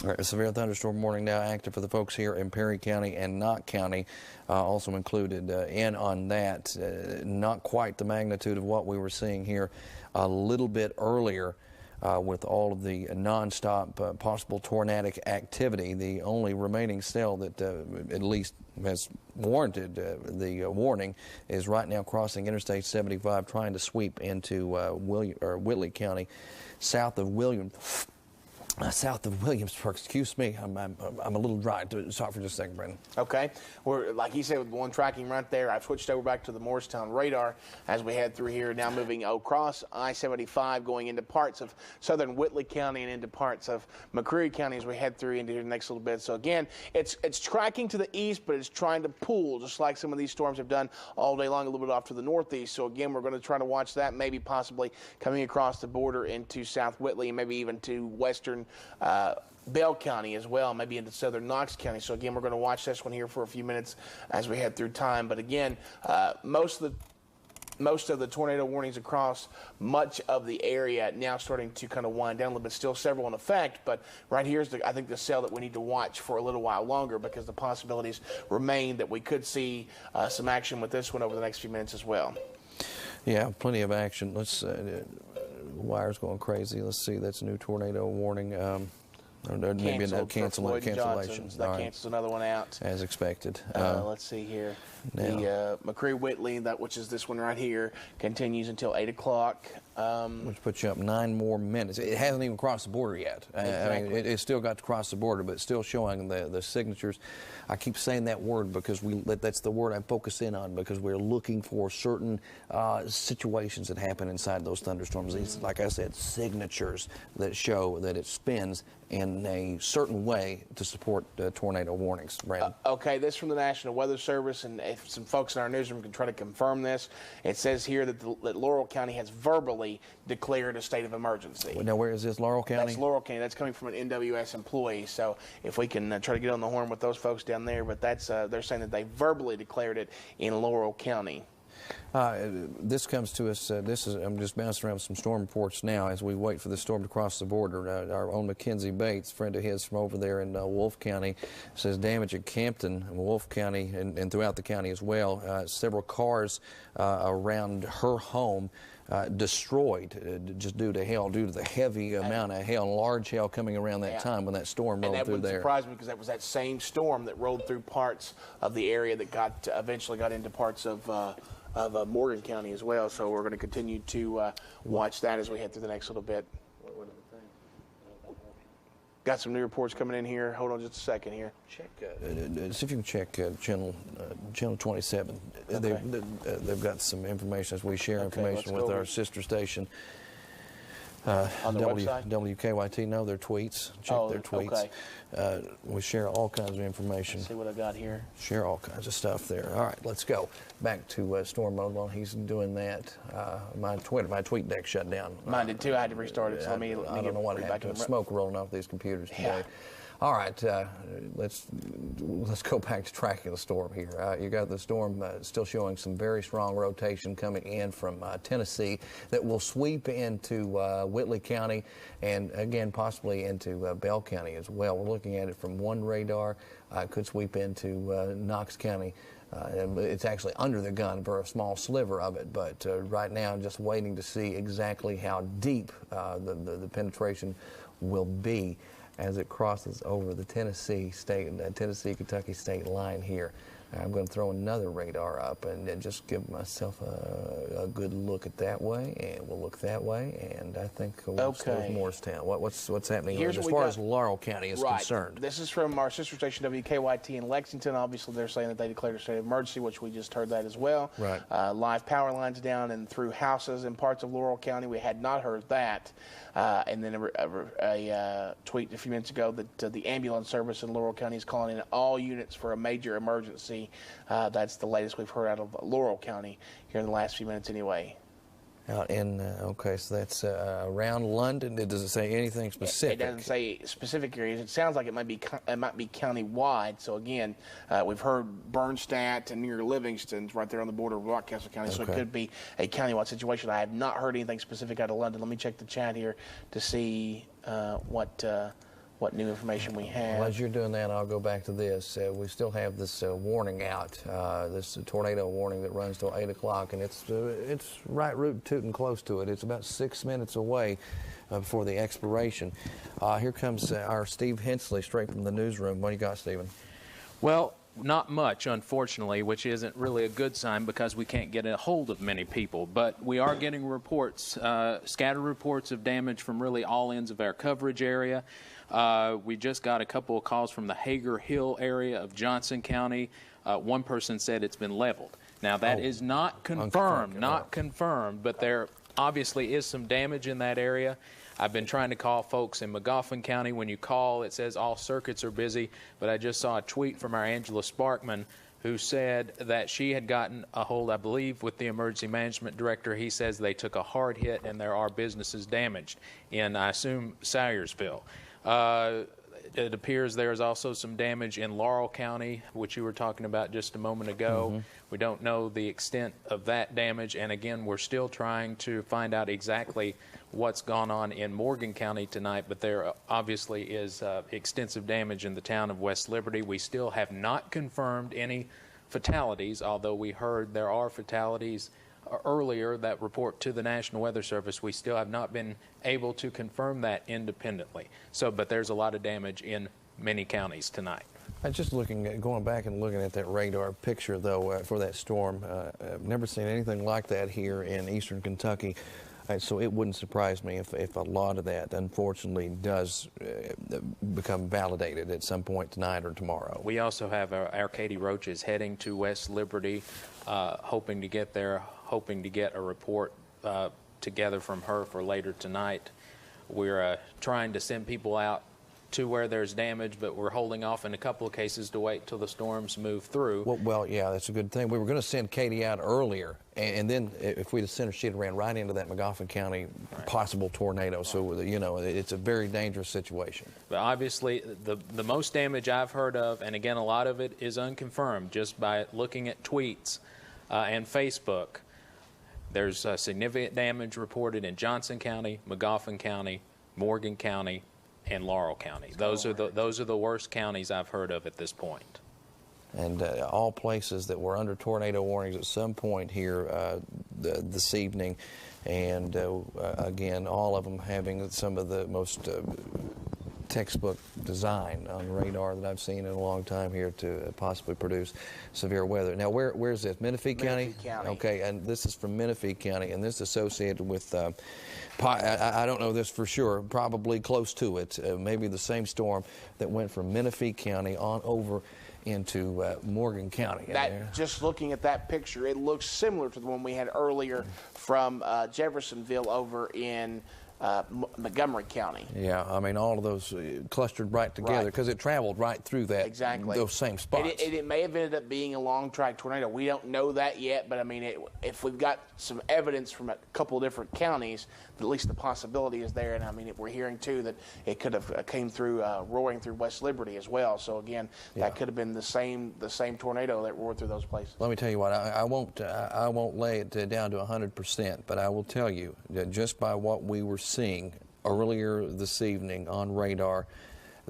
All right, a severe thunderstorm warning now active for the folks here in Perry County and Knott County, also included in on that. Not quite the magnitude of what we were seeing here a little bit earlier with all of the nonstop possible tornadic activity. The only remaining cell that at least has warranted the warning is right now crossing Interstate 75, trying to sweep into Whitley County, south of William. south of Williamsburg. Excuse me, I'm a little dry. Talk for just a second, Brandon. Okay. We're, like he said, with one tracking right there, I've switched over back to the Morristown radar as we head through here, now moving across I-75, going into parts of southern Whitley County and into parts of McCreary County as we head through into here the next little bit. So again, it's tracking to the east, but it's trying to pull, just like some of these storms have done all day long, a little bit off to the northeast. So again, we're going to try to watch that, maybe possibly coming across the border into South Whitley and maybe even to western Bell County as well, maybe into southern Knox County. So again, we're going to watch this one here for a few minutes as we head through time. But again, most of the tornado warnings across much of the area now starting to kind of wind down a little bit. Still several in effect, but right here's I think the cell that we need to watch for a little while longer, because the possibilities remain that we could see some action with this one over the next few minutes as well. Yeah, plenty of action. Let's wire's going crazy. Let's see, that's a new tornado warning. Maybe a cancellation. That cancels another one out. As expected. Let's see here. The McCreary-Whitley, which is this one right here, continues until 8 o'clock. Which puts you up 9 more minutes. It hasn't even crossed the border yet. Exactly. I mean, it's still got to cross the border, but it's still showing the signatures. I keep saying that word because that's the word I focus in on, because we're looking for certain situations that happen inside those thunderstorms. These, like I said, signatures that show that it spins in a certain way to support tornado warnings. Brandon. Okay, this from the National Weather Service, and if some folks in our newsroom can try to confirm this, it says here that Laurel County has verbally declared a state of emergency. Now, where is this, Laurel County? That's Laurel County. That's coming from an NWS employee. So if we can try to get on the horn with those folks down there, but that's they're saying that they verbally declared it in Laurel County. This comes to us, I'm just bouncing around with some storm reports now as we wait for the storm to cross the border. Our own Mackenzie Bates, friend of his from over there in Wolfe County, says damage at Campton, Wolfe County, and throughout the county as well. Several cars around her home destroyed just due to the heavy amount of hail, large hail coming around that time when that storm rolled through there. And that wouldn't surprise me, because that was that same storm that rolled through parts of the area that eventually got into parts of Morgan County as well. So we're going to continue to watch that as we head through the next little bit. Got some new reports coming in here. Hold on just a second here. Check. See if you can check channel 27. Okay. They've got some information as we share information with our sister station. On the website? WKYT, no, their tweets. Check their tweets. Okay. We share all kinds of information. Let's see what I got here. Share all kinds of stuff there. All right, let's go back to storm mode while he's doing that. My tweet deck shut down. Mine did too. I had to restart it. So let me I don't know what happened. Smoke rolling off these computers today. Yeah. All right, let's go back to tracking the storm here. You got the storm still showing some very strong rotation coming in from Tennessee that will sweep into Whitley County and again possibly into Bell County as well. We're looking at it from one radar. Could sweep into Knox County. It's actually under the gun for a small sliver of it, but right now just waiting to see exactly how deep the penetration will be as it crosses over the Tennessee-Kentucky state line here. I'm going to throw another radar up and just give myself a good look at that way, and we'll look that way, and I think we'll start with Morristown. What's happening as far as Laurel County is concerned? This is from our sister station WKYT in Lexington. Obviously, they're saying that they declared a state of emergency, which we just heard that as well. Right. Live power lines down and through houses in parts of Laurel County. We had not heard that. And then a tweet a few minutes ago that the ambulance service in Laurel County is calling in all units for a major emergency. That's the latest we've heard out of Laurel County here in the last few minutes anyway. Out in, okay, so that's around London. Does it say anything specific? It doesn't say specific areas. It sounds like it might be county-wide. So, again, we've heard Bernstadt and near Livingston's right there on the border of Rockcastle County. Okay. So it could be a county-wide situation. I have not heard anything specific out of London. Let me check the chat here to see what new information we have. Well, as you're doing that, I'll go back to this. We still have this warning out, this tornado warning that runs till 8 o'clock, and it's right root tooting close to it. It's about 6 minutes away before the expiration. Here comes our Steve Hensley straight from the newsroom. What do you got, Stephen? Well, not much, unfortunately, which isn't really a good sign because we can't get a hold of many people. But we are getting reports, scattered reports of damage from really all ends of our coverage area. We just got a couple of calls from the Hager Hill area of Johnson County. One person said it's been leveled. Now, that is not confirmed, but there obviously is some damage in that area. I've been trying to call folks in Magoffin County. When you call, it says all circuits are busy, but I just saw a tweet from our Angela Sparkman who said that she had gotten a hold, I believe, with the emergency management director. He says they took a hard hit and there are businesses damaged in, I assume, Salyersville. It appears there's also some damage in Laurel County, which you were talking about just a moment ago. We don't know the extent of that damage, and again, we're still trying to find out exactly what's gone on in Morgan County tonight, but there obviously is extensive damage in the town of West Liberty. We still have not confirmed any fatalities, although we heard there are fatalities earlier that report to the National Weather Service. We still have not been able to confirm that independently. But there's a lot of damage in many counties tonight. I'm just going back and looking at that radar picture, though, for that storm. I've never seen anything like that here in eastern Kentucky. So it wouldn't surprise me if a lot of that, unfortunately, does become validated at some point tonight or tomorrow. We also have our Katie Roaches heading to West Liberty, hoping to get there, hoping to get a report together from her for later tonight. We're trying to send people out to where there's damage, but we're holding off in a couple of cases to wait till the storms move through. Well, yeah, that's a good thing. We were going to send Katie out earlier, and then if we'd have sent her, she'd have ran right into that Magoffin County possible tornado. So, you know, it's a very dangerous situation. But obviously, the most damage I've heard of, and again, a lot of it is unconfirmed just by looking at tweets and Facebook, there's significant damage reported in Johnson County, Magoffin County, Morgan County, and Laurel County. Those are the worst counties I've heard of at this point. And all places that were under tornado warnings at some point here this evening, and again, all of them having some of the most textbook design on radar that I've seen in a long time here to possibly produce severe weather. Now, where's this? Menifee County? County. Okay, and this is from Menifee County, and this is associated with, I don't know this for sure, probably close to it, maybe the same storm that went from Menifee County on over into Morgan County. Just looking at that picture, it looks similar to the one we had earlier from Jeffersonville over in Montgomery County. Yeah, I mean, all of those clustered right together because it traveled right through that those same spots. It may have ended up being a long track tornado. We don't know that yet, but I mean, if we've got some evidence from a couple of different counties, at least the possibility is there. And I mean, we're hearing too that it could have came through roaring through West Liberty as well. So again, that could have been the same tornado that roared through those places. Let me tell you what, I won't lay it down to 100%, but I will tell you that just by what we were seeing earlier this evening on radar,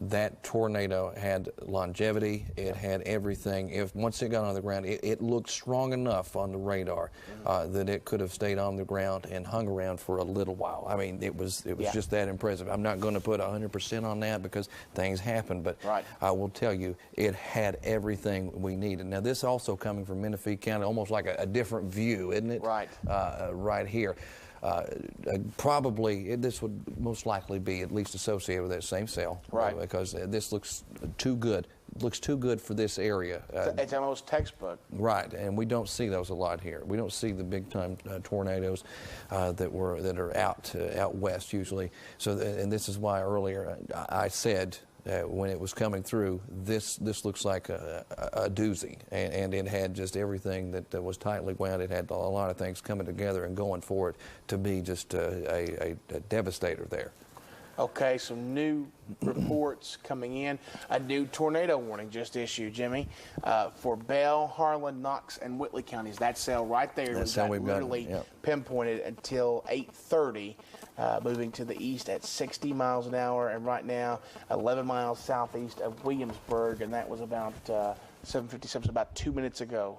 that tornado had longevity. It had everything. Once it got on the ground, it looked strong enough on the radar that it could have stayed on the ground and hung around for a little while. I mean, it was just that impressive. I'm not going to put 100% on that because things happen, but I will tell you, it had everything we needed. Now, this also coming from Menifee County, almost like a different view, isn't it? Right. Right here. Probably, this would most likely be at least associated with that same cell. Right. Because this looks too good. Looks too good for this area. It's almost textbook. Right, and we don't see those a lot here. We don't see the big-time tornadoes that are out west usually. So, and this is why earlier I said, when it was coming through, this looks like a doozy, and it had just everything that was tightly wound. It had a lot of things coming together and going for it to be just a devastator there. Okay, some new reports coming in. A new tornado warning just issued, Jimmy, for Bell, Harlan, Knox, and Whitley counties. That cell right there is literally pinpointed until 8:30. Moving to the east at 60 miles an hour, and right now 11 miles southeast of Williamsburg, and that was about 7:57, about 2 minutes ago.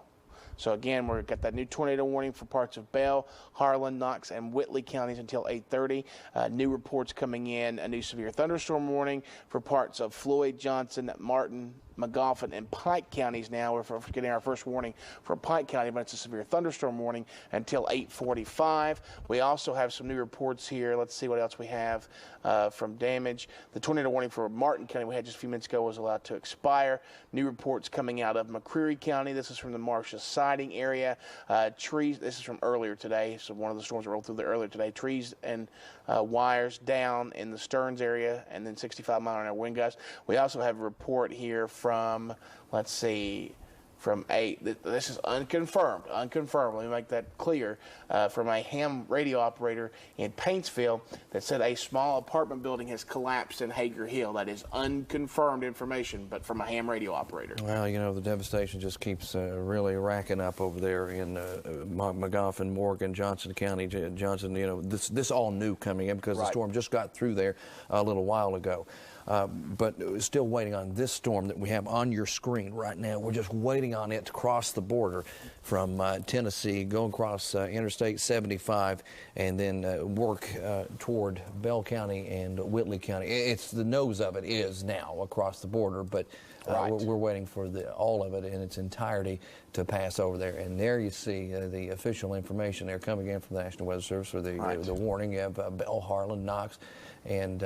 So again, we've got that new tornado warning for parts of Bell, Harlan, Knox, and Whitley counties until 8:30. New reports coming in, a new severe thunderstorm warning for parts of Floyd, Johnson, Martin, Magoffin, and Pike counties now. We're getting our first warning for Pike County, but it's a severe thunderstorm warning until 8:45. We also have some new reports here. Let's see what else we have from damage. The tornado warning for Martin County we had just a few minutes ago was allowed to expire. New reports coming out of McCreary County. This is from the Marcia siding area. Trees, this is from earlier today, so one of the storms that rolled through there earlier today. Trees and wires down in the Stearns area, and then 65-mile-an-hour wind gusts. We also have a report here from, let's see, from this is unconfirmed, let me make that clear, from a ham radio operator in Paintsville that said a small apartment building has collapsed in Hager Hill. That is unconfirmed information, but from a ham radio operator. Well, you know, the devastation just keeps really racking up over there in Magoffin, Morgan, Johnson County, Johnson, you know, this all new coming in because the storm just got through there a little while ago. But still waiting on this storm that we have on your screen right now. We're just waiting on it to cross the border from Tennessee, go across Interstate 75, and then work toward Bell County and Whitley County. It's the nose of it is now across the border, but we're waiting for all of it in its entirety to pass over there. And there you see the official information there coming in from the National Weather Service for the warning. You have Bell, Harlan, Knox, and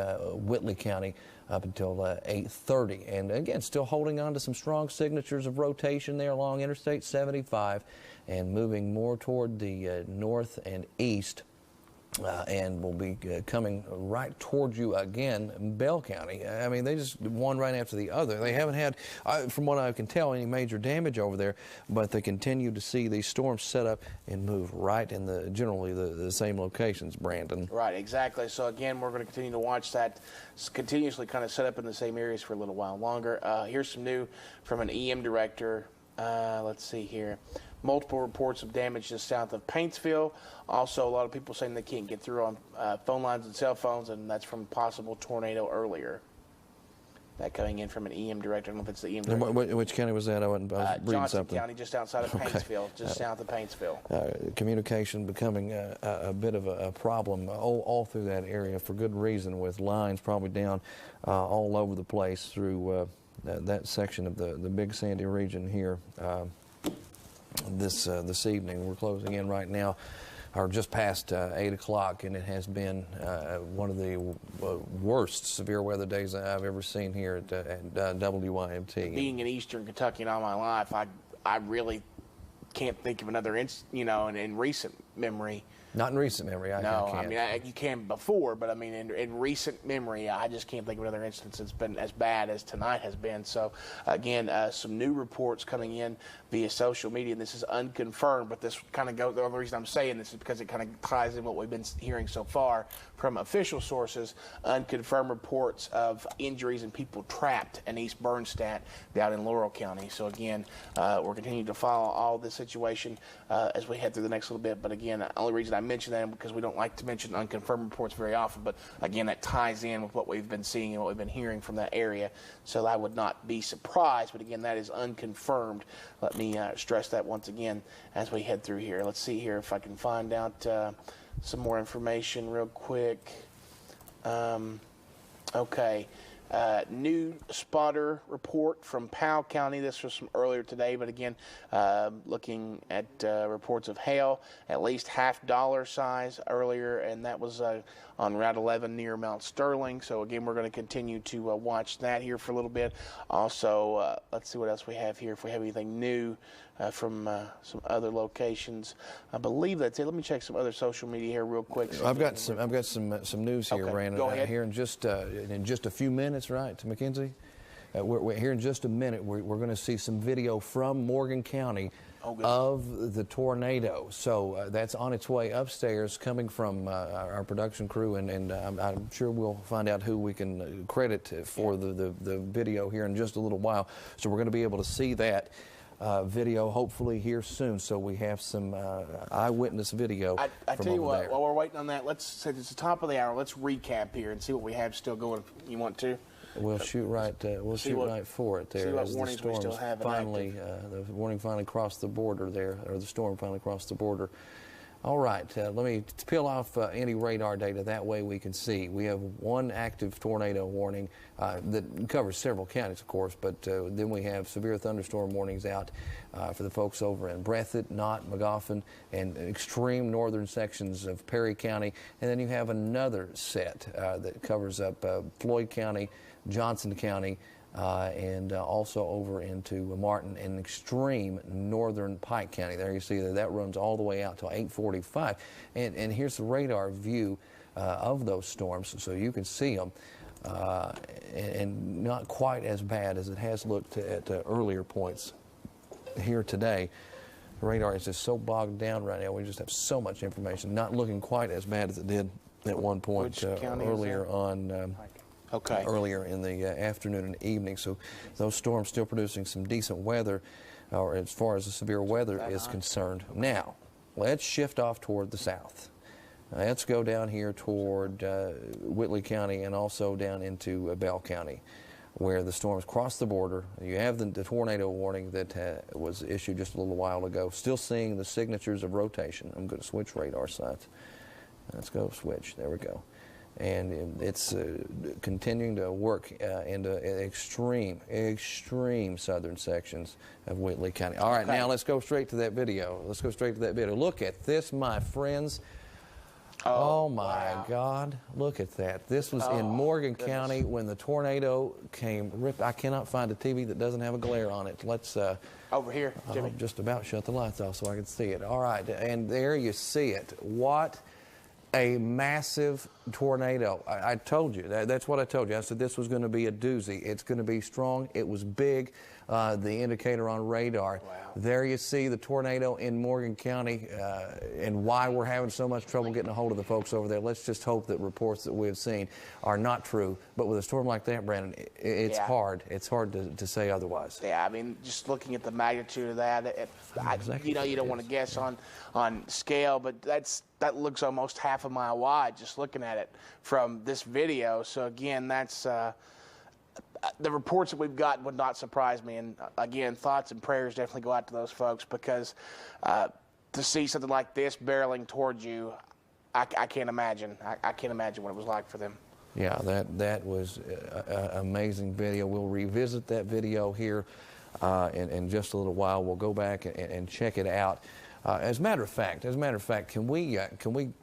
Whitley County up until 8:30. And again, still holding on to some strong signatures of rotation there along Interstate 75 and moving more toward the north and east. And will be coming right towards you again, Bell County. I mean, they just one right after the other. They haven't had, from what I can tell, any major damage over there, but they continue to see these storms set up and move right in generally the same locations, Brandon. Right, exactly. So again, we're going to continue to watch that continuously kind of set up in the same areas for a little while longer. Here's some new from an EM director. Let's see here. Multiple reports of damage just south of Paintsville. Also, a lot of people saying they can't get through on phone lines and cell phones, and that's from possible tornado earlier. That coming in from an EM director. I don't know if it's the EM director. Which county was that? I was reading Johnson something. County, just outside of Paintsville, just south of Paintsville. Communication becoming a bit of a problem all through that area for good reason, with lines probably down all over the place through that section of the Big Sandy region here. This evening. We're closing in right now, or just past 8 o'clock, and it has been one of the worst severe weather days I've ever seen here at WYMT. Being in Eastern Kentucky all my life, I really can't think of another in recent memory. Not in recent memory, I can't. I mean, you can before, but I mean, in recent memory, I just can't think of another instance that's been as bad as tonight has been. So, again, some new reports coming in via social media, and this is unconfirmed, but this kind of goes, the only reason I'm saying this is because it kind of ties in what we've been hearing so far from official sources, unconfirmed reports of injuries and people trapped in East Bernstadt down in Laurel County. So, again, we're continuing to follow all this situation as we head through the next little bit, but again, the only reason I mention that because we don't like to mention unconfirmed reports very often, but again, that ties in with what we've been seeing and what we've been hearing from that area. So I would not be surprised, but again, that is unconfirmed. Let me stress that once again as we head through here. Let's see here if I can find out some more information real quick. Okay. New spotter report from Powell County. This was from earlier today, but again, looking at reports of hail, at least $half size earlier, and that was on Route 11 near Mount Sterling. So again, we're going to continue to watch that here for a little bit. Also, let's see what else we have here. If we have anything new from some other locations, I believe that's it. Let me check some other social media here real quick. I've got some news here, Okay, Brandon. go ahead. Here in just a few minutes, right, to Mackenzie? We're here in just a minute. We're going to see some video from Morgan County of the tornado. So that's on its way upstairs, coming from our production crew, and I'm sure we'll find out who we can credit for the video here in just a little while. So we're going to be able to see that video hopefully here soon, so we have some eyewitness video I from tell you over what, there. while we're waiting on that, let's say it's the top of the hour. Let's recap here and see what we have still going. You want to? We'll shoot right. We'll shoot right for it there. See what as warnings we still have finally, the warning finally crossed the border there, or the storm finally crossed the border. All right, let me peel off any radar data. That way we can see. We have one active tornado warning that covers several counties, of course, but then we have severe thunderstorm warnings out for the folks over in Breathitt, Knott, Magoffin, and extreme northern sections of Perry County. And then you have another set that covers up Floyd County, Johnson County, and also over into Martin and extreme northern Pike County. There you see that runs all the way out to 845. And here's the radar view of those storms, so you can see them. And not quite as bad as it has looked at earlier points here today. The radar is just so bogged down right now. We just have so much information. Not looking quite as bad as it did at one point earlier on. Earlier in the afternoon and evening. So those storms still producing some decent weather, or as far as the severe weather is concerned. Now, let's shift off toward the south. Let's go down here toward Whitley County and also down into Bell County, where the storms cross the border. You have the tornado warning that was issued just a little while ago. Still seeing the signatures of rotation. I'm going to switch radar sites. Let's go switch. There we go. And it's continuing to work into extreme southern sections of Whitley County. All right, now let's go straight to that video. Look at this, my friends. Oh my God, look at that. This was in Morgan County when the tornado came. I cannot find a TV that doesn't have a glare on it. Let's over here, Jimmy. Just about shut the lights off so I can see it. All right, and there you see it. What a massive tornado. I told you, that's what I told you. I said this was going to be a doozy. It's going to be strong. It was big, the indicator on radar. Wow. There you see the tornado in Morgan County and why we're having so much trouble getting a hold of the folks over there. Let's just hope that reports that we've seen are not true. But with a storm like that, Brandon, it's hard. It's hard to say otherwise. Yeah, I mean, just looking at the magnitude of that, you know, you don't want to guess on scale, but that looks almost half a mile wide just looking at it from this video. So again, that's the reports that we've gotten would not surprise me. And again, thoughts and prayers definitely go out to those folks, because to see something like this barreling towards you, I can't imagine. I can't imagine what it was like for them. Yeah, that was an amazing video. We'll revisit that video here in just a little while. We'll go back and check it out. As a matter of fact, can we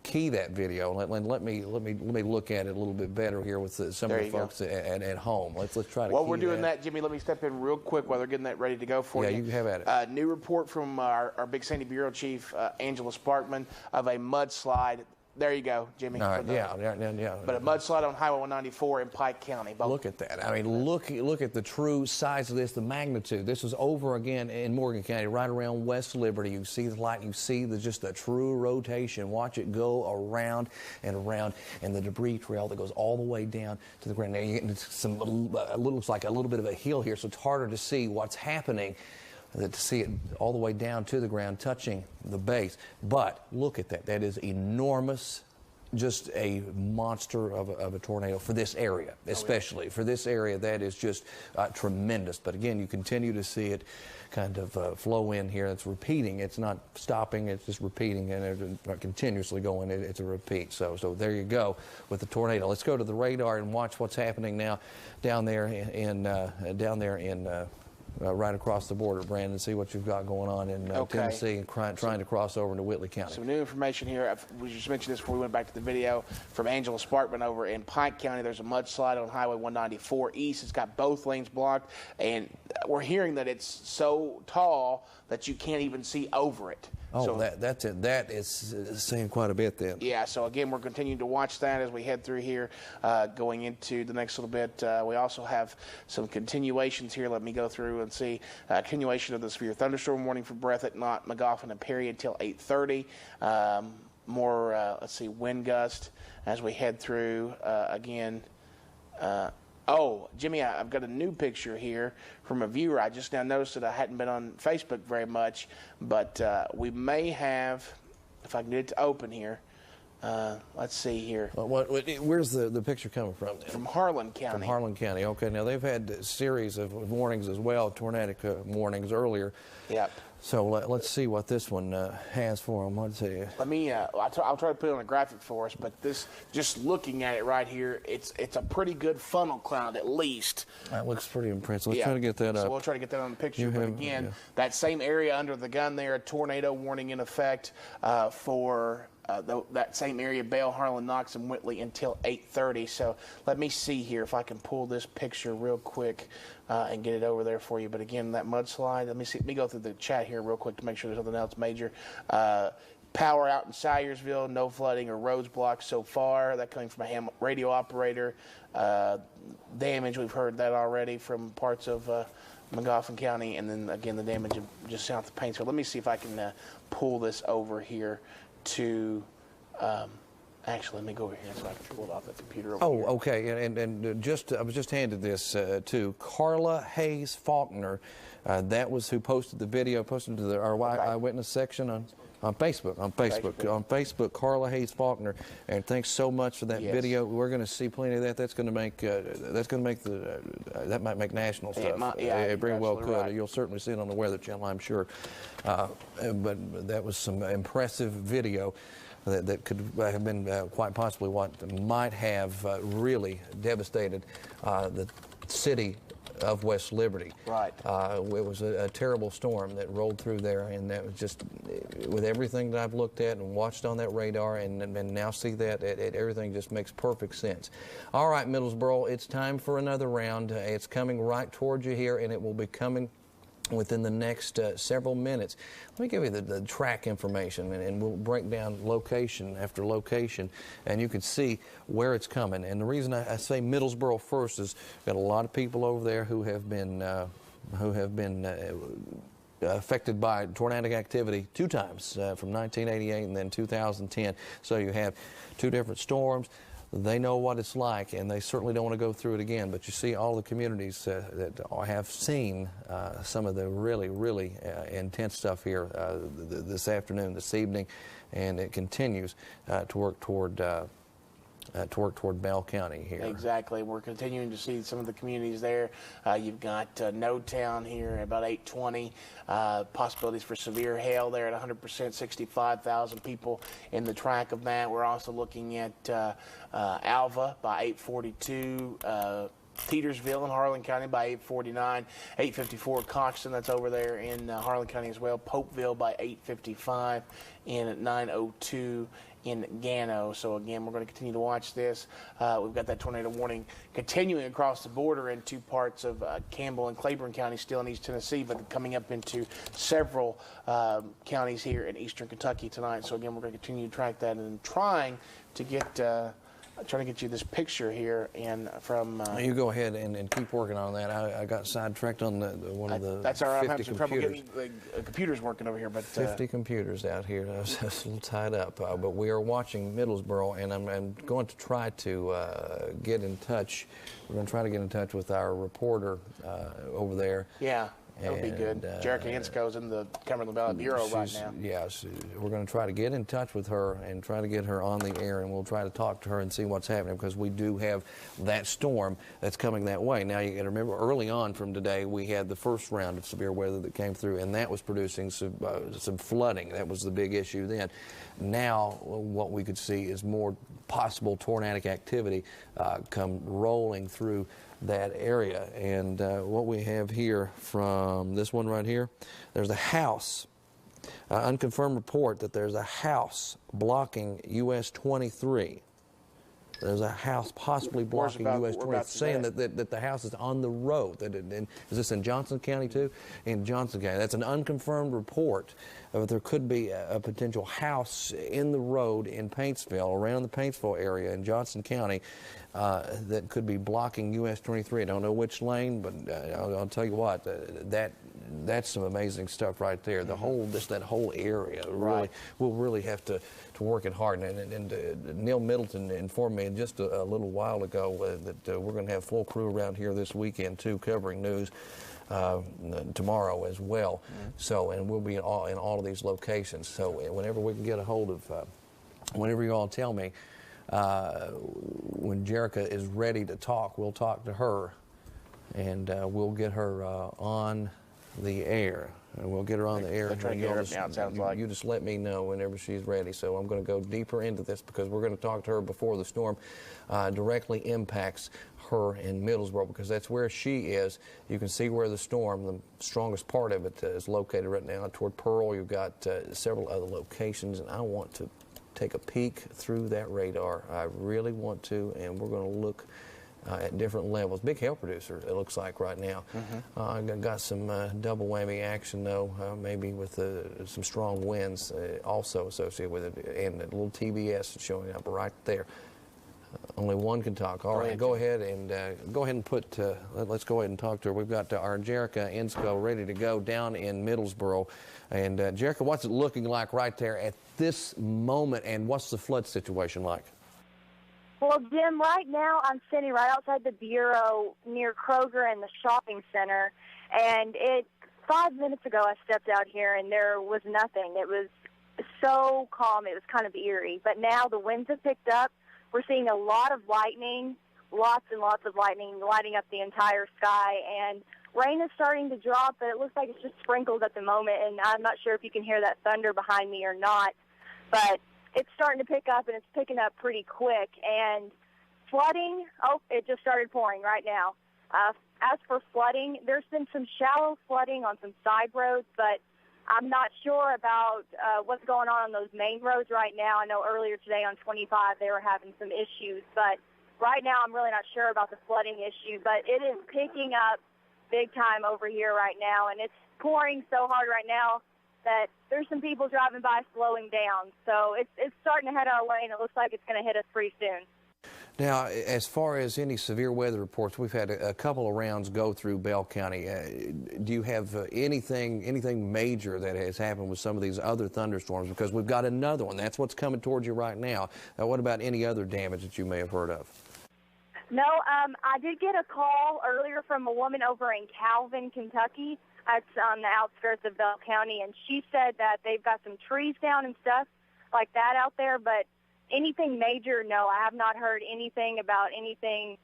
key that video and let me look at it a little bit better here with some of the folks at home. Let's try to. While we're doing that, Jimmy, let me step in real quick while they're getting that ready to go for you. Yeah, you have at it. New report from our Big Sandy Bureau Chief Angela Sparkman of a mudslide. There you go, Jimmy. All right, yeah. But a mudslide on Highway 194 in Pike County. Both. Look at that. I mean, look at the true size of this, the magnitude. This is over again in Morgan County, right around West Liberty. You see the light, you see just the true rotation. Watch it go around and around, and the debris trail that goes all the way down to the ground. Now you're getting some looks like a little bit of a hill here, so it's harder to see what's happening. To see it all the way down to the ground, touching the base. But look at that. That is enormous, just a monster of a tornado for this area, especially. For this area, that is just tremendous. But again, you continue to see it kind of flow in here. It's repeating. It's not stopping. It's just repeating, and it's continuously going. It's a repeat. So there you go with the tornado. Let's go to the radar and watch what's happening now down there in right across the border, Brandon, see what you've got going on in Tennessee and trying to cross over into Whitley County. Some new information here. We just mentioned this before we went back to the video from Angela Sparkman over in Pike County. There's a mudslide on Highway 194 East. It's got both lanes blocked, and we're hearing that it's so tall that you can't even see over it. Oh, so, that's it. That is saying quite a bit then. Yeah, so again, we're continuing to watch that as we head through here, going into the next little bit. We also have some continuations here. Let me go through and see. Continuation of the severe thunderstorm warning for Breathitt, Knott, Magoffin, and Perry until 8:30. More, let's see, wind gust as we head through again. Oh, Jimmy, I've got a new picture here from a viewer. I just now noticed that I hadn't been on Facebook very much, but we may have, if I can get it to open here, Let's see here. Where's the picture coming from? Then? From Harlan County. From Harlan County. Okay, now they've had a series of warnings as well, tornadic warnings earlier. Yep. So let's see what this one has for them. Let's see. Let me. I'll try to put it on a graphic for us. But this, just looking at it right here, it's a pretty good funnel cloud at least. That looks pretty impressive. Let's try to get that up. So we'll try to get that on the picture. But again, that same area under the gun there, a tornado warning in effect for. That same area, Bale, Harlan, Knox, and Whitley until 8:30. So let me see here if I can pull this picture real quick and get it over there for you. But again, that mudslide, let me go through the chat here real quick to make sure there's nothing else major. Power out in Salyersville, no flooding or roads blocked so far. That coming from a radio operator. Damage, we've heard that already from parts of McGoffin County. And then again, the damage just south of Paintsville. Let me see if I can pull this over here to actually, let me go over here so I can pull it off the computer over here. Okay, and just I was just handed this to Carla Hayes Faulkner. That was who posted the video, posted to our eyewitness section on Facebook. On Facebook, Carla Hayes Faulkner, and thanks so much for that video. We're going to see plenty of that. That might make national stuff. It very well could. Right. You'll certainly see it on the Weather Channel, I'm sure. But that was some impressive video. That could have been quite possibly what might have really devastated the city of West Liberty. Right. It was a terrible storm that rolled through there, and that was just, with everything that I've looked at and watched on that radar and now see that, everything just makes perfect sense. All right, Middlesboro, it's time for another round. It's coming right towards you here, and it will be coming within the next several minutes. Let me give you the track information, and we'll break down location after location, and you can see where it's coming. And the reason I say Middlesboro first is got a lot of people over there who have been affected by tornadic activity 2 times, from 1988 and then 2010. So you have 2 different storms. They know what it's like, and they certainly don't want to go through it again. But you see all the communities that have seen some of the really, really intense stuff here this afternoon, this evening, and it continues to work toward Bell County here. Exactly. We're continuing to see some of the communities there. You've got Town here at about 8:20. Possibilities for severe hail there at 100%, 65,000 people in the track of that. We're also looking at Alva by 8:42. Petersville in Harlan County by 8:49, 8:54 Coxton, that's over there in Harlan County as well. Popeville by 8:55, and at 9:02 in Gano. So again, we're going to continue to watch this. We've got that tornado warning continuing across the border in 2 parts of Campbell and Claiborne County, still in East Tennessee, but coming up into several counties here in Eastern Kentucky tonight. So again, we're going to continue to track that and trying to get you this picture here, and from you go ahead and keep working on that. I got sidetracked on one of the that's all right. I'm having some trouble getting the computers working over here, but 50 computers out here. I was just a little tied up, but we are watching Middlesboro, and I'm going to try to get in touch. We're going to try to get in touch with our reporter over there. Yeah. That would be good. Jerica Hinsko's in the Cumberland Valley Bureau right now. Yes, we're going to try to get in touch with her and try to get her on the air, and we'll try to talk to her and see what's happening, because we do have that storm that's coming that way. Now, you got to remember, early on from today, we had the first round of severe weather that came through, and that was producing some flooding. That was the big issue then. Now, what we could see is more possible tornadic activity come rolling through that area. And what we have here from this one right here, there's a house, unconfirmed report that there's a house blocking US 23. There's a house possibly blocking US 20, saying that the house is on the road. Is this in Johnson County too? In Johnson County. That's an unconfirmed report. There could be a potential house in the road in Paintsville, around the Paintsville area in Johnson County, that could be blocking US 23. I don't know which lane, but I'll tell you what, that's some amazing stuff right there. The whole, that whole area, really, we'll really have to work it hard. And Neil Middleton informed me just a little while ago that we're going to have full crew around here this weekend too, covering news tomorrow as well. So, and we'll be in all of these locations. So whenever we can get a hold of whenever you all tell me, when Jerica is ready to talk, we'll talk to her, and we'll get her on the air. And we'll get her on the air. They're trying to get her up now, it sounds like. You just let me know whenever she's ready. So I'm going to go deeper into this because we're going to talk to her before the storm directly impacts her in Middlesboro, because that's where she is. You can see where the storm, the strongest part of it, is located right now. Toward Pearl, you've got several other locations, and I want to take a peek through that radar. I really want to, and we're going to look at different levels. Big hail producer, it looks like right now. Got some double whammy action, though, maybe with some strong winds also associated with it, and a little TBS showing up right there. Only one can talk. All right, go ahead and put. Let's go ahead and talk to her. We've got our Jerica Insco ready to go down in Middlesboro. And Jerica, what's it looking like right there at this moment, and what's the flood situation like? Well, Jim, right now I'm sitting right outside the Bureau near Kroger and the shopping center, and 5 minutes ago I stepped out here and there was nothing. It was so calm, it was kind of eerie. But now the winds have picked up. We're seeing a lot of lightning, lots and lots of lightning lighting up the entire sky, and rain is starting to drop, but it looks like it's just sprinkles at the moment, and I'm not sure if you can hear that thunder behind me or not, but it's starting to pick up, and it's picking up pretty quick. And flooding, it just started pouring right now. As for flooding, there's been some shallow flooding on some side roads, but I'm not sure about what's going on those main roads right now. I know earlier today on 25 they were having some issues, but right now I'm really not sure about the flooding issue. But it is picking up big time over here right now, and it's pouring so hard right now that there's some people driving by slowing down. So it's starting to head our way, and it looks like it's going to hit us pretty soon. Now, as far as any severe weather reports, we've had a couple of rounds go through Bell County. Do you have anything major that has happened with some of these other thunderstorms? Because we've got another one. That's what's coming towards you right now. What about any other damage that you may have heard of? No, I did get a call earlier from a woman over in Calvin, Kentucky. It's on the outskirts of Bell County, and she said that they've got some trees down and stuff like that out there, but anything major, no. I have not heard anything about anything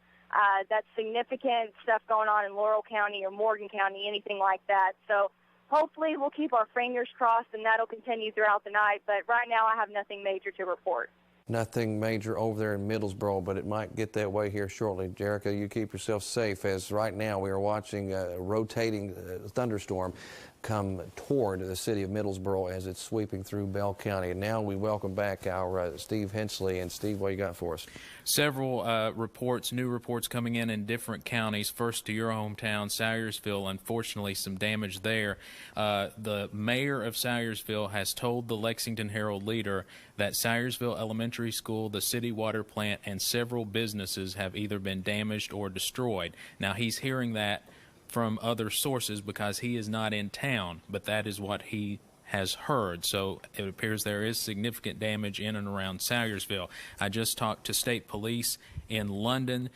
that's significant, stuff going on in Laurel County or Morgan County, anything like that. So hopefully we'll keep our fingers crossed, and that'll continue throughout the night. But right now I have nothing major to report. Nothing major over there in Middlesboro, but it might get that way here shortly. Jerica, you keep yourself safe, as right now we are watching a rotating thunderstorm come toward the city of Middlesboro as it's sweeping through Bell County. And now we welcome back our Steve Hensley. And Steve, what you got for us? Several new reports coming in different counties. First to your hometown, Salyersville. Unfortunately, some damage there. The mayor of Salyersville has told the Lexington Herald Leader that Salyersville Elementary School, the city water plant, and several businesses have either been damaged or destroyed. Now, he's hearing that from other sources because he is not in town, but that is what he has heard. So it appears there is significant damage in and around Salyersville. I just talked to state police in London.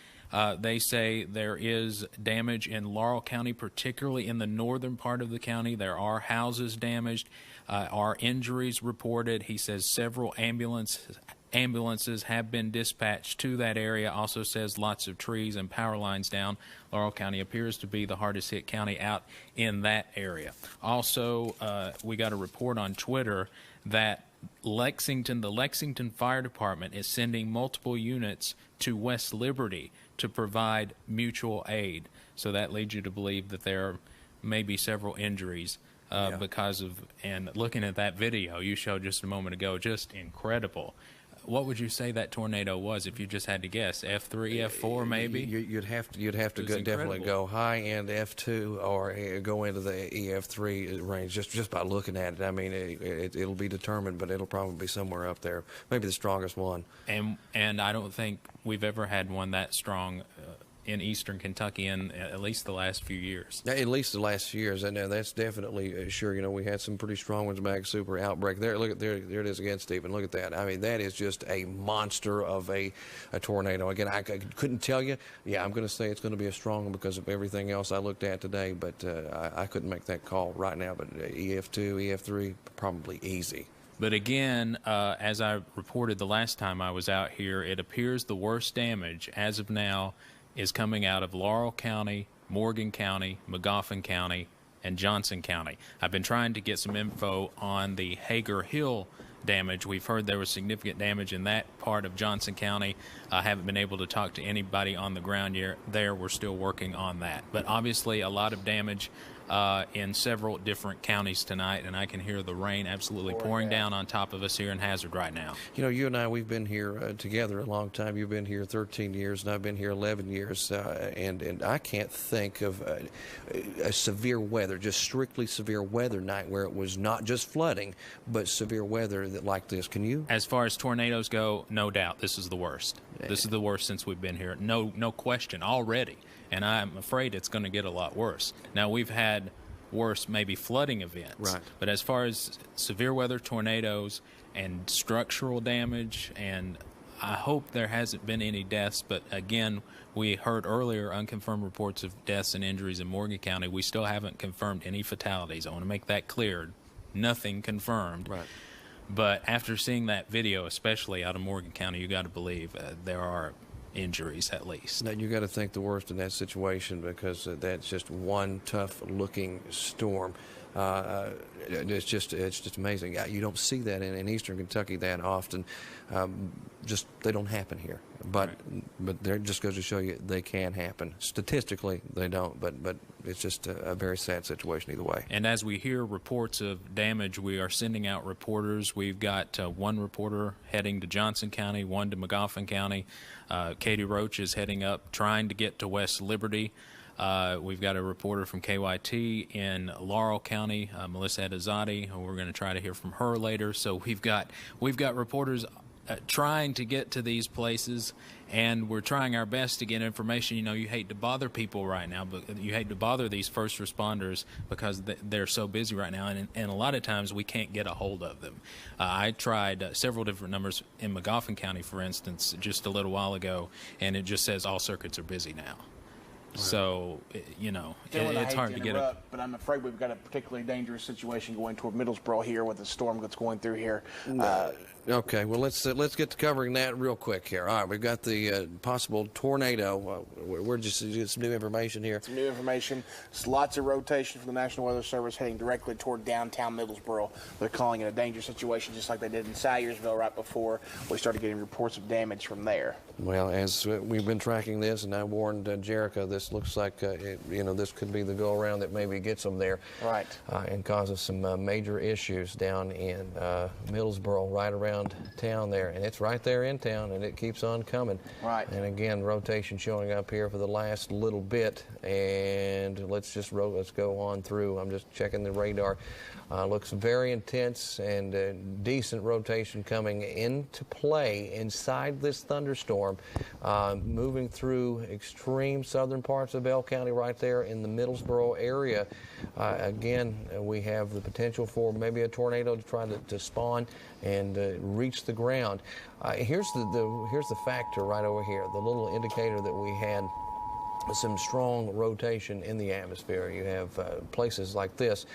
They say there is damage in Laurel County, particularly in the northern part of the county. There are houses damaged, are injuries reported. He says several ambulances have been dispatched to that area. Also says lots of trees and power lines down. Laurel County appears to be the hardest hit county out in that area. Also, we got a report on Twitter that the Lexington Fire Department is sending multiple units to West Liberty to provide mutual aid. So that leads you to believe that there may be several injuries because of, and looking at that video you showed just a moment ago, just incredible. What would you say that tornado was if you just had to guess? F3, F4, maybe? You'd have to definitely go high end F2 or go into the EF3 range just by looking at it. I mean, it'll be determined, but it'll probably be somewhere up there, maybe the strongest one. And I don't think we've ever had one that strong in eastern Kentucky in at least the last few years. At least the last few years, and that's definitely sure. You know, we had some pretty strong ones back, super outbreak. There, look at there it is again, Stephen. Look at that. I mean, that is just a monster of a tornado. Again, I couldn't tell you. Yeah, I'm going to say it's going to be a strong one because of everything else I looked at today, but I couldn't make that call right now. But EF2, EF3, probably easy. But again, as I reported the last time I was out here, it appears the worst damage as of now is coming out of Laurel County, Morgan County, Magoffin County, and Johnson County. I've been trying to get some info on the Hager Hill damage. We've heard there was significant damage in that part of Johnson County. I haven't been able to talk to anybody on the ground there. We're still working on that. But obviously a lot of damage in several different counties tonight, and I can hear the rain absolutely pouring down on top of us here in Hazard right now. You know, you and I, we've been here together a long time. You've been here 13 years, and I've been here 11 years, and I can't think of a severe weather, just strictly severe weather night where it was not just flooding, but severe weather like this. Can you? As far as tornadoes go, no doubt, this is the worst. This is the worst since we've been here. No question already. And I'm afraid it's going to get a lot worse. Now, we've had worse maybe flooding events. Right. But as far as severe weather tornadoes and structural damage, and I hope there hasn't been any deaths, but again, we heard earlier unconfirmed reports of deaths and injuries in Morgan County. We still haven't confirmed any fatalities. I want to make that clear. Nothing confirmed. Right. But after seeing that video, especially out of Morgan County, you got to believe there are injuries at least. Now you got to think the worst in that situation, because that's just one tough-looking storm. It's just amazing. You don't see that in eastern Kentucky that often. Just they don't happen here. But there just goes to show you they can happen. Statistically, they don't. But it's just a very sad situation either way. And as we hear reports of damage, we are sending out reporters. We've got one reporter heading to Johnson County, one to Magoffin County. Katie Roach is heading up, trying to get to West Liberty. We've got a reporter from KYT in Laurel County, Melissa Adazadi. We're going to try to hear from her later. So we've got reporters trying to get to these places, and we're trying our best to get information. You know, you hate to bother people right now, but you hate to bother these first responders because they're so busy right now, and a lot of times we can't get a hold of them. I tried several different numbers in Magoffin County, for instance, just a little while ago, and it just says all circuits are busy now. So, you know, it's hard to get it. But I'm afraid we've got a particularly dangerous situation going toward Middlesboro here with the storm that's going through here. Okay, well, let's get to covering that real quick here. All right, we've got the possible tornado. We're just getting some new information here. Some new information. It's lots of rotation from the National Weather Service heading directly toward downtown Middlesboro. They're calling it a dangerous situation, just like they did in Salyersville right before we started getting reports of damage from there. Well, as we've been tracking this, and I warned Jerica, this looks like this could be the go-around that maybe gets them there, right, and causes some major issues down in Middlesboro, right around town there, and it's right there in town, and it keeps on coming. Right. And again, rotation showing up here for the last little bit, and let's go on through. I'm just checking the radar. Looks very intense, and decent rotation coming into play inside this thunderstorm, moving through extreme southern parts of Bell County right there in the Middlesboro area. Again, we have the potential for maybe a tornado to try to spawn and reach the ground. Here's the factor right over here, the little indicator that we had some strong rotation in the atmosphere. You have places like this.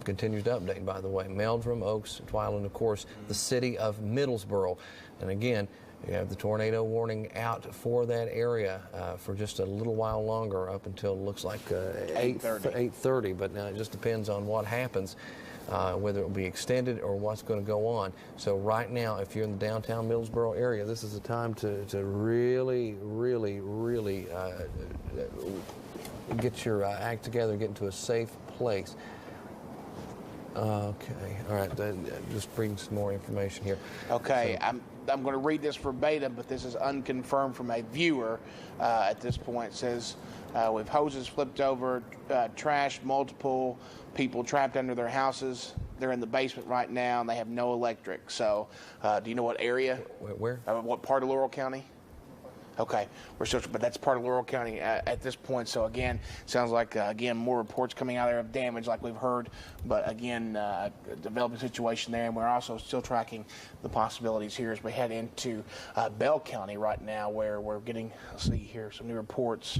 Continues to update, by the way. Meldrum, Oaks, Twiland, and of course, the city of Middlesboro. And again, you have the tornado warning out for that area for just a little while longer, up until it looks like 8:30. But now it just depends on what happens, whether it will be extended or what's going to go on. So right now, if you're in the downtown Middlesboro area, this is the time to really, really, really get your act together, get into a safe place. Okay, all right, just bring some more information here. Okay, so, I'm going to read this verbatim, but this is unconfirmed from a viewer at this point. It says, with hoses flipped over, trash, multiple people trapped under their houses. They're in the basement right now, and they have no electric. So, do you know what area? Where? What part of Laurel County? Okay, but that's part of Laurel County at this point. So again, sounds like again more reports coming out there of damage, like we've heard. But again, developing situation there, and we're also still tracking the possibilities here as we head into Bell County right now, where we're getting. Let's see here, some new reports.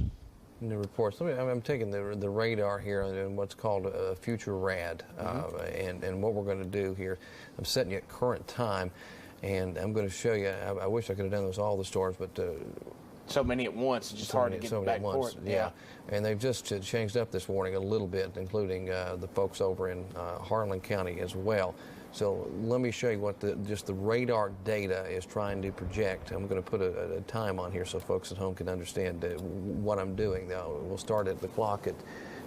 in the reports. I'm taking the radar here and what's called a future rad, and what we're going to do here. I'm setting it at current time, and I'm going to show you. I wish I could have done this all the storms, but so many at once, it's just hard to get back and forth. Yeah, and they've just changed up this warning a little bit, including the folks over in Harlan County as well. So let me show you what just the radar data is trying to project. I'm going to put a time on here so folks at home can understand what I'm doing. Now, we'll start at the clock at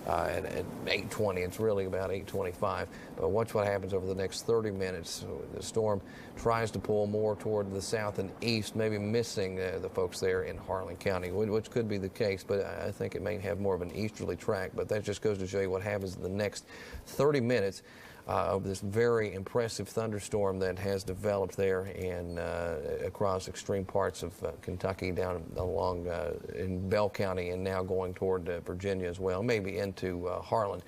8:20. It's really about 8:25. But watch what happens over the next 30 minutes. The storm tries to pull more toward the south and east, maybe missing the folks there in Harlan County, which could be the case, but I think it may have more of an easterly track. But that just goes to show you what happens in the next 30 minutes. Of this very impressive thunderstorm that has developed there and across extreme parts of Kentucky, down along in Bell County, and now going toward Virginia as well, maybe into Harlan.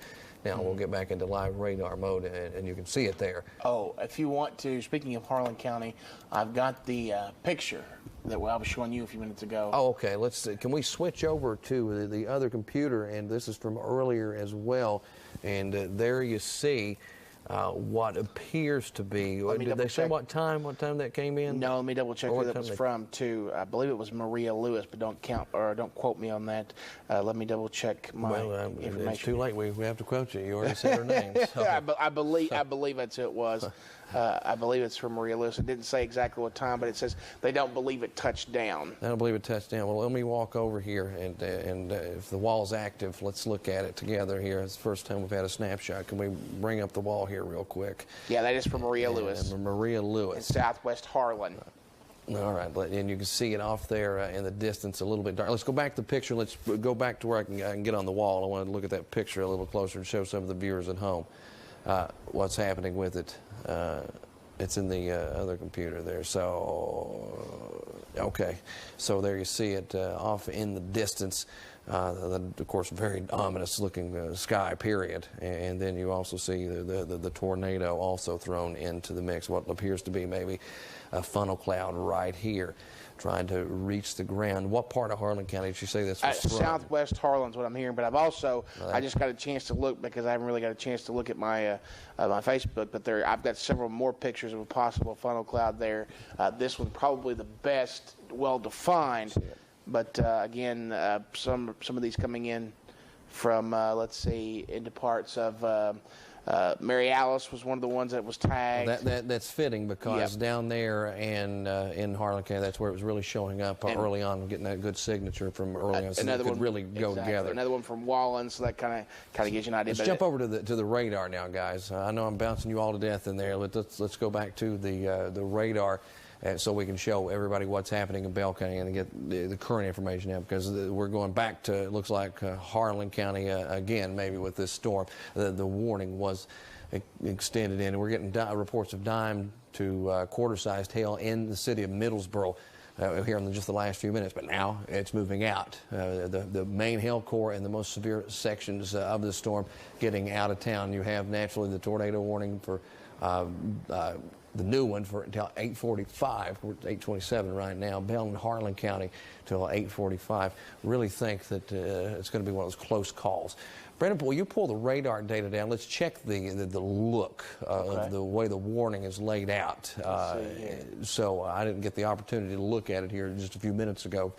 Now we'll get back into live radar mode, and you can see it there. Oh, if you want to, speaking of Harlan County, I've got the picture that I was showing you a few minutes ago. Oh, okay. Can we switch over to the other computer? And this is from earlier as well. And there you see what appears to be. Did they say what time that came in? No, let me double check who that was from too. I believe it was Maria Lewis, but don't quote me on that. Let me double check my information. It's too late. We have to quote you. You already said her name. So. I believe that's who it was. I believe it's from Maria Lewis. It didn't say exactly what time, but it says they don't believe it touched down. I don't believe it touched down. Well, let me walk over here, and if the wall's active, let's look at it together here. It's the first time we've had a snapshot. Can we bring up the wall here real quick? Yeah, that is from Maria Lewis. Maria Lewis. In southwest Harlan. All right, and you can see it off there in the distance, a little bit dark. Let's go back to the picture. Let's go back to where I can get on the wall. I want to look at that picture a little closer and show some of the viewers at home what's happening with it. It's in the other computer there. So, okay. So there you see it off in the distance. Of course, very ominous looking sky, period. And then you also see the tornado also thrown into the mix. What appears to be maybe a funnel cloud right here, trying to reach the ground. What part of Harlan County did you say this was from? Southwest Harlan's what I'm hearing, but I've also, I just got a chance to look because I haven't really got a chance to look at my my Facebook, but I've got several more pictures of a possible funnel cloud there. This one probably the best, well-defined, but again, some of these coming in from, let's see, into parts of Mary Alice was one of the ones that was tagged. That's fitting because down there and in Harlan County, that's where it was really showing up early on, getting that good signature from early on, so it could really go together. Another one from Wallen, so that kind of gives you an idea. Let's jump over to the radar now, guys. I know I'm bouncing you all to death in there. Let's go back to the radar. So we can show everybody what's happening in Bell County and get the current information now, because we're going back to, it looks like, Harlan County again, maybe with this storm. The warning was extended in. We're getting reports of dime to quarter-sized hail in the city of Middlesboro here in just the last few minutes, but now it's moving out. The main hail core and the most severe sections of the storm getting out of town. You have naturally the tornado warning for the new one for until 8:45. We're at 8:27 right now. Bell and Harlan County till 8:45. Really think that it's going to be one of those close calls. Brandon, will you pull the radar data down? Let's check the look of the way the warning is laid out. So I didn't get the opportunity to look at it here just a few minutes ago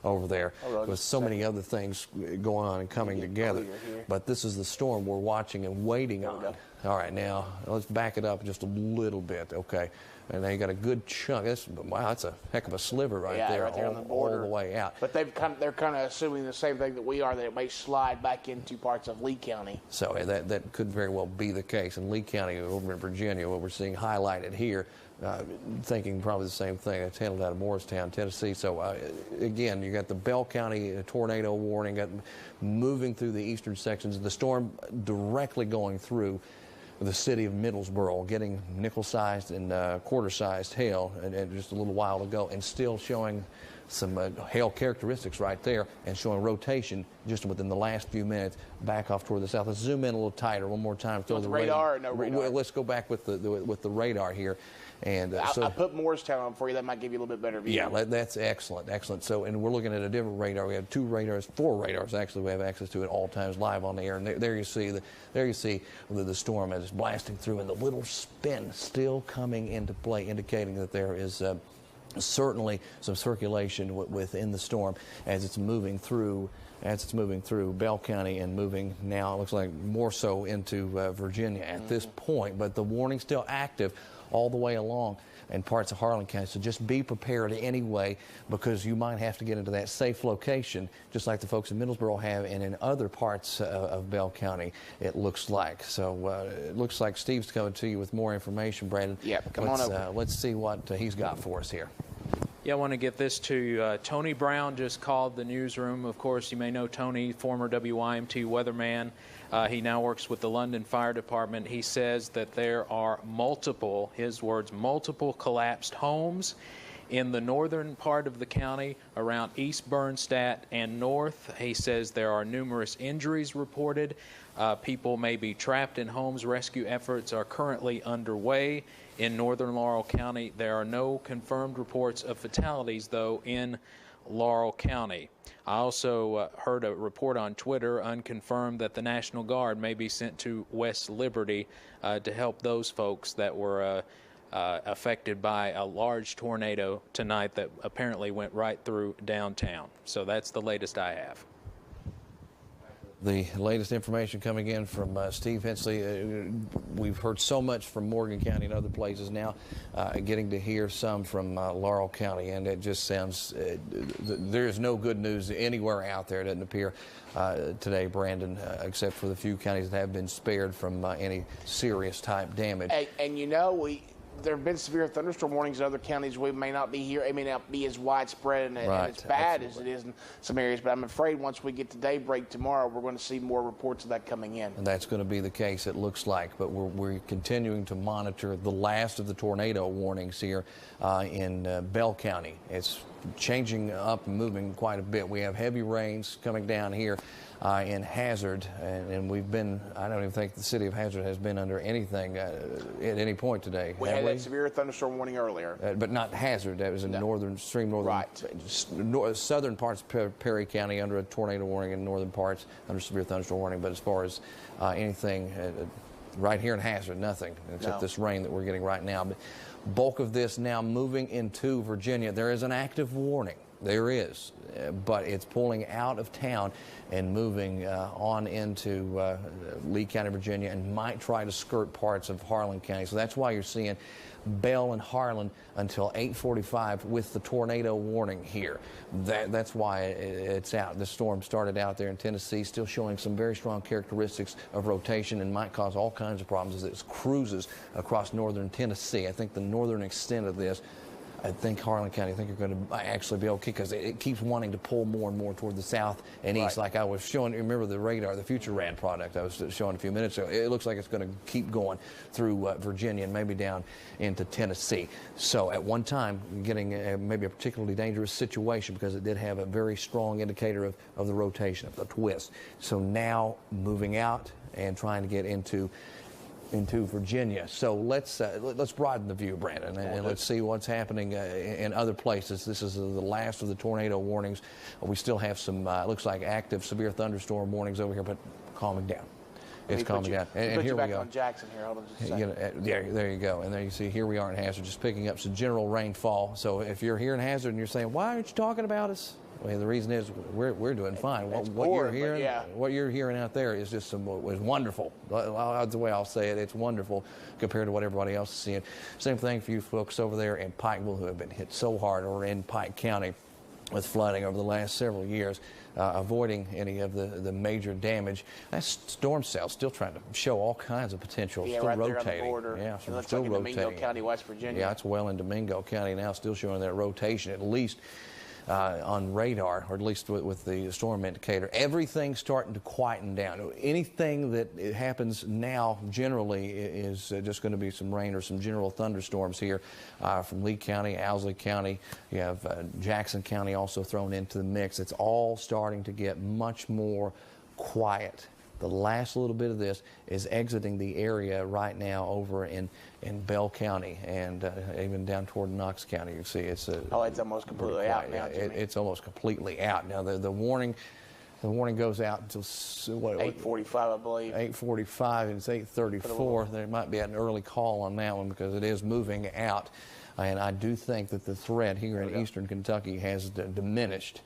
over there with so many other things going on and coming together. But this is the storm we're watching and waiting on. All right, now let's back it up just a little bit. Okay, and now you got a good chunk. Wow, that's a heck of a sliver right there, right there on the border, all the way out. But they're kind of assuming the same thing that we are, that it may slide back into parts of Lee County. So that could very well be the case in Lee County over in Virginia, what we're seeing highlighted here. Thinking probably the same thing. It's handled out of Morristown, Tennessee. So again, you got the Bell County tornado warning moving through the eastern sections of the storm, directly going through the city of Middlesboro, getting nickel-sized and quarter-sized hail, and just a little while ago, and still showing hail characteristics right there, and showing rotation just within the last few minutes back off toward the south. Let's zoom in a little tighter one more time. With the radar or no radar? Well, let's go back with the radar here. And I put Morristown on for you. That might give you a little bit better view. Yeah, that's excellent, excellent. So, and we're looking at a different radar. We have 4 radars actually. We have access to at all times, live on the air. And there you see the storm as it's blasting through, and the little spin still coming into play, indicating that there is certainly some circulation within the storm as it's moving through. Bell County and moving now, it looks like more so into Virginia at this point. But the warning's still active all the way along in parts of Harlan County. So just be prepared anyway, because you might have to get into that safe location, just like the folks in Middlesboro have, and in other parts of Bell County, it looks like. So it looks like Steve's coming to you with more information, Brandon. Yeah, come on over. Let's see what he's got for us here. Yeah, I want to get this to Tony Brown just called the newsroom. Of course, you may know Tony, former WYMT weatherman. He now works with the London Fire Department. He says that there are multiple collapsed homes in the northern part of the county around East Bernstadt and north. He says there are numerous injuries reported. People may be trapped in homes. Rescue efforts are currently underway in northern Laurel County. There are no confirmed reports of fatalities, though, in Laurel County. I also heard a report on Twitter, unconfirmed, that the National Guard may be sent to West Liberty to help those folks that were affected by a large tornado tonight that apparently went right through downtown. So that's the latest I have. The latest information coming in from Steve Hensley. We've heard so much from Morgan County and other places now, getting to hear some from Laurel County, and it just sounds, there is no good news anywhere out there, it doesn't appear, today, Brandon, except for the few counties that have been spared from any serious type damage. And you know, there have been severe thunderstorm warnings in other counties. We may not be here. It may not be as widespread and as bad as it is in some areas. But I'm afraid once we get to daybreak tomorrow, we're going to see more reports of that coming in. And that's going to be the case, it looks like. But we're continuing to monitor the last of the tornado warnings here in Bell County. It's changing up and moving quite a bit. We have heavy rains coming down here in Hazard, and we've been, I don't even think the city of Hazard has been under anything at any point today. We had that severe thunderstorm warning earlier. But not Hazard. That was in extreme northern, southern parts of Perry County under a tornado warning, and northern parts under severe thunderstorm warning. But as far as anything right here in Hazard, nothing except this rain that we're getting right now. But bulk of this now moving into Virginia. There is an active warning. There is, but it's pulling out of town and moving on into Lee County, Virginia, and might try to skirt parts of Harlan County. So that's why you're seeing Bell and Harlan until 8:45 with the tornado warning here. That's why it's out. The storm started out there in Tennessee, still showing some very strong characteristics of rotation, and might cause all kinds of problems as it cruises across northern Tennessee. I think the northern extent of this, I think Harlan County, I think you're going to actually be okay, because it keeps wanting to pull more and more toward the south and east. Like I was showing, remember the radar, the Future Rad product I was showing a few minutes ago. It looks like it's going to keep going through Virginia and maybe down into Tennessee. So at one time, getting maybe a particularly dangerous situation, because it did have a very strong indicator of the rotation, of the twist. So now moving out and trying to get into Virginia. So let's broaden the view, Brandon, and let's see what's happening in other places. This is the last of the tornado warnings. We still have some, looks like, active severe thunderstorm warnings over here, but calming down. It's calming down. And here we go. On Jackson here. Hold on just a second. There you go. And there you see, here we are in Hazard, just picking up some general rainfall. So if you're here in Hazard and you're saying, why aren't you talking about us? Well, the reason is we're doing fine. What you're hearing out there is just was wonderful. That's the way I'll say it. It's wonderful compared to what everybody else is seeing. Same thing for you folks over there in Pikeville who have been hit so hard, or in Pike County with flooding over the last several years, avoiding any of the major damage. That storm cell still trying to show all kinds of potential, still right rotating. There on the border. Yeah, it looks still like in rotating. Domingo County, West Virginia. Yeah, it's well in Domingo County now, still showing that rotation, at least on radar, or at least with the storm indicator. Everything's starting to quieten down. Anything that happens now generally is just going to be some rain or some general thunderstorms here from Lee County, Owsley County. You have Jackson County also thrown into the mix. It's all starting to get much more quiet. The last little bit of this is exiting the area right now over in Bell County and even down toward Knox County. You see, it's it's almost completely out now. It's almost completely out now. The warning goes out until what? 8:45, I believe. 8:45, and it's 8:34. There might be an early call on that one because it is moving out, and I do think that the threat here in eastern Kentucky has diminished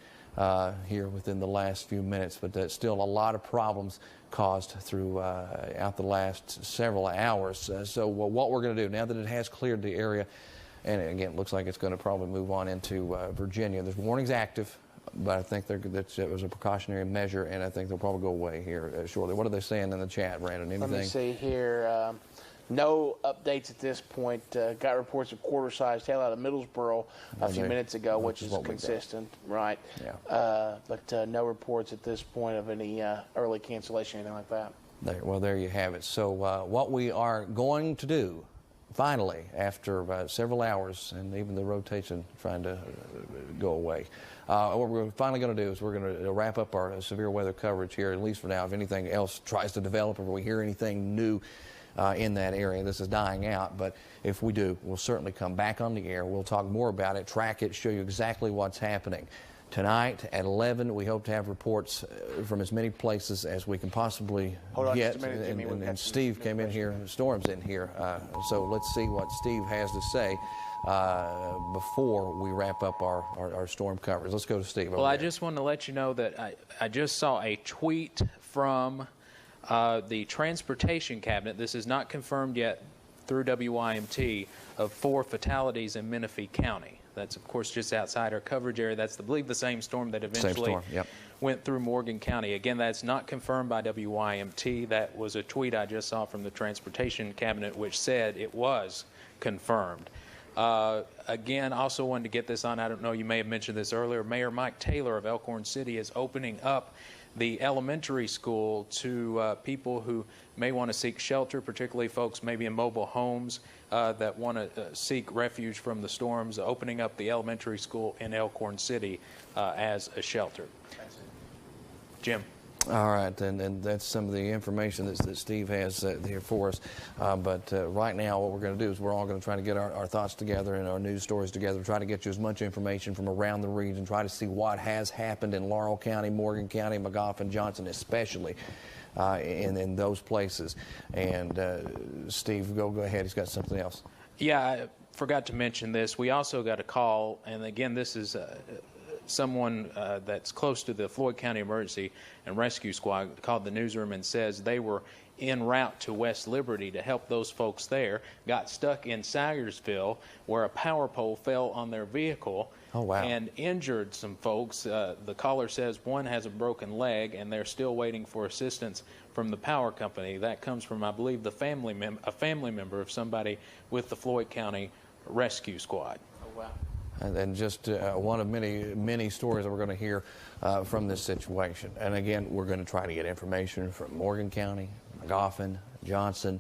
here within the last few minutes, but there's still a lot of problems caused throughout the last several hours. So what we're going to do, now that it has cleared the area, and again, it looks like it's going to probably move on into Virginia. There's warnings active, but I think it was a precautionary measure, and I think they'll probably go away here shortly. What are they saying in the chat, Brandon? Anything? Let me see here. No updates at this point. Got reports of quarter-sized hail out of Middlesboro a few minutes ago, which is consistent, right? Yeah. But no reports at this point of any early cancellation, anything like that. There you have it. So what we are going to do, finally, after several hours and even the rotation trying to go away, what we're finally going to do is we're going to wrap up our severe weather coverage here, at least for now. If anything else tries to develop or we hear anything new in that area, this is dying out, but if we do, we'll certainly come back on the air. We'll talk more about it, track it, show you exactly what's happening. Tonight at 11, we hope to have reports from as many places as we can possibly get. Just a minute, Jimmy. And Steve came in here, Storm's in here, so let's see what Steve has to say before we wrap up our storm coverage. Let's go to Steve. Well, I just want to let you know that I just saw a tweet from the Transportation Cabinet. This is not confirmed yet through WYMT, of 4 fatalities in Menifee County. That's, of course, just outside our coverage area. That's, I believe, the same storm that eventually went through Morgan County. Again, that's not confirmed by WYMT. That was a tweet I just saw from the Transportation Cabinet, which said it was confirmed. Again, also wanted to get this on. I don't know, you may have mentioned this earlier. Mayor Mike Taylor of Elkhorn City is opening up the elementary school to people who may want to seek shelter, particularly folks maybe in mobile homes that want to seek refuge from the storms, opening up the elementary school in Elkhorn City as a shelter. Jim. All right, and that's some of the information that Steve has here for us. But right now, what we're going to do is we're all going to try to get our thoughts together and our news stories together, try to get you as much information from around the region, try to see what has happened in Laurel County, Morgan County, Magoffin, Johnson, especially in those places. And Steve, go ahead. He's got something else. Yeah, I forgot to mention this. We also got a call, and again, this is someone that's close to the Floyd County Emergency and Rescue Squad called the newsroom and says they were en route to West Liberty to help those folks there, got stuck in Sagersville where a power pole fell on their vehicle and injured some folks. The caller says one has a broken leg and they're still waiting for assistance from the power company. That comes from, I believe, a family member of somebody with the Floyd County Rescue Squad. Oh, wow. And just one of many stories that we're going to hear from this situation. And again, we're going to try to get information from Morgan County, Magoffin, Johnson,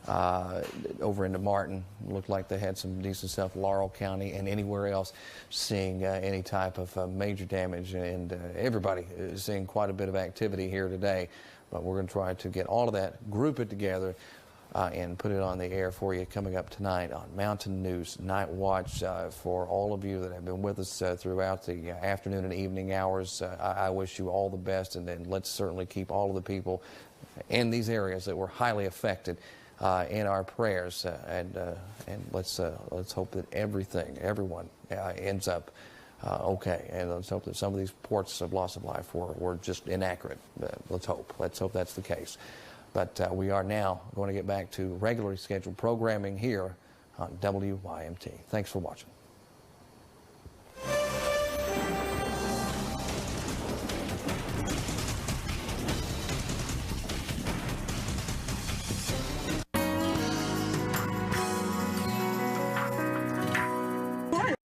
over into Martin. Looked like they had some decent stuff, Laurel County, and anywhere else seeing any type of major damage. And everybody is seeing quite a bit of activity here today. But we're going to try to get all of that, group it together, and put it on the air for you coming up tonight on Mountain News Night Watch. For all of you that have been with us throughout the afternoon and evening hours, I wish you all the best, and then let's certainly keep all of the people in these areas that were highly affected in our prayers, and let's hope that everyone ends up okay, and let's hope that some of these reports of loss of life were just inaccurate. Let's hope that's the case. But we are now going to get back to regularly scheduled programming here on WYMT. Thanks for watching.